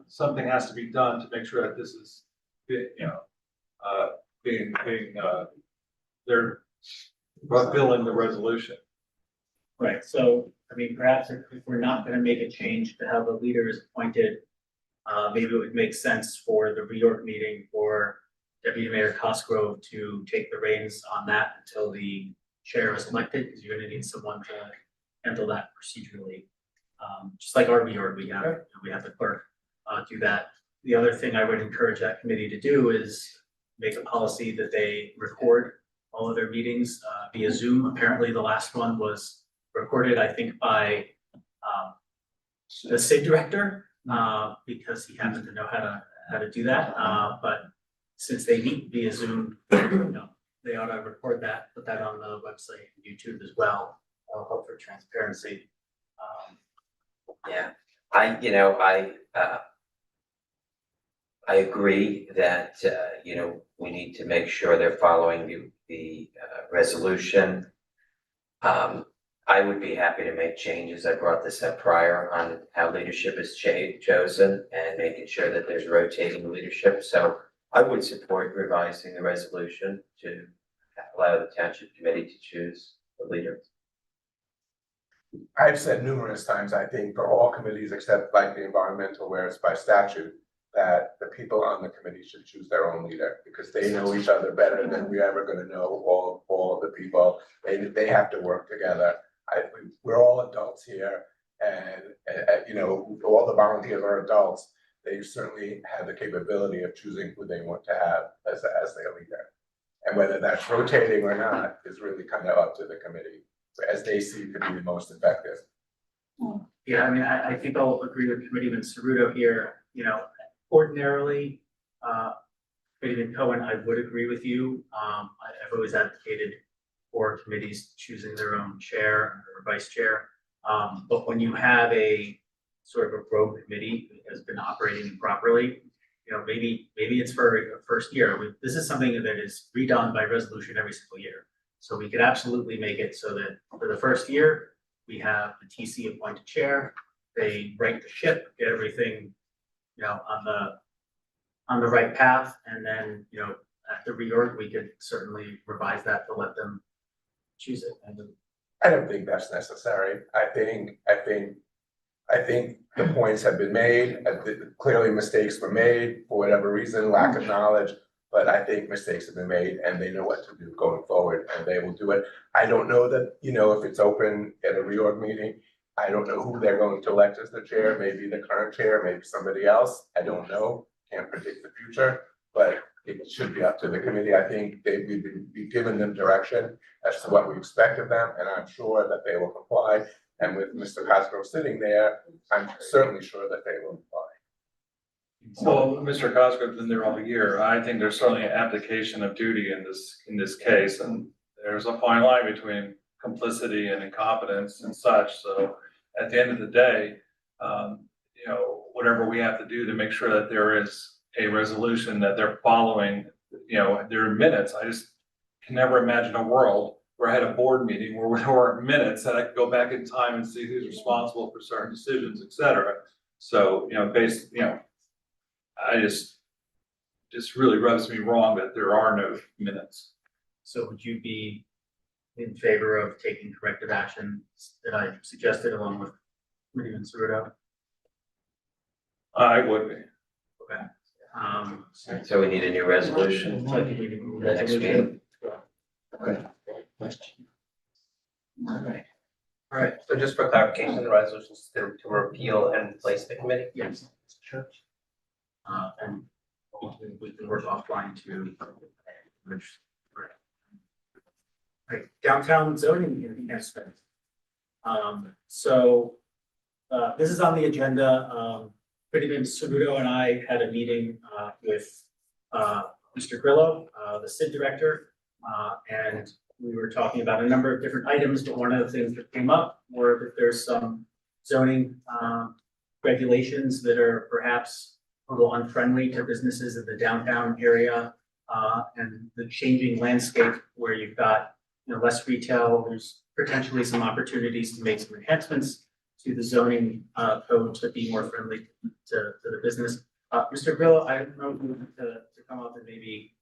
something has to be done to make sure that this is, you know, they're fulfilling the resolution. Right, so, I mean, perhaps if we're not gonna make a change to how the leader is appointed, maybe it would make sense for the reorg meeting for Deputy Mayor Cosgrove to take the reins on that until the chair is elected, because you're gonna need someone to handle that procedurally. Just like our reorg, we have the clerk, do that. The other thing I would encourage that committee to do is make a policy that they record all of their meetings, via Zoom. Apparently, the last one was recorded, I think, by, the SIG director, because he happened to know how to do that, but since they meet via Zoom, you know, they ought to record that, put that on the website and YouTube as well. I'll hope for transparency. Yeah, I agree that, you know, we need to make sure they're following the resolution. I would be happy to make changes. I brought this up prior on how leadership is chosen and making sure that there's rotating leadership. So I would support revising the resolution to allow the township committee to choose the leader. I've said numerous times, I think, for all committees except like the environmental, where it's by statute, that the people on the committee should choose their own leader, because they know each other better than we're ever gonna know all of the people. They have to work together. We're all adults here, and you know, all the volunteers are adults. They certainly have the capability of choosing who they want to have as their leader. And whether that's rotating or not is really kind of up to the committee, as they see to be the most effective. Yeah, I mean, I think I'll agree with Committeeman Ceruto here. You know, ordinarily, Committeeman Cohen, I would agree with you. I've always advocated for committees choosing their own chair or vice chair. But when you have a sort of a rogue committee that has been operating improperly, you know, maybe it's for a first year. This is something that is redone by resolution every single year. So we could absolutely make it so that for the first year, we have the TC appointed chair. They right the ship, get everything, you know, on the right path, and then, you know, at the reorg, we could certainly revise that to let them choose it. I don't think that's necessary. I think the points have been made. Clearly mistakes were made for whatever reason, lack of knowledge. But I think mistakes have been made and they know what to do going forward, and they will do it. I don't know that, you know, if it's open at a reorg meeting, I don't know who they're going to elect as the chair, maybe the current chair, maybe somebody else. I don't know, can't predict the future, but it should be up to the committee. I think we've given them direction as to what we expect of them, and I'm sure that they will comply. And with Mr. Cosgrove sitting there, I'm certainly sure that they will comply. Well, Mr. Cosgrove's been there all year. I think there's certainly an abdication of duty in this case, and there's a fine line between complicity and incompetence and such. So at the end of the day, you know, whatever we have to do to make sure that there is a resolution that they're following, you know, their minutes. I just can never imagine a world where I had a board meeting where there weren't minutes that I could go back in time and see who's responsible for certain decisions, et cetera. So, you know, I just really rubs me wrong that there are no minutes. So would you be in favor of taking corrective action that I suggested along with Committeeman Ceruto? I would be. Okay. So we need a new resolution. So I think we need a new Next resolution. meeting. All right. So just for clarification, the resolution is to repeal and replace the committee? Yes. And we can work offline to. Right, downtown zoning enhancement. So this is on the agenda. Pretty much Ceruto and I had a meeting, with, Mr. Grillo, the SID director. And we were talking about a number of different items, but one of the things that came up were that there's some zoning, regulations that are perhaps a little unfriendly to businesses in the downtown area. And the changing landscape where you've got, less retail, there's potentially some opportunities to make some enhancements to the zoning, code to be more friendly to the business. Mr. Grillo, I don't know if you want to come up and maybe,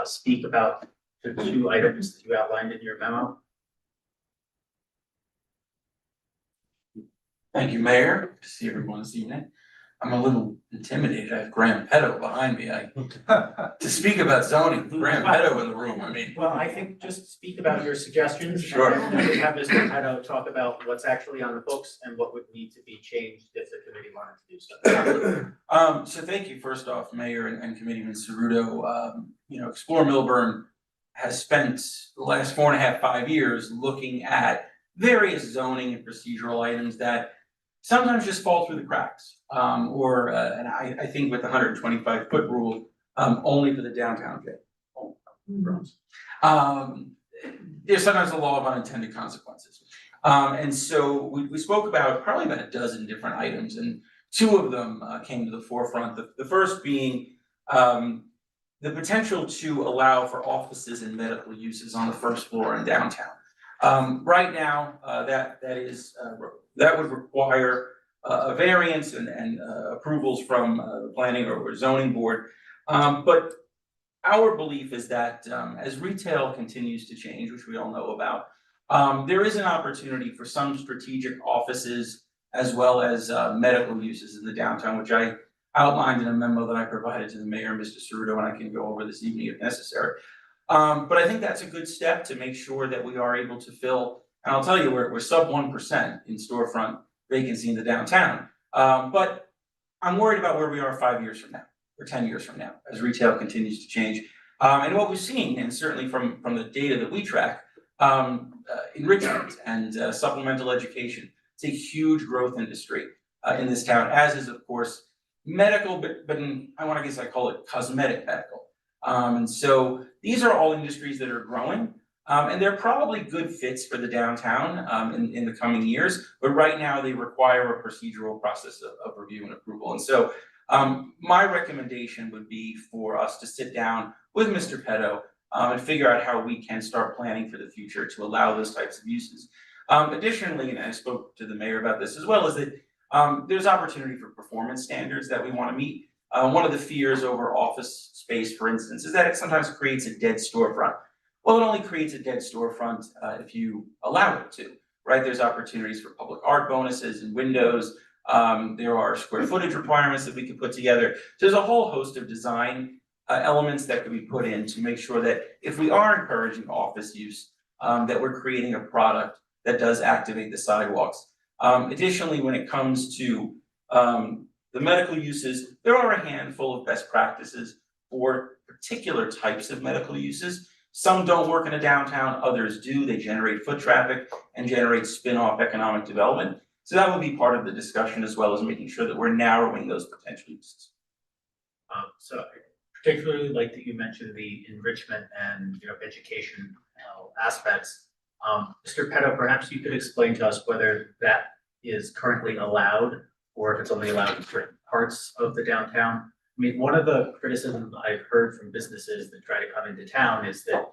speak about the two items that you outlined in your memo. Thank you, Mayor. Good to see everyone this evening. I'm a little intimidated. I have Graham Petto behind me. To speak about zoning, Graham Petto in the room, I mean. Well, I think just speak about your suggestions. Sure. And then we have Mr. Petto talk about what's actually on the books and what would need to be changed if the committee wanted to do so. So thank you, first off, Mayor and Committeeman Ceruto. Explore Milburn has spent the last 4.5, 5 years looking at various zoning and procedural items that sometimes just fall through the cracks. And I think with the 125-foot rule, only for the downtown jail. There's sometimes a law of unintended consequences. And so we spoke about probably about a dozen different items, and two of them came to the forefront. The first being the potential to allow for offices and medical uses on the first floor in downtown. Right now, that would require a variance and approvals from the planning or zoning board. But our belief is that as retail continues to change, which we all know about, there is an opportunity for some strategic offices as well as medical uses in the downtown, which I outlined in a memo that I provided to the mayor, Mr. Ceruto, and I can go over this evening if necessary. But I think that's a good step to make sure that we are able to fill, and I'll tell you, we're sub 1% in storefront vacancy in the downtown. But I'm worried about where we are 5 years from now, or 10 years from now, as retail continues to change. And what we've seen, and certainly from the data that we track, enrichment and supplemental education, it's a huge growth industry in this town, as is, of course, medical, but I guess I call it cosmetic medical. And so these are all industries that are growing, and they're probably good fits for the downtown in the coming years, but right now they require a procedural process of review and approval. And so my recommendation would be for us to sit down with Mr. Petto and figure out how we can start planning for the future to allow those types of uses. Additionally, and I spoke to the mayor about this as well, is that there's opportunity for performance standards that we want to meet. One of the fears over office space, for instance, is that it sometimes creates a dead storefront. Well, it only creates a dead storefront if you allow it to, right? There's opportunities for public art bonuses and windows. There are square footage requirements that we can put together. So there's a whole host of design elements that could be put in to make sure that if we are encouraging office use, that we're creating a product that does activate the sidewalks. Additionally, when it comes to the medical uses, there are a handful of best practices for particular types of medical uses. Some don't work in a downtown, others do. They generate foot traffic and generate spin-off economic development. So that will be part of the discussion, as well as making sure that we're narrowing those potential uses. So I particularly like that you mentioned the enrichment and education aspects. Mr. Petto, perhaps you could explain to us whether that is currently allowed or if it's only allowed in certain parts of the downtown. I mean, one of the criticisms I've heard from businesses that try to come into town is that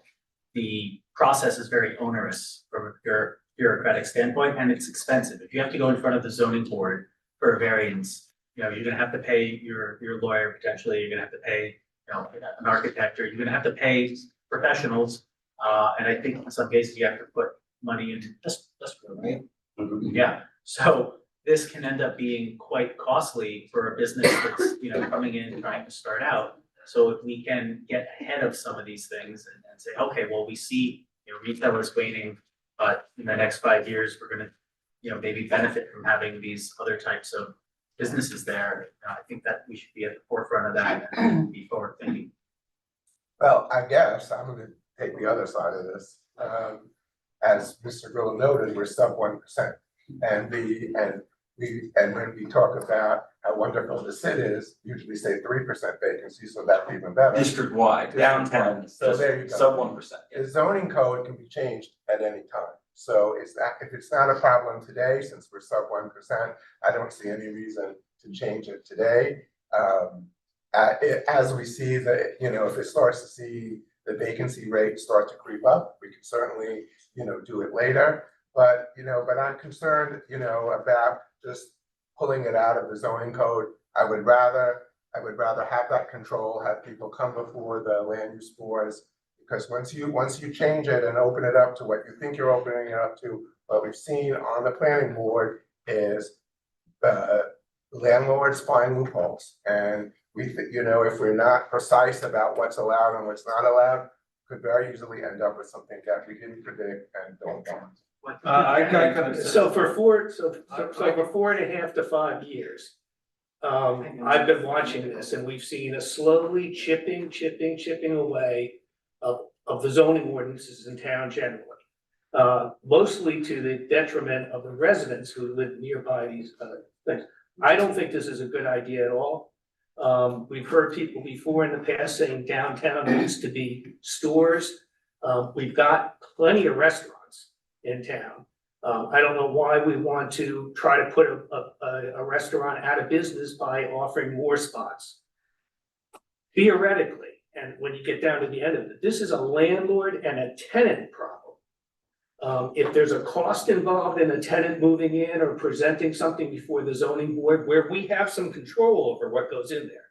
the process is very onerous from a bureaucratic standpoint, and it's expensive. If you have to go in front of the zoning board for a variance, you're gonna have to pay your lawyer potentially, you're gonna have to pay an architect, or you're gonna have to pay professionals. And I think in some cases you have to put money into this, right? Yeah, so this can end up being quite costly for a business that's, coming in trying to start out. So if we can get ahead of some of these things and say, okay, well, we see, retail is waning, but in the next 5 years, we're gonna, maybe benefit from having these other types of businesses there. I think that we should be at the forefront of that and be forward thinking. Well, I guess I'm gonna take the other side of this. As Mr. Grillo noted, we're sub 1%. And and when we talk about how wonderful the city is, usually say 3% vacancy, so that's even better. District-wide, downtown, So there you go. sub 1%. The zoning code can be changed at any time. So it's not, if it's not a problem today, since we're sub 1%, I don't see any reason to change it today. As we see that, if it starts to see the vacancy rate start to creep up, we can certainly, do it later. But I'm concerned, about just pulling it out of the zoning code. I would rather have that control, have people come before the land use boards. Because once you change it and open it up to what you think you're opening it up to, what we've seen on the planning board is landlords find loopholes. And if we're not precise about what's allowed and what's not allowed, could very easily end up with something that we didn't predict and don't want. So for 4.5 to 5 years, I've been watching this and we've seen a slowly chipping away of the zoning ordinances in town generally. Mostly to the detriment of the residents who live nearby these things. I don't think this is a good idea at all. We've heard people before in the past saying downtown needs to be stores. We've got plenty of restaurants in town. I don't know why we want to try to put a restaurant out of business by offering more spots. Theoretically, and when you get down to the end of it, this is a landlord and a tenant problem. If there's a cost involved in a tenant moving in or presenting something before the zoning board where we have some control over what goes in there,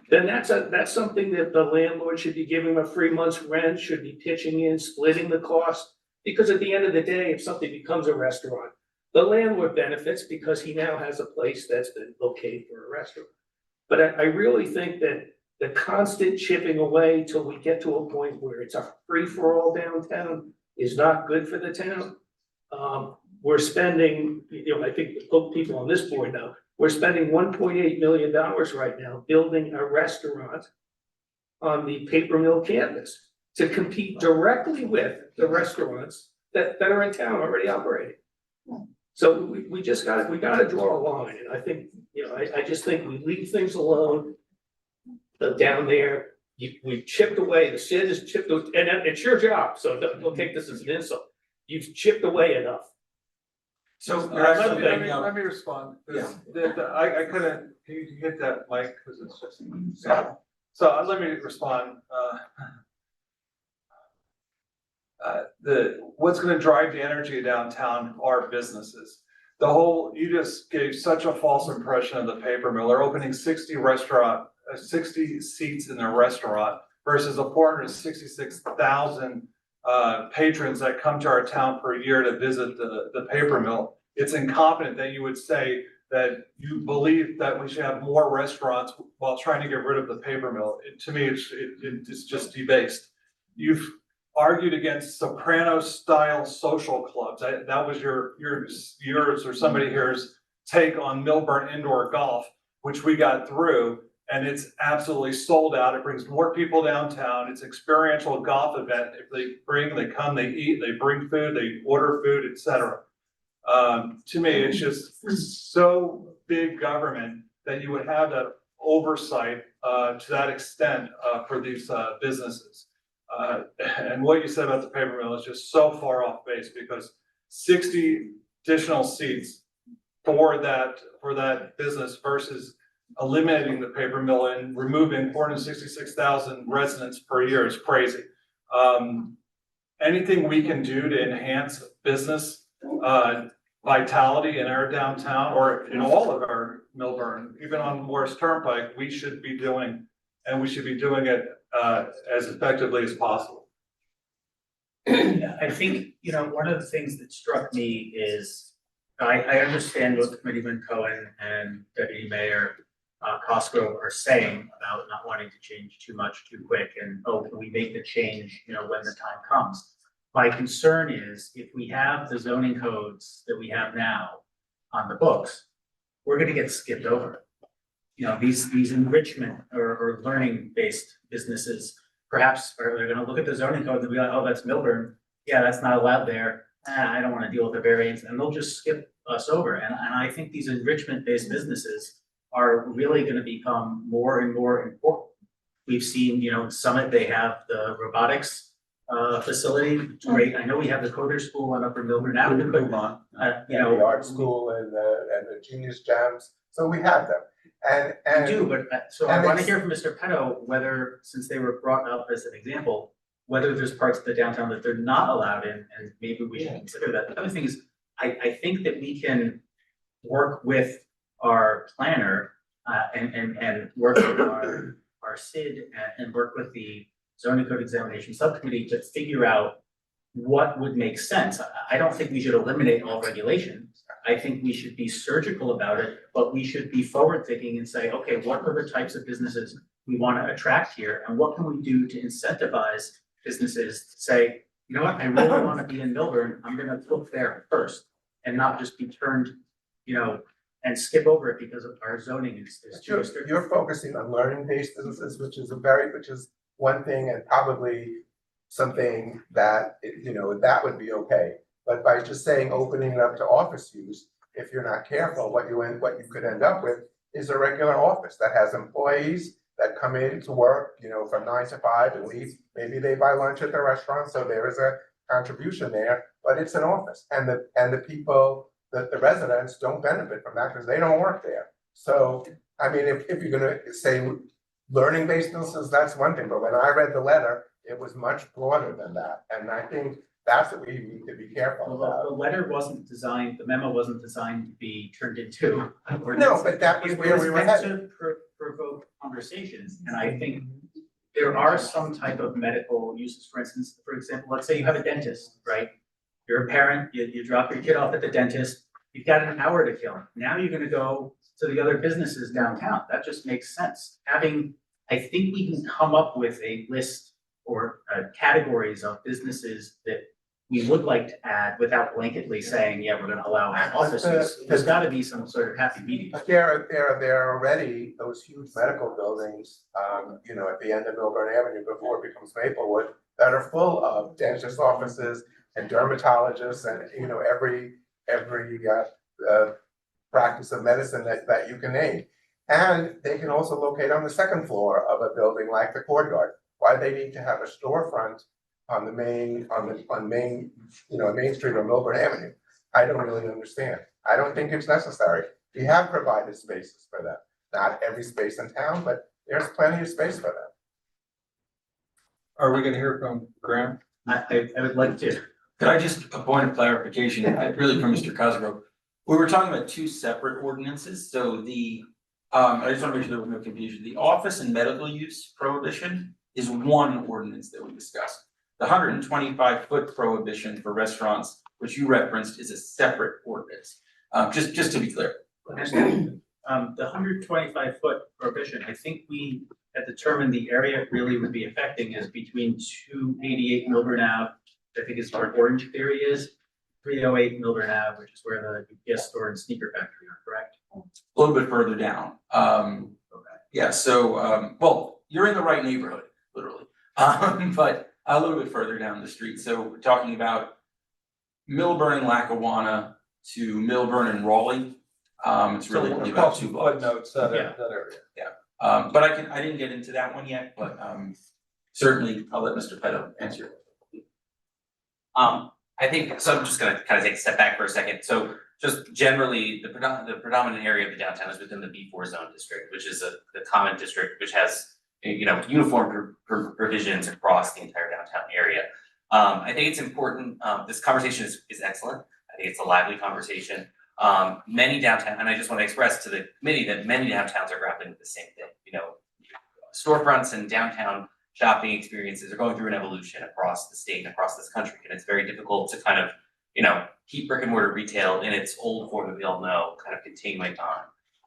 then that's something that the landlord should be giving a free month's rent, should be pitching in, splitting the cost. Because at the end of the day, if something becomes a restaurant, the landlord benefits because he now has a place that's been okayed for a restaurant. But I really think that the constant chipping away till we get to a point where it's a free-for-all downtown is not good for the town. We're spending, I think the people on this board know, we're spending $1.8 million right now building a restaurant on the paper mill campus to compete directly with the restaurants that are in town already operating. So we gotta draw a line, and I think, I just think we leave things alone. Down there, we've chipped away, the Sid has chipped, and it's your job, so don't take this as an insult. You've chipped away enough. So let me respond. I couldn't, can you hit that mic, because it's just, so let me respond. What's gonna drive the energy downtown are businesses. You just gave such a false impression of the paper mill. They're opening 60 seats in their restaurant versus the 466,000 patrons that come to our town per year to visit the paper mill. It's incompetent that you would say that you believe that we should have more restaurants while trying to get rid of the paper mill. To me, it's just debased. You've argued against Soprano-style social clubs. That was yours or somebody here's take on Milburn indoor golf, which we got through. And it's absolutely sold out. It brings more people downtown. It's experiential golf event. If they come, they eat, they bring food, they order food, etc. To me, it's just so big government that you would have that oversight to that extent for these businesses. And what you said about the paper mill is just so far off base, because 60 additional seats for that business versus eliminating the paper mill and removing 466,000 residents per year is crazy. Anything we can do to enhance business vitality in our downtown or in all of our Milburn, even on Morris Turnpike, we should be doing, and we should be doing it as effectively as possible. I think, one of the things that struck me is, I understand what Committeeman Cohen and Deputy Mayor Cosgrove are saying about not wanting to change too much too quick, and can we make the change, when the time comes. My concern is if we have the zoning codes that we have now on the books, we're gonna get skipped over. These enrichment or learning based businesses, perhaps they're gonna look at the zoning code and be like, oh, that's Milburn. Yeah, that's not allowed there. I don't wanna deal with the variance, and they'll just skip us over. And I think these enrichment-based businesses are really gonna become more and more important. We've seen, Summit, they have the robotics facility, great. I know we have the coder school on Upper Milburn Avenue, but The art school and the genius jams, so we have them. And we do, but so I and wanna it's- hear from Mr. Petto whether, since they were brought up as an example, whether there's parts of the downtown that they're not allowed in, and maybe we should consider that. The other thing is, I think that we can work with our planner and work with our SID and work with the zoning code examination subcommittee to figure out what would make sense. I don't think we should eliminate all regulation. I think we should be surgical about it, but we should be forward thinking and say, okay, what are the types of businesses we want to attract here? And what can we do to incentivize businesses to say, you know what, I really want to be in Milburn, I'm gonna look there first and not just be turned, and skip over it because of our zoning is too restrictive. You're focusing on learning-based businesses, which is one thing and probably something that, that would be okay. But by just saying opening it up to office use, if you're not careful, what you could end up with is a regular office that has employees that come in to work, from 9 to 5 and leave. Maybe they buy lunch at the restaurant, so there is a contribution there, but it's an office. And the people, the residents don't benefit from that because they don't work there. So, I mean, if you're gonna say learning-based businesses, that's one thing, but when I read the letter, it was much broader than that. And I think that's what we need to be careful about. The letter wasn't designed, the memo wasn't designed to be turned into. No, but that was where we were headed. It was meant to provoke conversations, and I think there are some type of medical uses, for instance, for example, let's say you have a dentist, right? You're a parent, you drop your kid off at the dentist, you've got an hour to kill. Now you're gonna go to the other businesses downtown, that just makes sense. I think we can come up with a list or categories of businesses that we would like to add without blanketly saying, yeah, we're gonna allow offices. There's gotta be some sort of happy medium. But there are already those huge medical buildings, at the end of Milburn Avenue before it becomes Maplewood, that are full of dentist offices and dermatologists and, every practice of medicine that you can name. And they can also locate on the second floor of a building like the courtyard. Why they need to have a storefront on Main Street or Milburn Avenue, I don't really understand. I don't think it's necessary. We have provided spaces for them. Not every space in town, but there's plenty of space for them. Are we gonna hear from Graham? I would like to. Could I just, a point of clarification, really from Mr. Cosgrove? We were talking about two separate ordinances, so I just wanna make sure there was no confusion. The office and medical use prohibition is one ordinance that we discussed. The 125-foot prohibition for restaurants, which you referenced, is a separate ordinance. Just to be clear. The 125-foot prohibition, I think we had determined the area it really would be affecting is between 288 Milburn Ave, which I think is where Orange Theory is, 308 Milburn Ave, which is where the UPS store and sneaker factory are, correct? A little bit further down. Yeah, so, well, you're in the right neighborhood, literally. But a little bit further down the street. So we're talking about Milburn and Lackawanna to Milburn and Raleigh. It's really only about 2 blocks. Footnotes, that area. Yeah, but I didn't get into that one yet, but certainly I'll let Mr. Petto answer. I think, so I'm just gonna kind of take a step back for a second. So just generally, the predominant area of the downtown is within the B4 zone district, which is the common district, which has, uniform provisions across the entire downtown area. I think it's important, this conversation is excellent. I think it's a lively conversation. Many downtown, and I just want to express to the committee that many downtowns are grappling with the same thing. Storefronts and downtown shopping experiences are going through an evolution across the state and across this country, and it's very difficult to kind of, keep brick and mortar retail in its old form that we all know, kind of continuing on.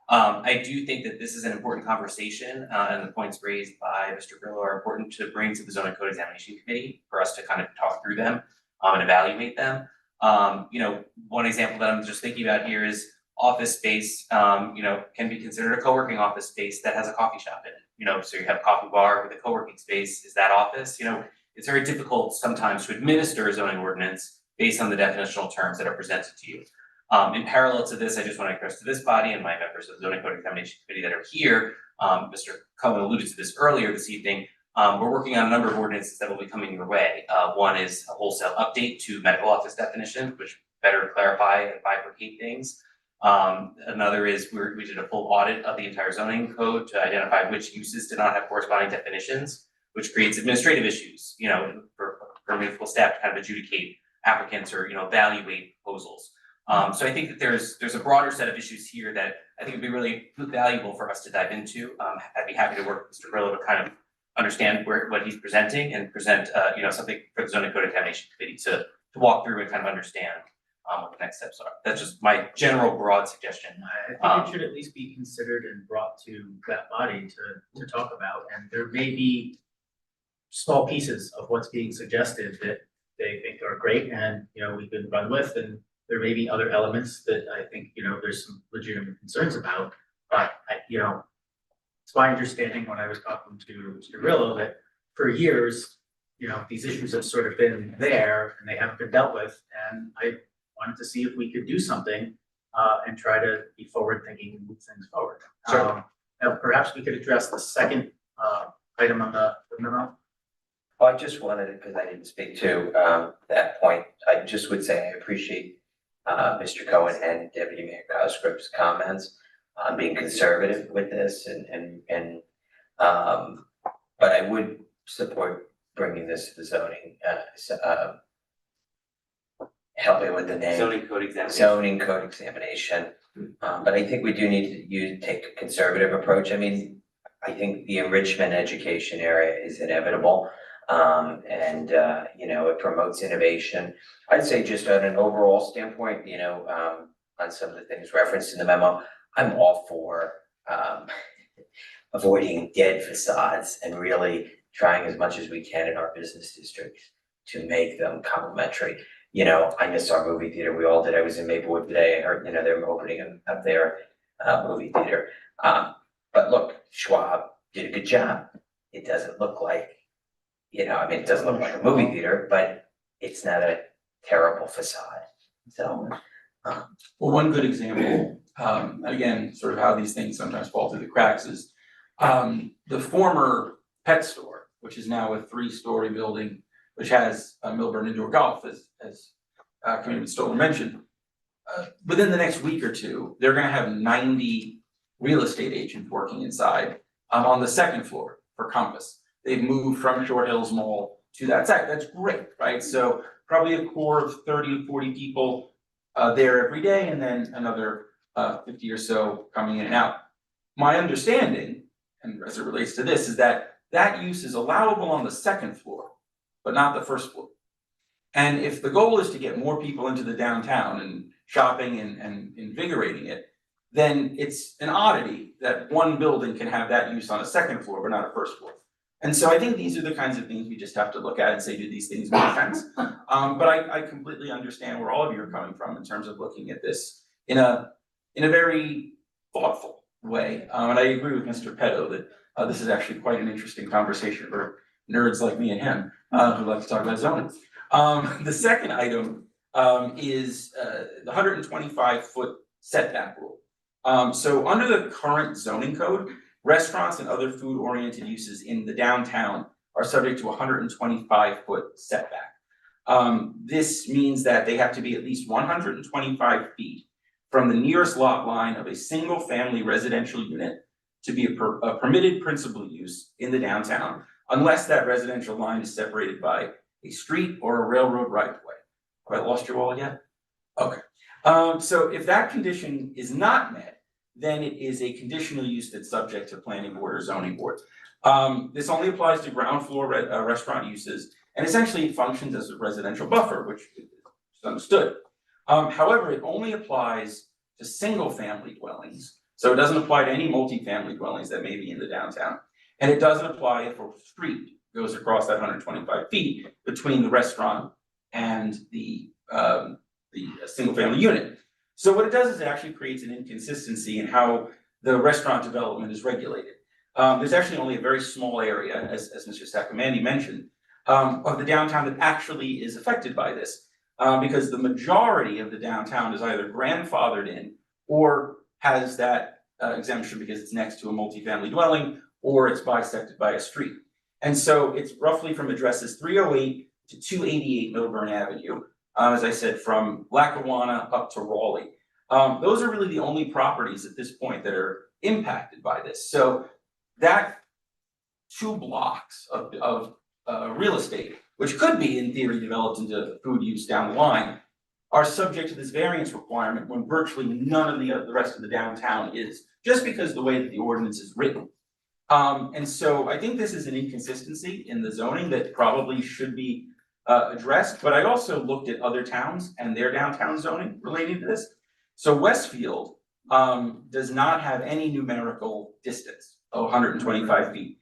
I do think that this is an important conversation, and the points raised by Mr. Grillo are important to bring to the zoning code examination committee for us to kind of talk through them and evaluate them. One example that I'm just thinking about here is office space, can be considered a co-working office space that has a coffee shop in it. So you have a coffee bar with a co-working space, is that office? It's very difficult sometimes to administer a zoning ordinance based on the definitional terms that are presented to you. In parallel to this, I just want to express to this body and my members of the zoning code examination committee that are here, Mr. Cohen alluded to this earlier this evening. We're working on a number of ordinances that will be coming your way. One is a wholesale update to medical office definitions, which better clarify and bifurcate things. Another is we did a full audit of the entire zoning code to identify which uses did not have corresponding definitions, which creates administrative issues, for municipal staff to kind of adjudicate applicants or, evaluate proposals. So I think that there's a broader set of issues here that I think would be really valuable for us to dive into. I'd be happy to work with Mr. Grillo to kind of understand what he's presenting and present, something for the zoning code examination committee to walk through and kind of understand what the next steps are. That's just my general broad suggestion. I think it should at least be considered and brought to that body to talk about, and there may be small pieces of what's being suggested that they think are great and, we can run with, and there may be other elements that I think, there's some legitimate concerns about, but it's my understanding when I was talking to Mr. Grillo that for years, these issues have sort of been there and they haven't been dealt with, and I wanted to see if we could do something and try to be forward thinking and move things forward. Sure. Now perhaps we could address the second item on the memo. Well, I just wanted to, because I didn't speak to that point, I just would say I appreciate Mr. Cohen and Deputy Mayor Cosgrove's comments on being conservative with this but I would support bringing this to the zoning, helping with the name. Zoning code examination. Zoning code examination. But I think we do need to take a conservative approach. I mean, I think the enrichment education area is inevitable. It promotes innovation. I'd say just on an overall standpoint, on some of the things referenced in the memo, I'm all for avoiding dead facades and really trying as much as we can in our business districts to make them complementary. I miss our movie theater. We all did. I was in Maplewood today. I heard, they're opening up their movie theater. But look, Schwab did a good job. It doesn't look like, it doesn't look like a movie theater, but it's not a terrible facade. So, well, one good example, again, sort of how these things sometimes fall through the cracks is the former pet store, which is now a 3-story building, which has Milburn Indoor Golf, as Committeeman Stoller mentioned. Within the next week or two, they're gonna have 90 real estate agents working inside on the 2nd floor for Compass. They've moved from Short Hills Mall to that site. That's great, right? So probably a core of 30 to 40 people there every day, and then another 50 or so coming in and out. My understanding, and as it relates to this, is that use is allowable on the 2nd floor, but not the 1st floor. And if the goal is to get more people into the downtown and shopping and invigorating it, then it's an oddity that one building can have that use on a 2nd floor, but not a 1st floor. And so I think these are the kinds of things we just have to look at and say, do these things make sense? But I completely understand where all of you are coming from in terms of looking at this in a very thoughtful way. And I agree with Mr. Petto that this is actually quite an interesting conversation for nerds like me and him who like to talk about zoning. The second item is the 125-foot setback rule. So under the current zoning code, restaurants and other food-oriented uses in the downtown are subject to a 125-foot setback. This means that they have to be at least 125 feet from the nearest lot line of a single-family residential unit to be a permitted principal use in the downtown, unless that residential line is separated by a street or a railroad right-of-way. Have I lost you all yet? Okay. So if that condition is not met, then it is a conditional use that's subject to planning board or zoning board. This only applies to ground floor restaurant uses, and essentially it functions as a residential buffer, which is understood. However, it only applies to single-family dwellings, so it doesn't apply to any multifamily dwellings that may be in the downtown. And it doesn't apply if a street goes across that 125 feet between the restaurant and the single-family unit. So what it does is it actually creates an inconsistency in how the restaurant development is regulated. There's actually only a very small area, as Mr. Saccomanni mentioned, of the downtown that actually is affected by this. because the majority of the downtown is either grandfathered in or has that exemption because it's next to a multifamily dwelling or it's bisected by a street. And so it's roughly from addresses 308 to 288 Milburn Avenue, as I said, from Lackawanna up to Raleigh. Those are really the only properties at this point that are impacted by this. So that 2 blocks of real estate, which could be in theory developed into food use down the line, are subject to this variance requirement when virtually none of the rest of the downtown is, just because the way that the ordinance is written. And so I think this is an inconsistency in the zoning that probably should be addressed, but I also looked at other towns and their downtown zoning related to this. So Westfield does not have any numerical distance of 125 feet.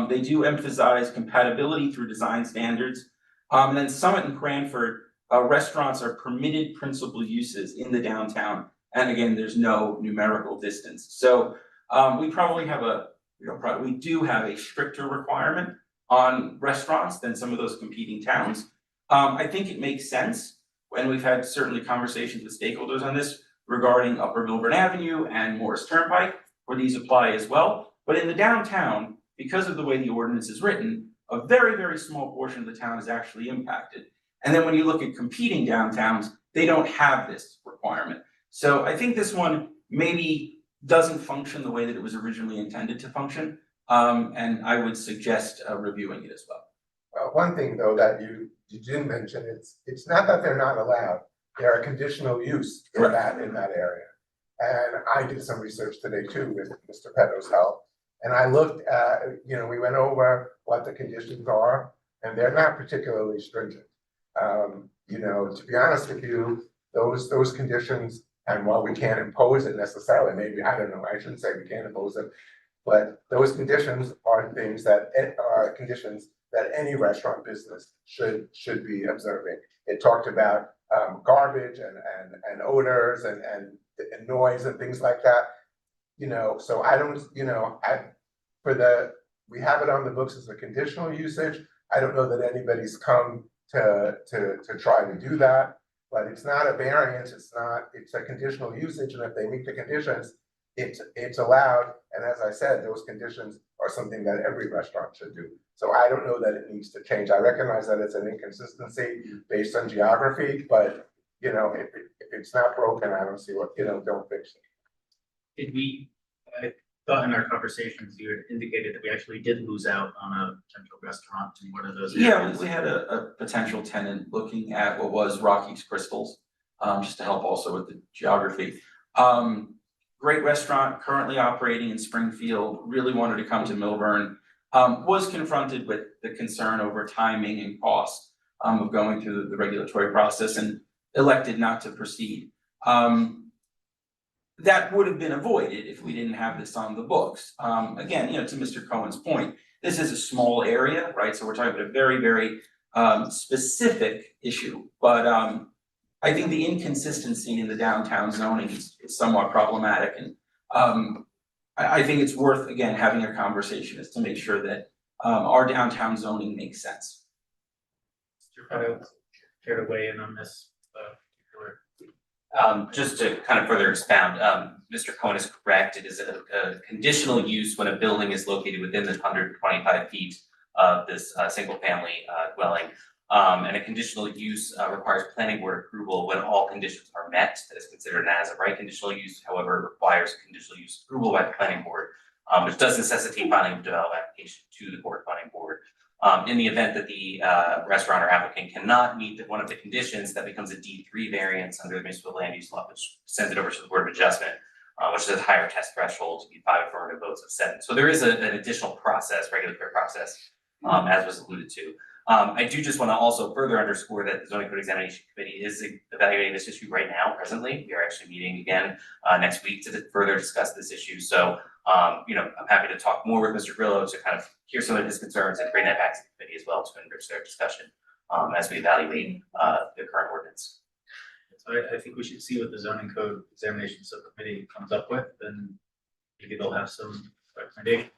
They do emphasize compatibility through design standards. And then Summit and Cranford, restaurants are permitted principal uses in the downtown. And again, there's no numerical distance. So we probably have we do have a stricter requirement on restaurants than some of those competing towns. I think it makes sense when we've had certainly conversations with stakeholders on this regarding Upper Milburn Avenue and Morris Turnpike, where these apply as well. But in the downtown, because of the way the ordinance is written, a very, very small portion of the town is actually impacted. And then when you look at competing downtowns, they don't have this requirement. So I think this one maybe doesn't function the way that it was originally intended to function. And I would suggest reviewing it as well. One thing though that you didn't mention, it's not that they're not allowed. They're a conditional use in that area. And I did some research today too with Mr. Petto's help. And I looked at, we went over what the conditions are, and they're not particularly stringent. To be honest with you, those conditions, and while we can't impose it necessarily, maybe, I don't know, I shouldn't say we can't impose it, but those conditions are things that are conditions that any restaurant business should be observing. It talked about garbage and odors and noise and things like that. So I don't, we have it on the books as a conditional usage. I don't know that anybody's come to try to do that, but it's not a variance, it's a conditional usage, and if they meet the conditions, it's allowed. And as I said, those conditions are something that every restaurant should do. So I don't know that it needs to change. I recognize that it's an inconsistency based on geography, but if it's not broken, I don't see what, don't fix it. Did we, I thought in our conversations, you had indicated that we actually did lose out on a potential restaurant in one of those areas. Yeah, we had a potential tenant looking at what was Rocky's Crystals, just to help also with the geography. Great restaurant, currently operating in Springfield, really wanted to come to Milburn, was confronted with the concern over timing and cost of going through the regulatory process and elected not to proceed. That would have been avoided if we didn't have this on the books. Again, to Mr. Cohen's point, this is a small area, right? So we're talking about a very, very specific issue, but I think the inconsistency in the downtown zoning is somewhat problematic, and I think it's worth, again, having a conversation as to make sure that our downtown zoning makes sense. Care to weigh in on this? Just to kind of further expound, Mr. Cohen is correct. It is a conditional use when a building is located within the 125 feet of this single family dwelling. And a conditional use requires planning board approval when all conditions are met. That is considered an as-of-right conditional use. However, it requires conditional use approval by the planning board, which does necessitate filing a development application to the planning board. In the event that the restaurant or applicant cannot meet one of the conditions, that becomes a D3 variance under the municipal land use law, which sends it over to the Board of Adjustment, which is a higher test threshold to be 5 affirmative votes of 7. So there is an additional process, regulatory process, as was alluded to. I do just want to also further underscore that the Zoning Code Examination Committee is evaluating this issue right now, presently. We are actually meeting again next week to further discuss this issue. So, I'm happy to talk more with Mr. Grillo to kind of hear some of his concerns and bring that back to the committee as well to enrich their discussion as we evaluate the current ordinance. So I think we should see what the Zoning Code Examination Subcommittee comes up with, and maybe they'll have some recommendations.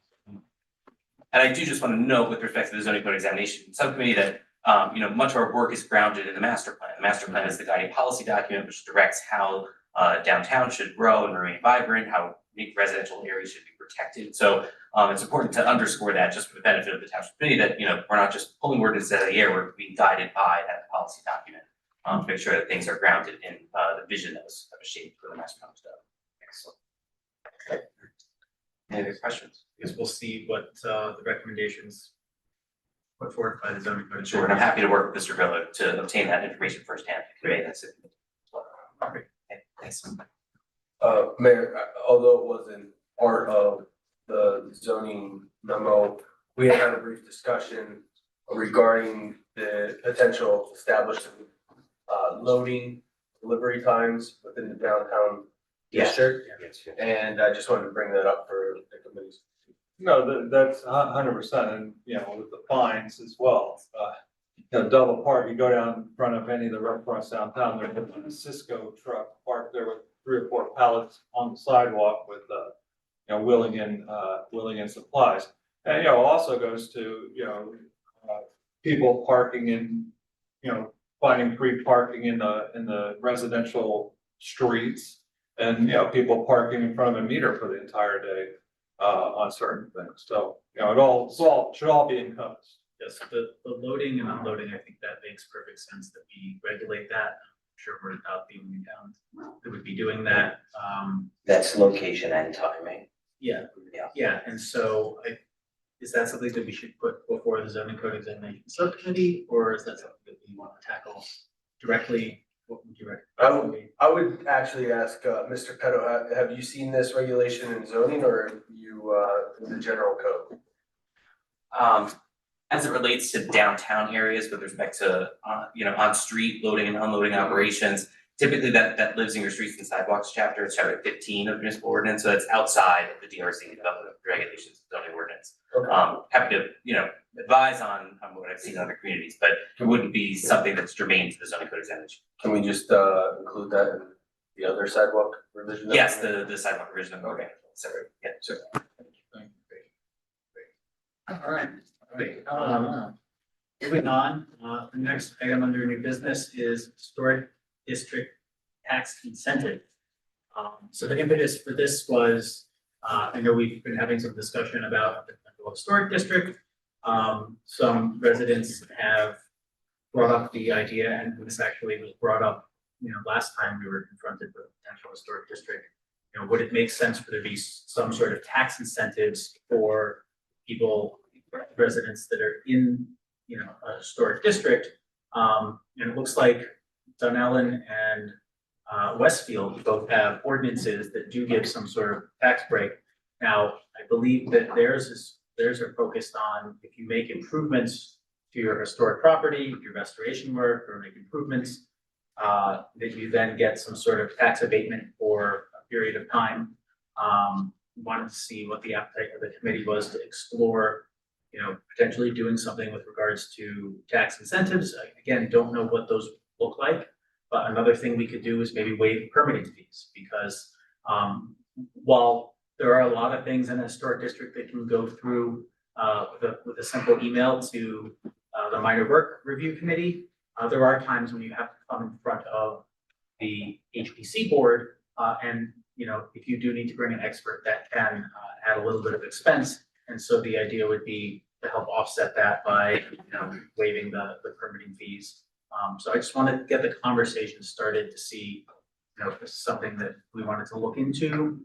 And I do just want to note with respect to the Zoning Code Examination Subcommittee that much of our work is grounded in the master plan. The master plan is the guiding policy document which directs how downtown should grow and remain vibrant, how residential areas should be protected. So it's important to underscore that just for the benefit of the township committee that, we're not just pulling ordinances out of the air, we're being guided by that policy document. To make sure that things are grounded in the vision that was shaped for the master plan stuff. Excellent. Any other questions? Because we'll see what the recommendations put forward by the zoning code. Sure, and I'm happy to work with Mr. Grillo to obtain that information firsthand, convey that. Okay, thanks. Mayor, although it wasn't part of the zoning memo, we had a brief discussion regarding the potential establishing loading delivery times within the downtown district. And I just wanted to bring that up for the committees. No, that's 100%, and with the fines as well. Double park, you go down in front of any of the restaurants downtown, there's a Cisco truck parked there with 3 or 4 pallets on the sidewalk with wheeling in supplies. And also goes to people parking in, finding free parking in the residential streets, and people parking in front of a meter for the entire day on certain things. So should all be encompassed. Yes, the loading and unloading, I think that makes perfect sense that we regulate that. I'm sure we're not the only town that would be doing that. That's location and timing. Yeah, and so is that something that we should put before the zoning code examination subcommittee, or is that something that we want to tackle directly? What would you recommend? I would actually ask Mr. Petto, have you seen this regulation in zoning, or are you in the general code? As it relates to downtown areas with respect to, on-street loading and unloading operations, typically that lives in your streets and sidewalks chapter, it's chapter 15 of municipal ordinance, so it's outside of the DRC development regulations, zoning ordinance. Happy to, advise on what I've seen in other communities, but it wouldn't be something that's germane to the zoning code examination. Can we just include that in the other sidewalk revision? Yes, the sidewalk revision, okay, separate, yeah, sure. All right. Moving on, the next item under new business is historic district tax incentive. So the impetus for this was, I know we've been having some discussion about the historic district. Some residents have brought up the idea, and this actually was brought up, last time we were confronted with a potential historic district. Would it make sense for there to be some sort of tax incentives for people, residents that are in, a historic district? And it looks like Dunellen and Westfield both have ordinances that do give some sort of tax break. Now, I believe that theirs are focused on if you make improvements to your historic property, do restoration work or make improvements, that you then get some sort of tax abatement for a period of time. Wanted to see what the appetite of the committee was to explore, potentially doing something with regards to tax incentives. I, again, don't know what those look like, but another thing we could do is maybe waive permitting fees, because while there are a lot of things in a historic district that can go through with a simple email to the minor work review committee, there are times when you have to come in front of the HPC board, and if you do need to bring an expert, that can add a little bit of expense. And so the idea would be to help offset that by waiving the permitting fees. So I just wanted to get the conversation started to see if this is something that we wanted to look into,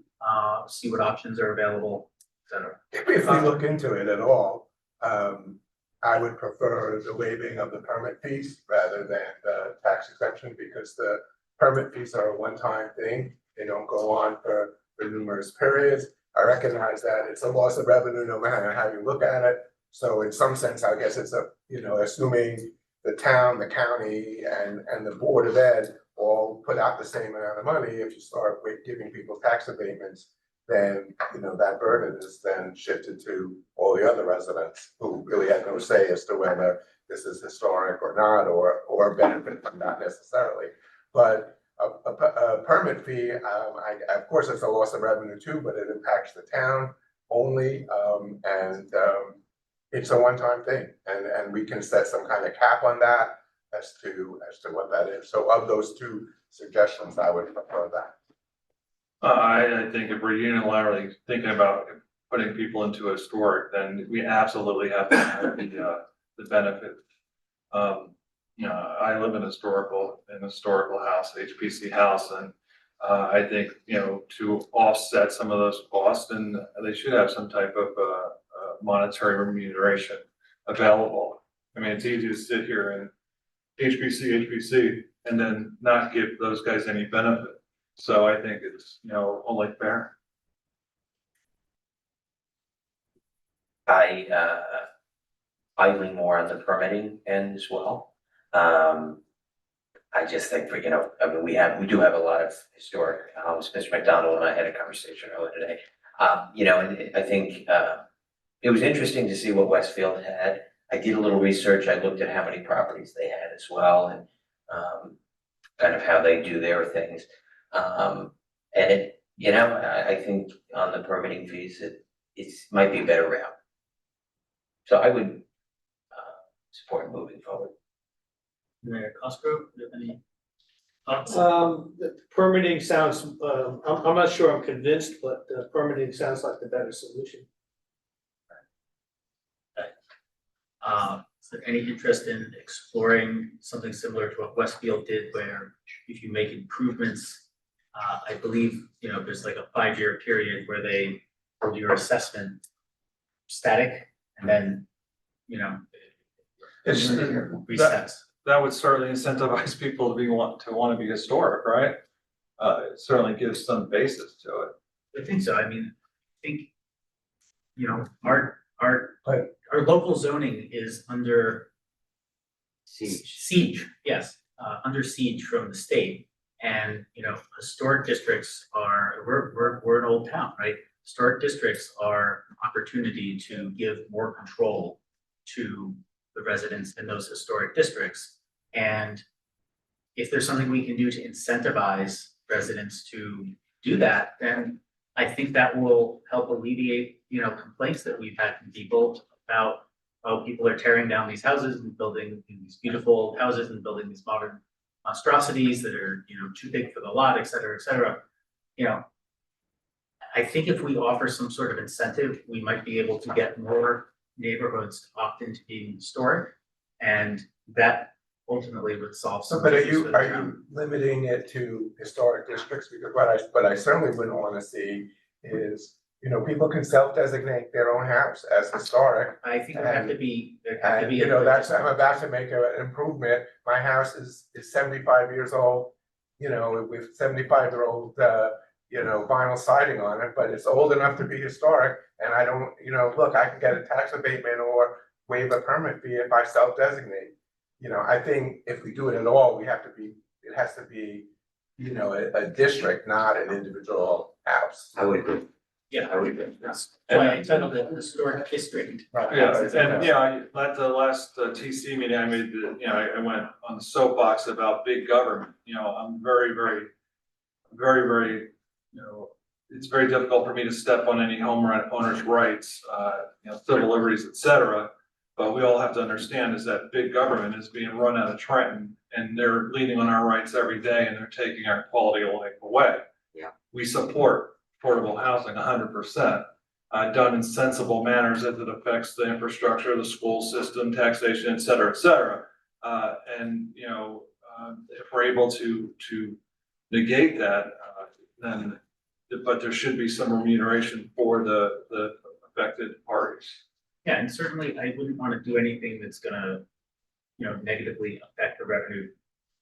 see what options are available, et cetera. If we look into it at all, I would prefer the waiving of the permit fees rather than the tax exemption, because the permit fees are a one-time thing. They don't go on for numerous periods. I recognize that it's a loss of revenue no matter how you look at it. So in some sense, I guess it's assuming the town, the county, and the Board of Ed all put out the same amount of money. If you start giving people tax abatements, then that burden is then shifted to all the other residents who really have no say as to whether this is historic or not, or benefit from not necessarily. But a permit fee, of course, it's a loss of revenue too, but it impacts the town only. it's a one-time thing, and we can set some kind of cap on that as to what that is. So of those two suggestions, I would prefer that. I think if we're unilaterally thinking about putting people into historic, then we absolutely have to have the benefit. I live in a historical house, HPC house, and I think, to offset some of those costs, and they should have some type of monetary remuneration available. I mean, it's easy to sit here and HPC, and then not give those guys any benefit. So I think it's, only fair. I lean more on the permitting end as well. I just think we do have a lot of historic homes. Mr. McDonald and I had a conversation earlier today. And I think it was interesting to see what Westfield had. I did a little research. I looked at how many properties they had as well, and kind of how they do their things. And I think on the permitting fees, it might be a better route. So I would support moving forward. Mayor Cosgrove, do you have any thoughts? The permitting sounds, I'm not sure I'm convinced, but permitting sounds like the better solution. Is there any interest in exploring something similar to what Westfield did, where if you make improvements, I believe, there's like a 5-year period where they hold your assessment static, and then, It's resets. That would certainly incentivize people to want to be historic, right? It certainly gives some basis to it. I think so. I mean, I think, our local zoning is under siege, yes, under siege from the state. And, historic districts we're an old town, right? Historic districts are an opportunity to give more control to the residents in those historic districts. And if there's something we can do to incentivize residents to do that, then I think that will help alleviate, complaints that we've had from people about, people are tearing down these houses and building these beautiful houses and building these modern monstrosities that are, too big for the lot, et cetera, et cetera. I think if we offer some sort of incentive, we might be able to get more neighborhoods to opt into being historic, and that ultimately would solve some. But are issues for the town. you limiting it to historic districts? Because what I certainly wouldn't want to see is, people can self-designate their own house as historic. I think there have to be. I'm about to make an improvement. My house is 75 years old, with 75-year-old, vinyl siding on it, but it's old enough to be historic. And I don't, look, I can get a tax abatement or waive a permit fee if I self-designate. I think if we do it at all, it has to be, a district, not an individual house. I would agree. Yeah, I would agree. That's why I titled it historic district. Yeah, and at the last TC meeting, I made I went on the soapbox about big government. I'm very, very, very, very, it's very difficult for me to step on any owner's rights, civil liberties, et cetera. But we all have to understand is that big government is being run out of Trenton, and they're leaning on our rights every day, and they're taking our quality of life away. Yeah. We support affordable housing 100%, done in sensible manners as it affects the infrastructure, the school system, taxation, et cetera, et cetera. If we're able to negate that, then, but there should be some remuneration for the affected parties. Yeah, and certainly I wouldn't want to do anything that's gonna, negatively affect the revenue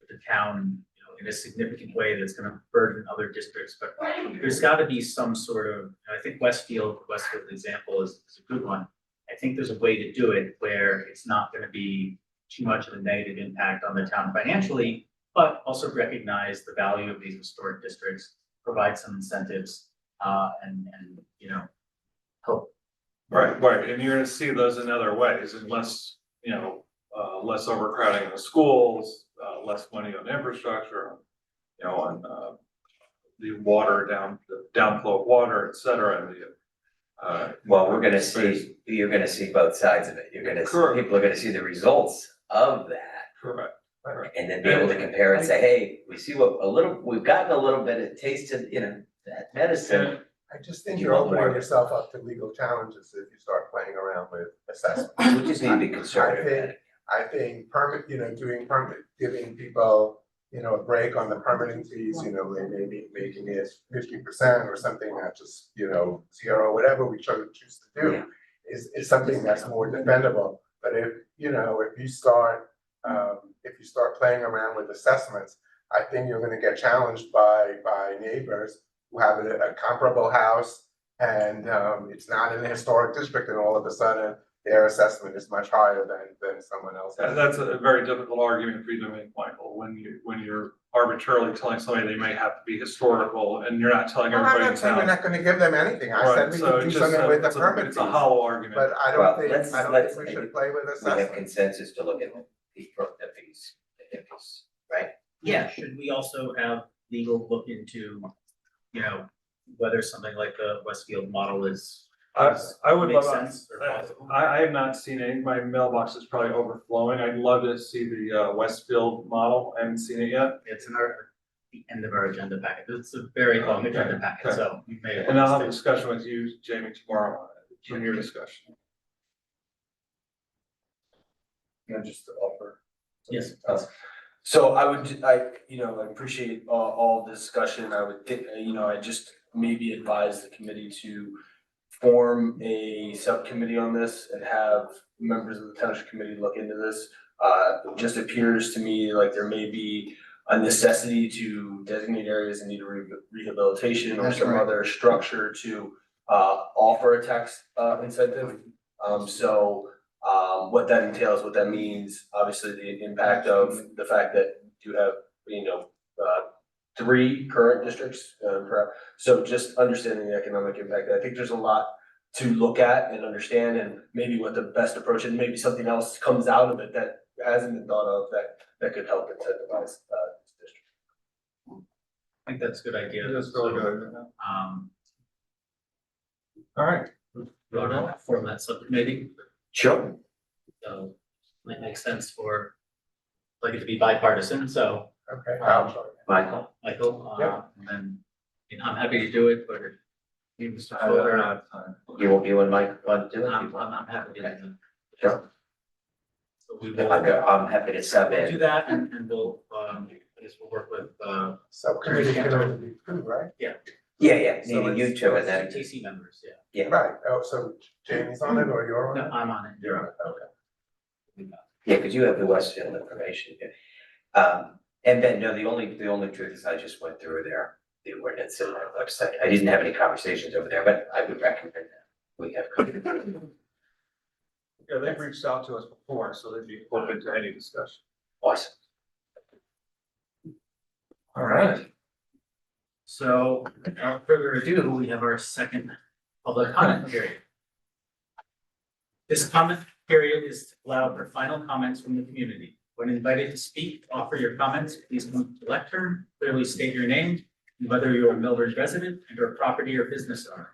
of the town, in a significant way that's gonna burden other districts. But there's gotta be some sort of, I think Westfield example is a good one. I think there's a way to do it where it's not gonna be too much of a negative impact on the town financially, but also recognize the value of these historic districts, provide some incentives, and help. Right, and you're gonna see those in other ways, and less, less overcrowding in the schools, less money on infrastructure, on the water, the downflow of water, et cetera, and Well, you're gonna see both sides of it. You're gonna Correct. people are gonna see the results of that. Correct. And then be able to compare and say, hey, we've gotten a little bit of taste of, that medicine. I just think you're opening yourself up to legal challenges if you start playing around with assessment. We just need to be conservative. I think doing permit, giving people, a break on the permitting fees, maybe making it 50% or something, not just, 0, whatever we choose to do is something that's more defendable. But if you start playing around with assessments, I think you're gonna get challenged by neighbors who have a comparable house and it's not in a historic district, and all of a sudden their assessment is much higher than someone else's. That's a very difficult argument for you to make, Michael, when you're arbitrarily telling somebody they may have to be historical and you're not telling Well, everybody I'm in not saying we're town. not gonna give them anything. I Right, said we so can do just, something with the it's a- permit It's a fees. hollow argument. But I Well, don't think we should play with We have assessment. consensus to look at the fees, right? Yeah, should we also have legal look into, whether something like the Westfield model is. I would makes love, sense or possible? I have not seen any, my mailbox is probably overflowing. I'd love to see the Westfield model. I haven't seen it yet. It's in the end of our agenda packet. It's a very long agenda packet, so you may. And I'll have a discussion with you, Jamie, tomorrow on it, in your discussion. Just to offer. Yes. So I appreciate all the discussion. I would think, I just maybe advise the committee to form a subcommittee on this and have members of the township committee look into this. It just appears to me like there may be a necessity to designate areas in need of rehabilitation or That's some right. other structure to offer a tax incentive. What that entails, what that means, obviously the impact of the fact that you have, 3 current districts, so just understanding the economic impact. I think there's a lot to look at and understand, and maybe what the best approach, and maybe something else comes out of it that hasn't been thought of that could help incentivize this district. I think that's a good idea. That's really good. All right. Rona, form that subcommittee. Sure. So it makes sense for it to be bipartisan, so. Okay. Michael? Michael, Yeah. and then, I'm happy to do it, but if you, Mr. I don't Fuller, have time. You and Mike want to do it? I'm happy to do it. Sure. So we will. I'm happy to sub We'll do in. that and we'll, I guess we'll work with, Subcommittee can only be 2, right? Yeah, So maybe you it's- two and then. TC members, yeah. Right. Oh, so Jamie's on it or you're on No, it? I'm on it. You're on it, okay. Yeah, because you have the Westfield information. And Ben, no, the only truth is I just went through the ordinance in our website. I didn't have any conversations over there, but I would recommend that we have. Yeah, they've reached out to us before, so they'd be open to any discussion. Awesome. All right. So without further ado, we have our second public comment period. This comment period is to allow for final comments from the community. When invited to speak, offer your comments, please come to the lectern, clearly state your name and whether you're a Millbridge resident and or property or business owner.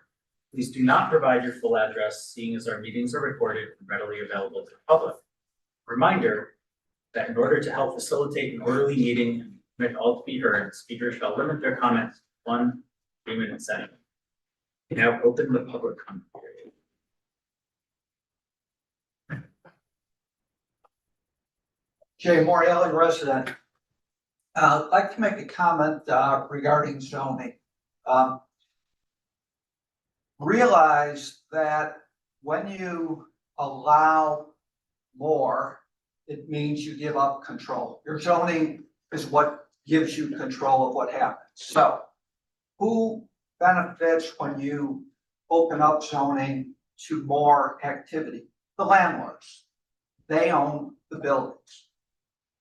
Please do not provide your full address, seeing as our meetings are recorded and readily available to the public. Reminder that in order to help facilitate an orderly meeting and permit all to be heard, speakers shall limit their comments to 1 3-minute segment. We now open the public comment period. Jay Morielli, resident. I'd like to make a comment regarding zoning. Realize that when you allow more, it means you give up control. Your zoning is what gives you control of what happens. So who benefits when you open up zoning to more activity? The landlords. They own the buildings.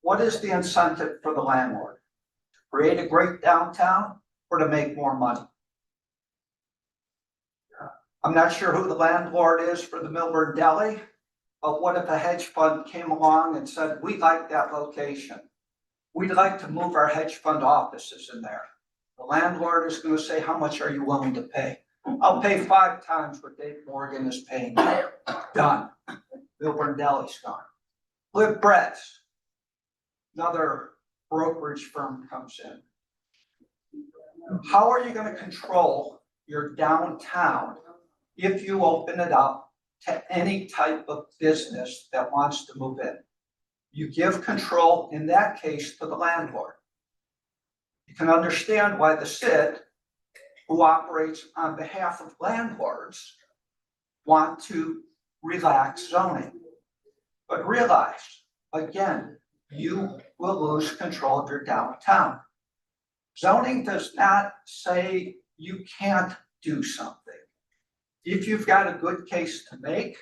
What is the incentive for the landlord? To create a great downtown or to make more money? I'm not sure who the landlord is for the Milburn Deli, but what if a hedge fund came along and said, we like that location. We'd like to move our hedge fund offices in there. The landlord is going to say, how much are you willing to pay? I'll pay 5 times what Dave Morgan is paying. Done. Milburn Deli's gone. Live Brett's. Another brokerage firm comes in. How are you gonna control your downtown if you open it up to any type of business that wants to move in? You give control, in that case, to the landlord. You can understand why the CID, who operates on behalf of landlords, want to relax zoning. But realize, again, you will lose control of your downtown. Zoning does not say you can't do something. If you've got a good case to make,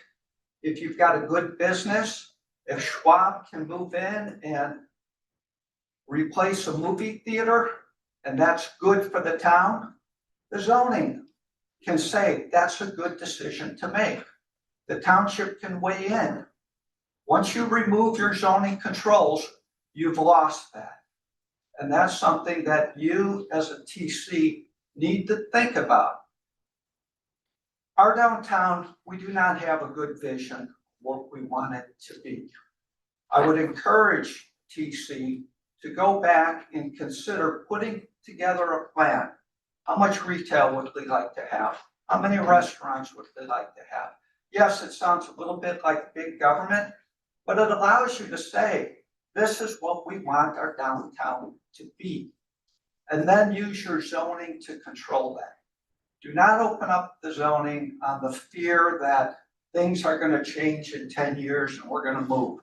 if you've got a good business, if Schwab can move in and replace a movie theater, and that's good for the town, the zoning can say that's a good decision to make. The township can weigh in. Once you remove your zoning controls, you've lost that. And that's something that you as a TC need to think about. Our downtown, we do not have a good vision of what we want it to be. I would encourage TC to go back and consider putting together a plan. How much retail would they like to have? How many restaurants would they like to have? Yes, it sounds a little bit like big government, but it allows you to say, this is what we want our downtown to be. And then use your zoning to control that. Do not open up the zoning on the fear that things are gonna change in 10 years and we're gonna move.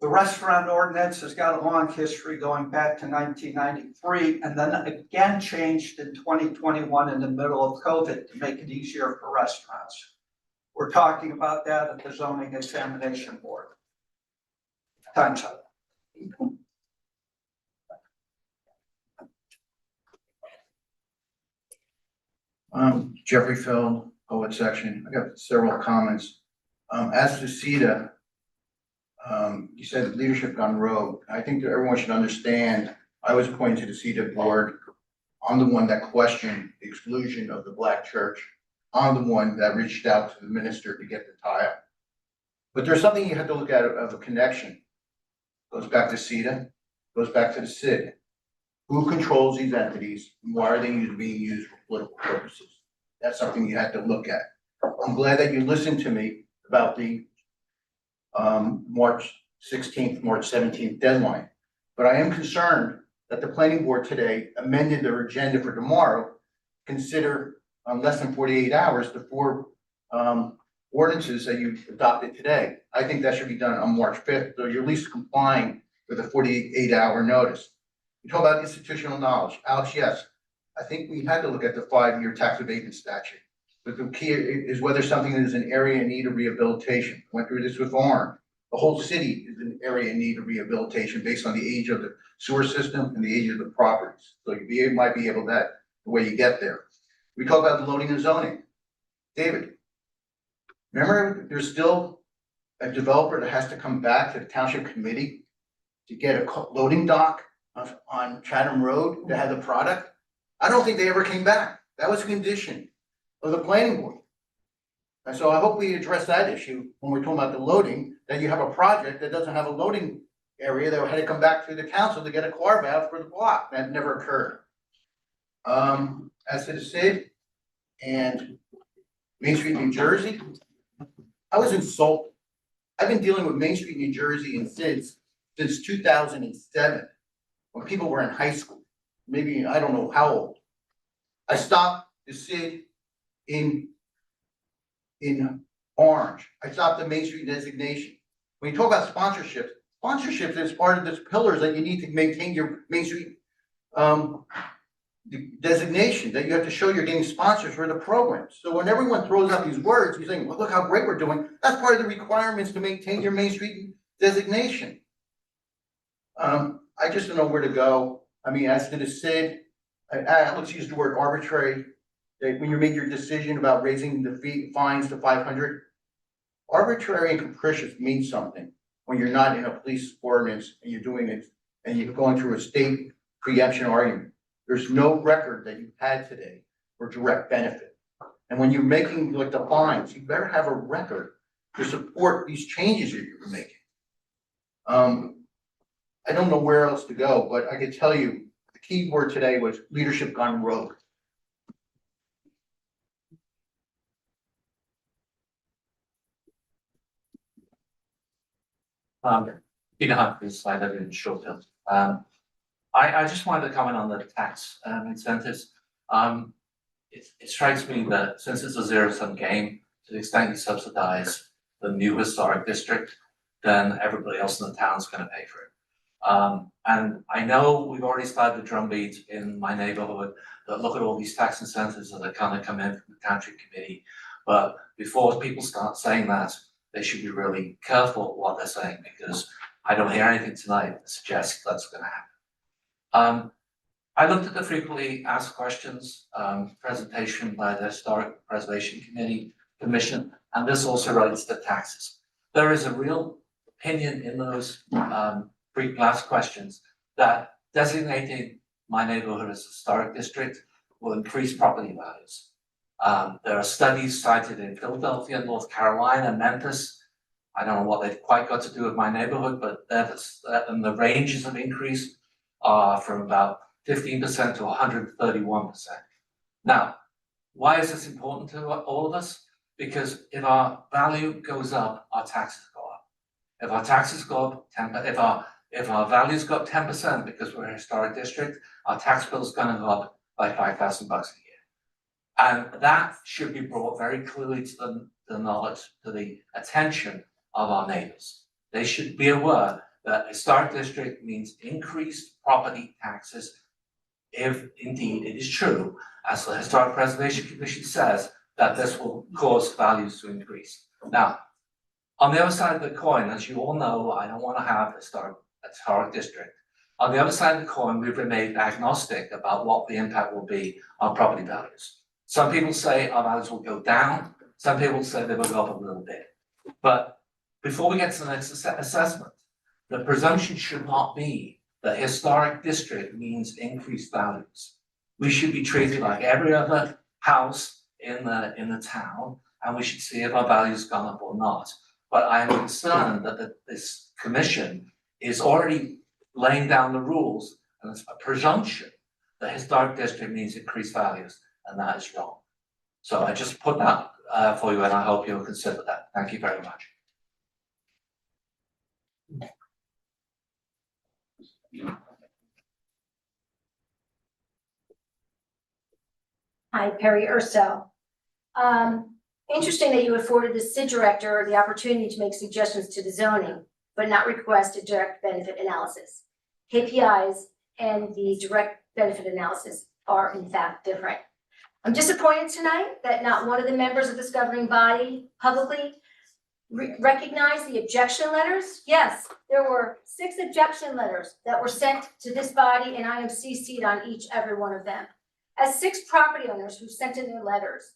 The restaurant ordinance has got a long history going back to 1993 and then again changed in 2021 in the middle of COVID to make it easier for restaurants. We're talking about that at the zoning examination board. Time's up. Jeffrey Feld, poet section. I got several comments. As to CETA, you said leadership gone rogue. I think that everyone should understand, I was appointed to the CETA board. I'm the one that questioned the exclusion of the Black church. I'm the one that reached out to the minister to get the tile. But there's something you have to look at of a connection. Goes back to CETA, goes back to the CID. Who controls these entities and why are they being used for political purposes? That's something you have to look at. I'm glad that you listened to me about the March 16th, March 17th deadline. But I am concerned that the planning board today amended their agenda for tomorrow, consider less than 48 hours, the 4 ordinances that you adopted today. I think that should be done on March 5th, so you're at least complying with a 48-hour notice. You talk about institutional knowledge. Alex, yes, I think we had to look at the 5-year tax abatement statute. But the key is whether something is an area in need of rehabilitation. Went through this with Warren. The whole city is an area in need of rehabilitation based on the age of the sewer system and the age of the properties. So you might be able that the way you get there. We talk about the loading and zoning. David, remember there's still a developer that has to come back to the township committee to get a loading dock on Chatham Road to have the product? I don't think they ever came back. That was a condition of the planning board. And so I hope we address that issue when we're talking about the loading, that you have a project that doesn't have a loading area that had to come back through the council to get a carve out for the block. That never occurred. As to the CID and Main Street, New Jersey, I was insulted. I've been dealing with Main Street, New Jersey and CIDs since 2007, when people were in high school. Maybe, I don't know how old. I stopped the CID in Orange. I stopped the Main Street designation. When you talk about sponsorships is part of this pillars that you need to maintain your Main Street designation, that you have to show you're getting sponsors for the programs. So when everyone throws out these words, you're saying, well, look how great we're doing. That's part of the requirements to maintain your Main Street designation. I just don't know where to go. I mean, as to the CID, let's use the word arbitrary. That when you made your decision about raising the fines to 500, arbitrary and capricious means something when you're not in a police ordinance and you're doing it and you're going through a state preemption argument. There's no record that you had today or direct benefit. And when you're making like the fines, you better have a record to support these changes that you're making. I don't know where else to go, but I can tell you, the key word today was leadership gone rogue. Peter Humphries, I live in Shortfield. I just wanted to comment on the tax incentives. It strikes me that since it's a zero-sum game, to the extent you subsidize the new historic district, then everybody else in the town is gonna pay for it. And I know we've already started the drumbeat in my neighborhood that look at all these tax incentives that are kind of come in from the Township Committee. But before people start saying that, they should be really careful what they're saying, because I don't hear anything tonight that suggests that's gonna happen. I looked at the frequently asked questions presentation by the Historic Preservation Commission, and this also relates to taxes. There is a real opinion in those frequently asked questions that designating my neighborhood as a historic district will increase property values. There are studies cited in Philadelphia, North Carolina, Memphis. I don't know what they've quite got to do with my neighborhood, but and the ranges of increase are from about 15% to 131%. Now, why is this important to all of us? Because if our value goes up, our taxes go up. If our taxes go up, if our values go up 10% because we're a historic district, our tax bill is gonna go up by $5,000 a year. And that should be brought very clearly to the knowledge, to the attention of our neighbors. They should be aware that historic district means increased property taxes if indeed it is true, as the Historic Preservation Commission says, that this will cause values to increase. Now, on the other side of the coin, as you all know, I don't want to have a historic district. On the other side of the coin, we've remained agnostic about what the impact will be on property values. Some people say our values will go down, some people say they will go up a little bit. But before we get to the next assessment, the presumption should not be that historic district means increased values. We should be treated like every other house in the town, and we should see if our values gone up or not. But I am concerned that this commission is already laying down the rules, and it's a presumption that historic district means increased values, and that is wrong. So I just put that for you, and I hope you'll consider that. Thank you very much. Hi, Perry Urso. Interesting that you afforded the SID director the opportunity to make suggestions to the zoning, but not request a direct benefit analysis. KPIs and the direct benefit analysis are in fact different. I'm disappointed tonight that not one of the members of this governing body publicly recognized the objection letters. Yes, there were 6 objection letters that were sent to this body, and I am CC'd on every one of them. As 6 property owners who sent in their letters,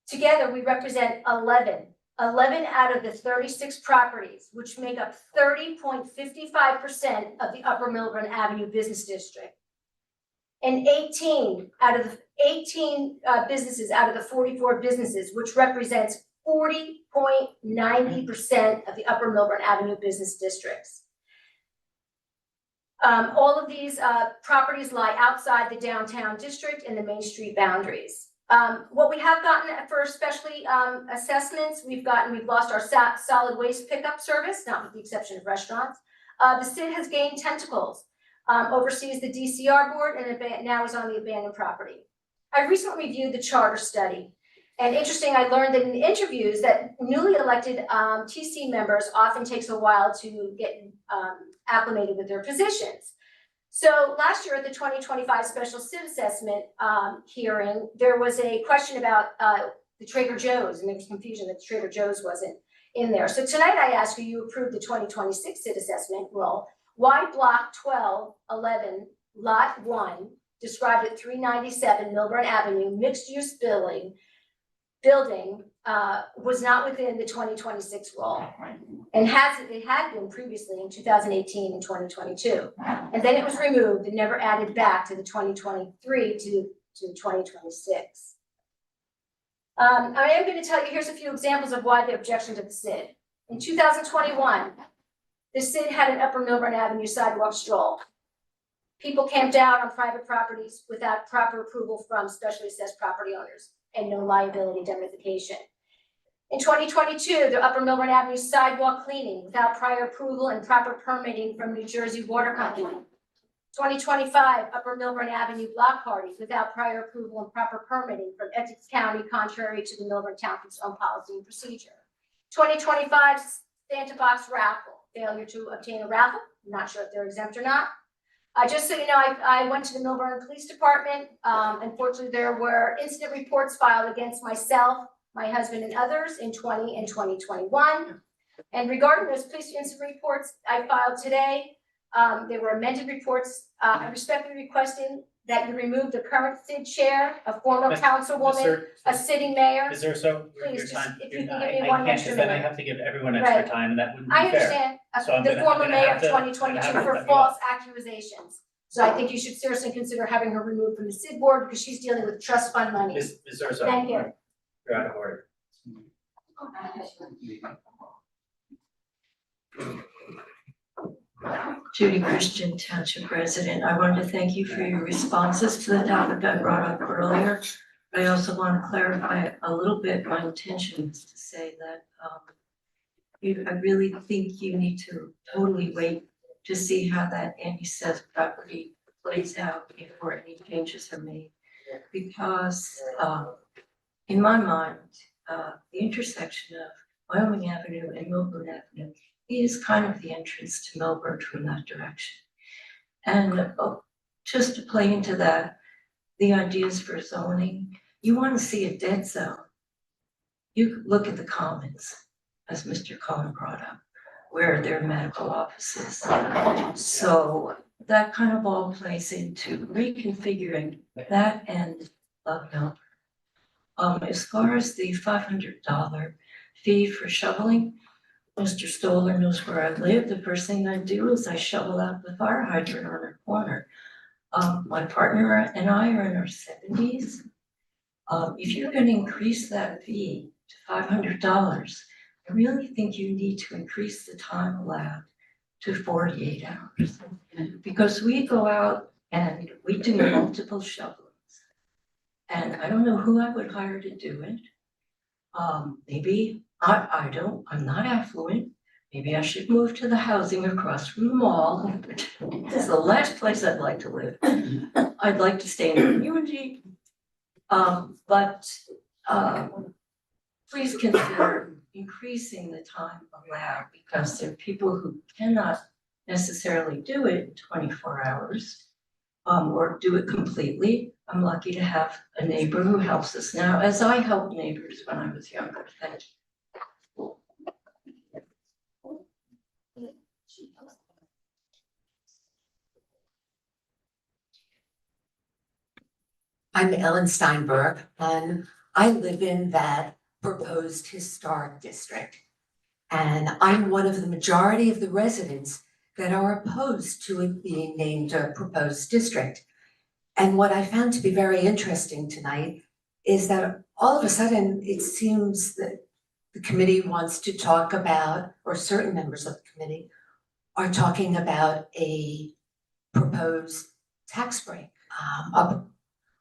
together we represent 11 out of the 36 properties, which make up 30.55% of the Upper Milburn Avenue Business District. And 18 businesses out of the 44 businesses, which represents 40.90% of the Upper Milburn Avenue business districts. All of these properties lie outside the downtown district and the Main Street boundaries. What we have gotten for especially assessments, we've lost our solid waste pickup service, not with the exception of restaurants. The SID has gained tentacles, oversees the DCR board, and now is on the abandoned property. I recently reviewed the charter study. And interesting, I learned that in the interviews that newly elected TC members often takes a while to get acclimated with their positions. So last year at the 2025 special SID assessment hearing, there was a question about the Trader Joe's, and there was confusion that Trader Joe's wasn't in there. So tonight I ask you approved the 2026 SID assessment role. Why block 1211 lot 1 described at 397 Milburn Avenue mixed use building was not within the 2026 role, and it had been previously in 2018 and 2022, and then it was removed and never added back to the 2023 to to 2026. I am going to tell you, here's a few examples of why the objection to the SID. In 2021, the SID had an Upper Milburn Avenue sidewalk stroll. People camped out on private properties without proper approval from specially assessed property owners and no liability indemnification. In 2022, the Upper Milburn Avenue sidewalk cleaning without prior approval and proper permitting from New Jersey Water Company. 2025, Upper Milburn Avenue block parties without prior approval and proper permitting from Essex County, contrary to the Milburn Township's own policy and procedure. 2025, Santa Box raffle, failure to obtain a raffle. I'm not sure if they're exempt or not. Just so you know, I went to the Milburn Police Department. Unfortunately, there were incident reports filed against myself, my husband, and others in 2020 and 2021. And regarding those police incident reports I filed today, there were amended reports. I'm respectfully requesting that you remove the current SID chair, a former councilwoman, a sitting mayor. Is there so, your Please, time, if you can I give me one can't, extra because then I minute. have to give everyone Right. extra time, and that wouldn't be fair. I understand, So I'm the gonna- former I'm gonna mayor have of to- 2022 I'm gonna have to for cut you false off. accusations. So I think you should seriously consider having her removed from the SID board because she's dealing with trust fund money. Ms. Urso. Thank you. You're out of order. Judy Christian, Township resident. I wanted to thank you for your responses to the topic I brought up earlier. I also want to clarify a little bit my intention is to say that I really think you need to totally wait to see how that anti-assessed property plays out before any changes are made. Because in my mind, the intersection of Wyoming Avenue and Milburn Avenue is kind of the entrance to Milburn from that direction. And just to play into that, the ideas for zoning, you want to see a dead zone. You could look at the commons, as Mr. Cohen brought up, where there are medical offices. So that kind of all plays into reconfiguring that end of Milburn. As far as the $500 fee for shoveling, Mr. Stoller knows where I live. The first thing I do is I shovel out the fire hydrant on our corner. My partner and I are in our 70s. If you're going to increase that fee to $500, I really think you need to increase the time allowed to 48 hours. Because we go out and we do multiple shovelings. And I don't know who I would hire to do it. Maybe I'm not affluent. Maybe I should move to the housing across from the mall. This is the last place I'd like to live. I'd like to stay in the community. But please consider increasing the time allowed because there are people who cannot necessarily do it in 24 hours or do it completely. I'm lucky to have a neighbor who helps us now, as I helped neighbors when I was younger. Thank you. I'm Ellen Steinberg, and I live in that proposed historic district. And I'm one of the majority of the residents that are opposed to it being named a proposed district. And what I found to be very interesting tonight is that all of a sudden, it seems that the committee wants to talk about, or certain members of the committee are talking about a proposed tax break,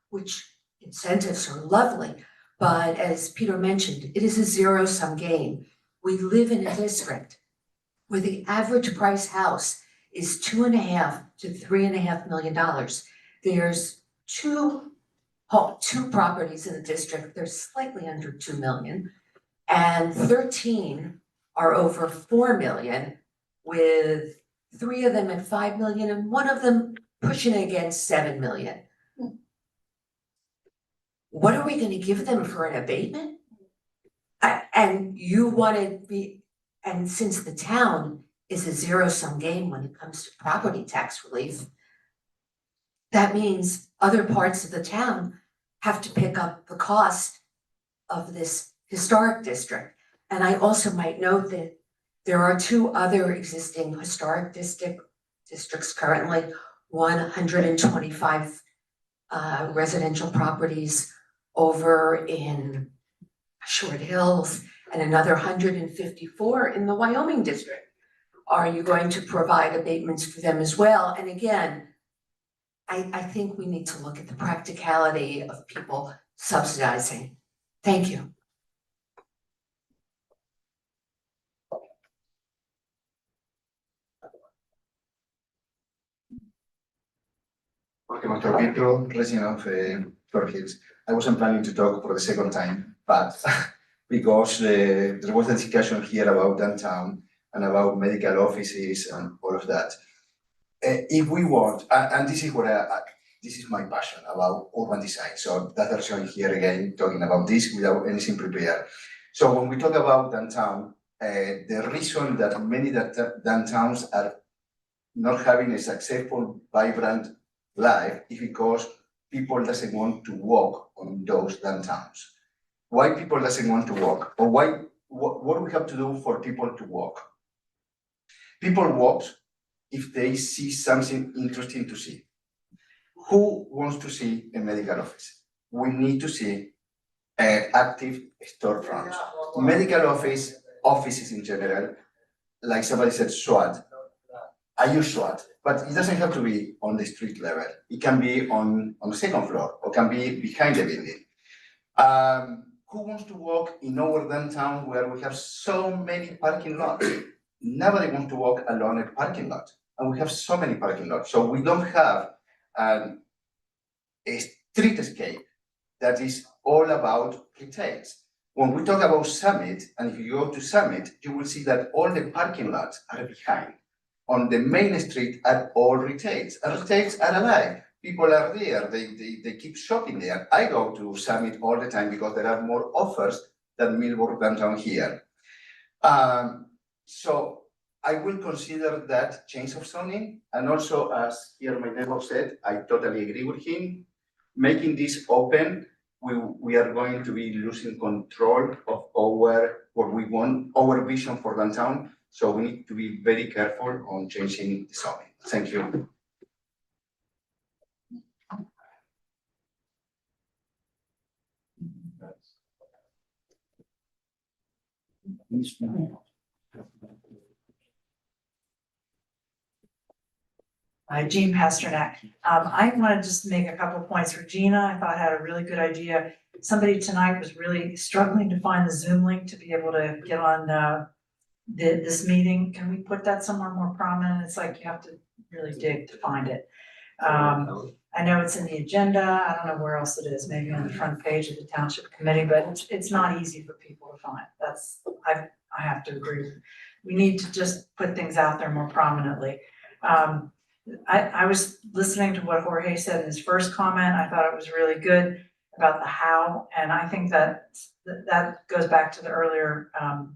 which incentives are lovely, but as Peter mentioned, it is a zero-sum game. We live in a district where the average price house is $2.5 to $3.5 million. There's two properties in the district, they're slightly under 2 million, and 13 are over 4 million, with 3 of them at 5 million and one of them pushing against 7 million. What are we gonna give them for an abatement? And you wanna be, and since the town is a zero-sum game when it comes to property tax relief, that means other parts of the town have to pick up the cost of this historic district. And I also might note that there are 2 other existing historic districts currently, one 125 residential properties over in Short Hills and another 154 in the Wyoming district. Are you going to provide abatements for them as well? And again, I think we need to look at the practicality of people subsidizing. Thank you. Okay, Dr. Pietro, resident of Short Hills. I wasn't planning to talk for the second time, but because there was a discussion here about downtown and about medical offices and all of that. If we want, and this is what this is my passion about urban design. So that's the reason I'm here again talking about this without anything prepared. So when we talk about downtown, the reason that many downtowns are not having a successful, vibrant life is because people doesn't want to walk on those downtowns. Why people doesn't want to walk, or what we have to do for people to walk? People walk if they see something interesting to see. Who wants to see a medical office? We need to see active storefronts. Medical offices in general, like somebody said, SWAT. I use SWAT, but it doesn't have to be on the street level. It can be on the second floor, or can be behind the building. Who wants to walk in our downtown where we have so many parking lots? Nobody wants to walk along a parking lot, and we have so many parking lots. So we don't have a streetscape that is all about retails. When we talk about Summit, and if you go to Summit, you will see that all the parking lots are behind. On the main street are all retails, and retails are alive. People are there, they keep shopping there. I go to Summit all the time because there are more offers than Millburg downtown here. So I will consider that change of zoning, and also, as here my neighbor said, I totally agree with him. Making this open, we are going to be losing control of what we want, our vision for downtown. So we need to be very careful on changing the zoning. Thank you. Jean Pasternak. I want to just make a couple of points. Regina, I thought had a really good idea. Somebody tonight was really struggling to find the Zoom link to be able to get on this meeting. Can we put that somewhere more prominent? It's like you have to really dig to find it. I know it's in the agenda. I don't know where else it is, maybe on the front page of the Township Committee, but it's not easy for people to find. I have to agree. We need to just put things out there more prominently. I was listening to what Jorge said in his first comment. I thought it was really good about the how, and I think that goes back to the earlier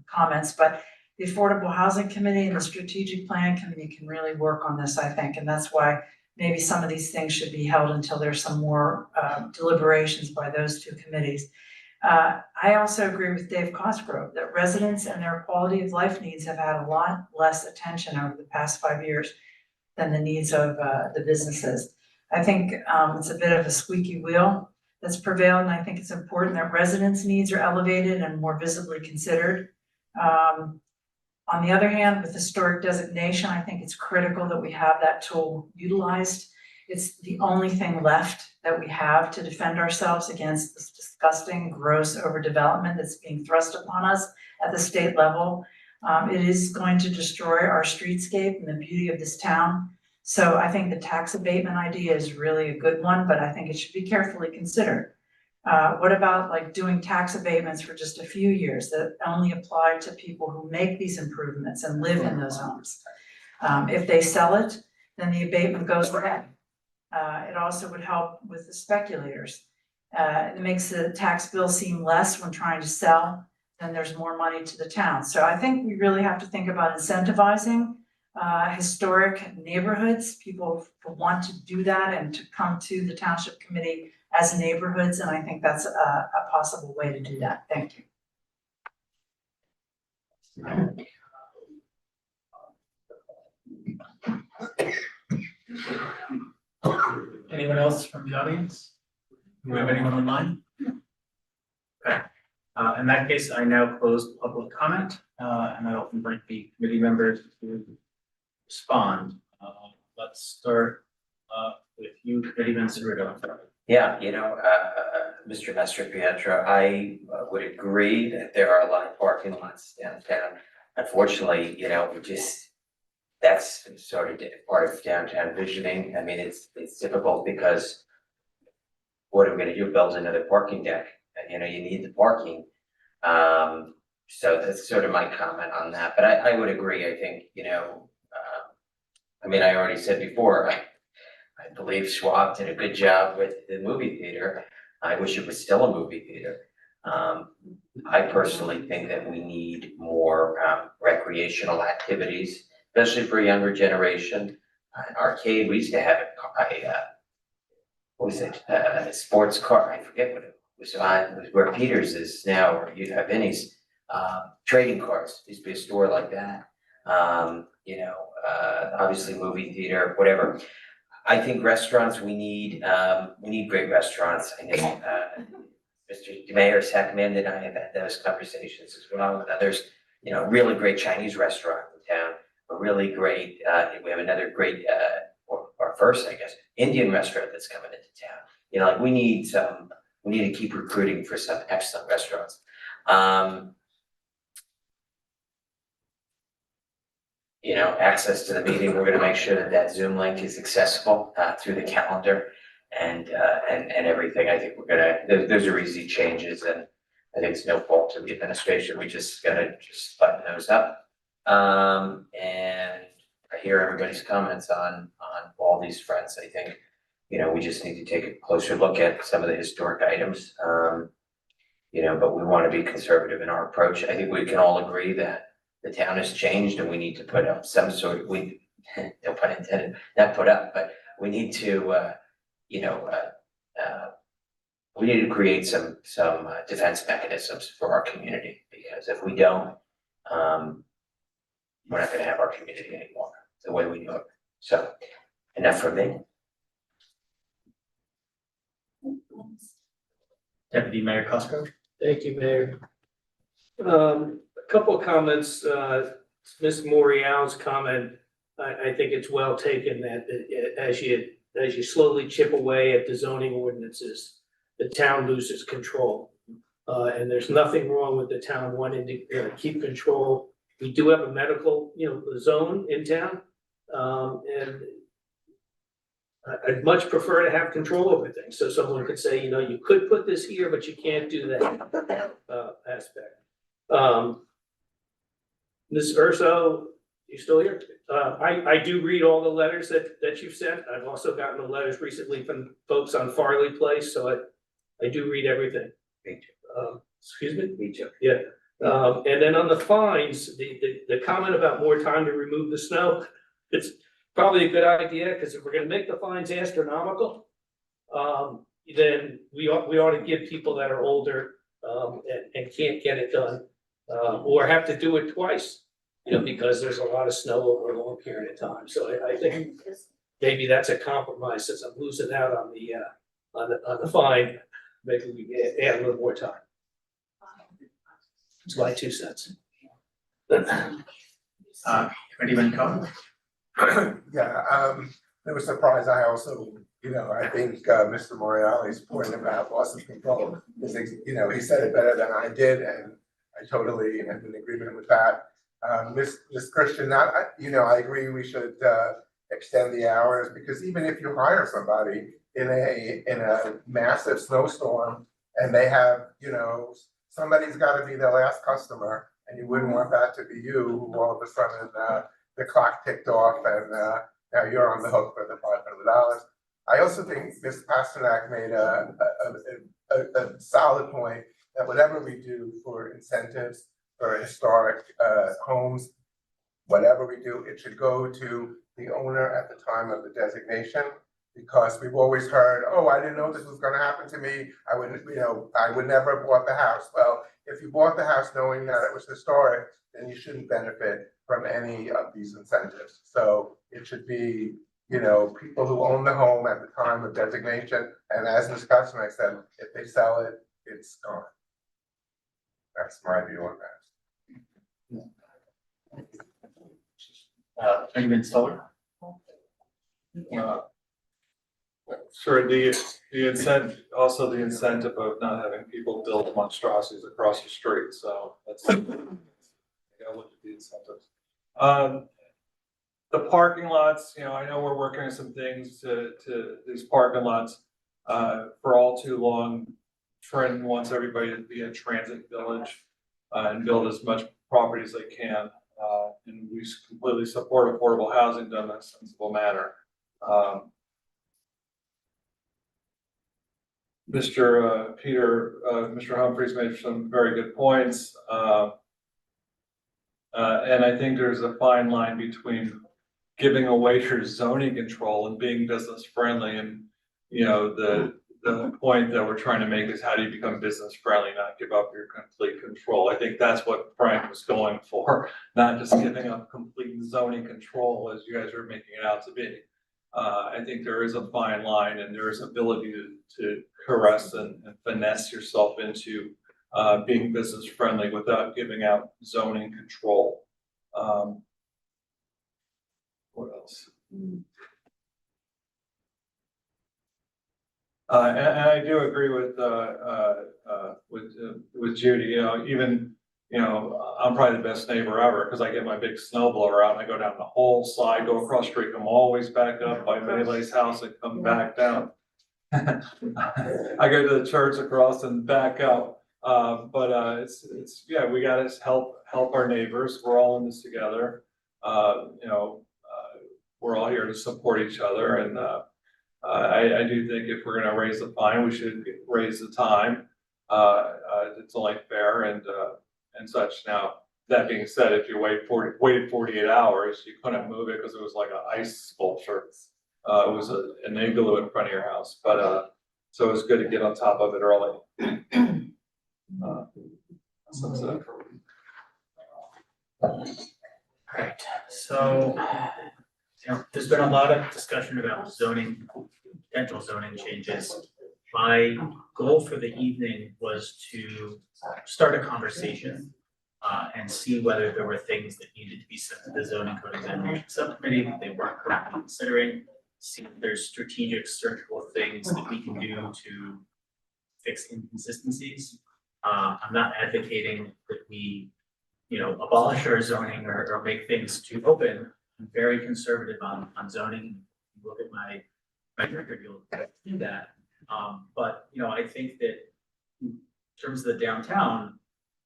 comments, but the Affordable Housing Committee and the Strategic Plan Committee can really work on this, I think, and that's why maybe some of these things should be held until there's some more deliberations by those two committees. I also agree with Dave Cosgrove that residents and their quality of life needs have had a lot less attention over the past 5 years than the needs of the businesses. I think it's a bit of a squeaky wheel that's prevailed, and I think it's important that residents' needs are elevated and more visibly considered. On the other hand, with historic designation, I think it's critical that we have that tool utilized. It's the only thing left that we have to defend ourselves against this disgusting, gross overdevelopment that's being thrust upon us at the state level. It is going to destroy our streetscape and the beauty of this town. So I think the tax abatement idea is really a good one, but I think it should be carefully considered. What about like doing tax abatements for just a few years that only apply to people who make these improvements and live in those homes? If they sell it, then the abatement goes away. It also would help with the speculators. It makes the tax bill seem less when trying to sell, then there's more money to the town. So I think we really have to think about incentivizing historic neighborhoods. People want to do that and to come to the Township Committee as neighborhoods, and I think that's a possible way to do that. Thank you. Anyone else from the audience? Do we have anyone online? Okay, in that case, I now close public comment, and I will invite the committee members to respond. Let's start, with you, Committeeman Cerruto. Yeah, Mr. Nestor Pietro, I would agree that there are a lot of parking lots downtown. Unfortunately, that's sort of part of downtown visioning. I mean, it's difficult because what are we gonna do, build another parking deck? And you need the parking. So that's sort of my comment on that, but I would agree, I think, I already said before, I believe Schwab did a good job with the movie theater. I wish it was still a movie theater. I personally think that we need more recreational activities, especially for a younger generation. An arcade, we used to have a sports car, I forget what it was on, where Peters is now, or you have Vinnie's, trading cards, used to be a store like that. Obviously movie theater, whatever. I think restaurants, we need great restaurants. I know, Mr. Mayor Sackman and I have had those conversations as well with others. Really great Chinese restaurant in town, a really great, we have another great, or first, I guess, Indian restaurant that's coming into town. We need to keep recruiting for some excellent restaurants. Access to the meeting, we're gonna make sure that Zoom link is accessible through the calendar and everything. I think those are easy changes, and I think it's no fault to the administration. We just gotta button those up. And I hear everybody's comments on all these fronts. I think, we just need to take a closer look at some of the historic items. But we want to be conservative in our approach. I think we can all agree that the town has changed and we need to put up some sort of, no pun intended, not put up, but we need to, we need to create some defense mechanisms for our community, because if we don't, we're not gonna have our community anymore, the way we know it. So, enough from me. Deputy Mayor Costco. Thank you, Mayor. A couple of comments, Ms. Morial's comment, I think it's well taken that as you slowly chip away at the zoning ordinances, the town loses control. And there's nothing wrong with the town wanting to keep control. We do have a medical, zone in town. And I'd much prefer to have control over things. So someone could say, you could put this here, but you can't do that aspect. Ms. Urso, you still here? I do read all the letters that you've sent. I've also gotten the letters recently from folks on Farley Place, so I do read everything. Excuse me? Me too. Yeah. And then on the fines, the comment about more time to remove the snow, it's probably a good idea, because if we're gonna make the fines astronomical, then we ought to give people that are older, and can't get it done, or have to do it twice, because there's a lot of snow over a long period of time. So I think maybe that's a compromise, since I'm losing out on the fine, maybe we add a little more time. It's my 2 cents. Committeeman Cohen. Yeah, there was surprise. I also, I think Mr. Morreale's point about loss of control is, he said it better than I did, and I totally am in agreement with that. Ms. Christian, I agree we should extend the hours, because even if you hire somebody in a massive snowstorm and they have, somebody's got to be their last customer, and you wouldn't want that to be you, who all of a sudden the clock ticked off and now you're on the hook for the $500. I also think Ms. Pasternak made a solid point that whatever we do for incentives for historic homes, whatever we do, it should go to the owner at the time of the designation, because we've always heard, oh, I didn't know this was gonna happen to me. I would never have bought the house. Well, if you bought the house knowing that it was historic, then you shouldn't benefit from any of these incentives. So it should be, people who own the home at the time of designation, and as Ms. Kosmak said, if they sell it, it's gone. That's my view on that. Alderman Stoller? Sure, the also the incentive of not having people build monstrosities across the street, so that's. You gotta look at the incentives. The parking lots, I know we're working on some things to these parking lots. For all too long, Trenton wants everybody to be a transit village, and build as much property as they can. And we completely support affordable housing done in a sensible manner. Mr. Humphreys made some very good points. And I think there's a fine line between giving away your zoning control and being business friendly. And, the point that we're trying to make is how do you become business friendly, not give up your complete control. I think that's what Frank was going for, not just giving up complete zoning control as you guys are making it out to be. I think there is a fine line and there is ability to caress and finesse yourself into being business friendly without giving out zoning control. What else? And I do agree with Judy. I'm probably the best neighbor ever because I get my big snow blower out and I go down the whole side, go across the street, come always back up by Maylay's house and come back down. I go to the church across and back up. But we gotta help our neighbors. We're all in this together. We're all here to support each other, and I do think if we're gonna raise the fine, we should raise the time. It's only fair and such. Now, that being said, if you waited 48 hours, you couldn't move it because it was like an ice sculpture. It was an igloo in front of your house, but so it was good to get on top of it early. Alright, so, there's been a lot of discussion about zoning, potential zoning changes. My goal for the evening was to start a conversation and see whether there were things that needed to be sent to the zoning code examination subcommittee that they weren't currently considering. See if there's strategic searchable things that we can do to fix inconsistencies. I'm not advocating that we, abolish our zoning or make things too open. I'm very conservative on zoning. If you look at my record, you'll do that. But I think that in terms of the downtown,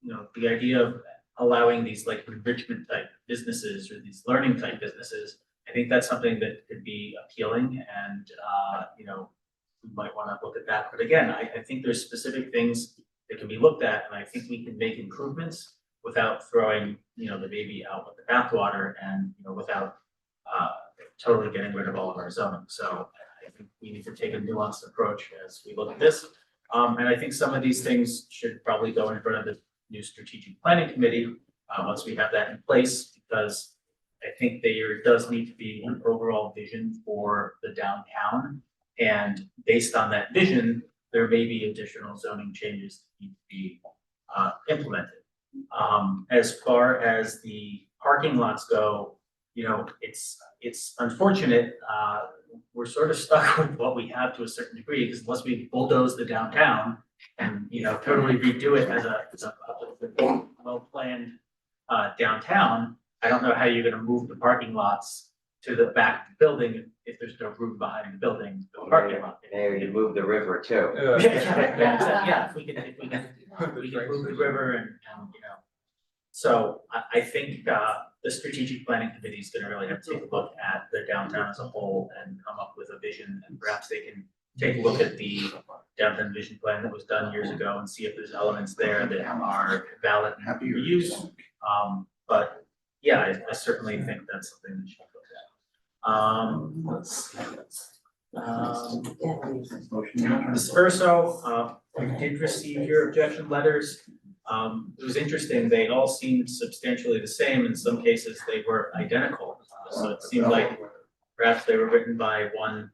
the idea of allowing these like enrichment type businesses or these learning type businesses, I think that's something that could be appealing and, we might want to look at that. But again, I think there's specific things that can be looked at, and I think we can make improvements without throwing, the baby out with the bathwater and, without totally getting rid of all of our zoning. So I think we need to take a nuanced approach as we look at this. And I think some of these things should probably go in front of the new strategic planning committee once we have that in place, because I think there does need to be an overall vision for the downtown. And based on that vision, there may be additional zoning changes that need to be implemented. As far as the parking lots go, it's unfortunate. We're sort of stuck with what we have to a certain degree, because unless we bulldoze the downtown and totally redo it as a well-planned downtown, I don't know how you're going to move the parking lots to the back building if there's no room behind the building, the parking lot. Maybe you move the river too. Yeah, if we can move the river and. So I think the strategic planning committee is going to really have to take a look at the downtown as a whole and come up with a vision, and perhaps they can take a look at the downtown vision plan that was done years ago and see if there's elements there that are valid and happy to use. But yeah, I certainly think that's something that should look at. Let's see. Mr. Urso, we did receive your objection letters. It was interesting, they all seemed substantially the same. In some cases, they were identical. So it seemed like perhaps they were written by one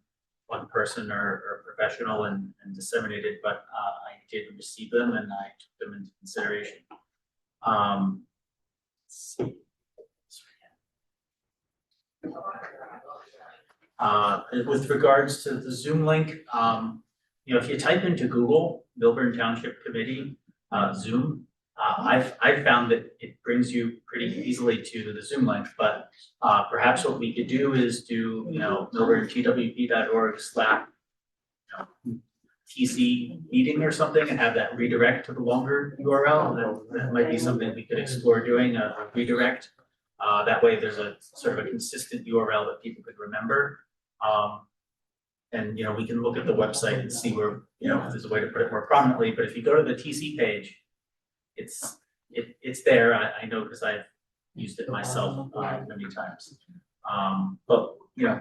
person or professional and disseminated, but I did receive them and I took them into consideration. Let's see. And with regards to the Zoom link, if you type into Google, Milburn Township Committee, Zoom, I've found that it brings you pretty easily to the Zoom link, but perhaps what we could do is do, milburntwp.org/TC meeting or something and have that redirect to the longer URL. That might be something we could explore doing, a redirect. That way there's a sort of a consistent URL that people could remember. And, we can look at the website and see where, if there's a way to put it more prominently, but if you go to the TC page, it's there. I know because I've used it myself many times. But,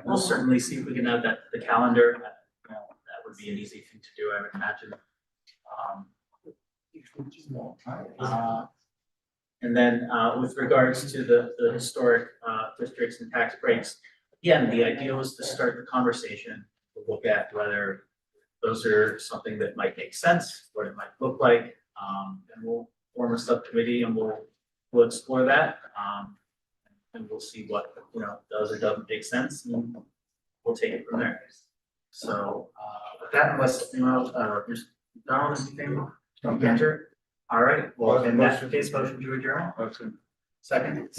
we'll certainly see if we can add that to the calendar. That would be an easy thing to do, I would imagine. And then with regards to the historic districts and tax breaks, again, the idea was to start the conversation, to look at whether those are something that might make sense, what it might look like, and we'll form a subcommittee and we'll explore that. And we'll see what, does or doesn't make sense, and we'll take it from there. So with that, unless, Mr. Donald, anything, don't enter. All right, well, in that case, motion to adjourn. Second.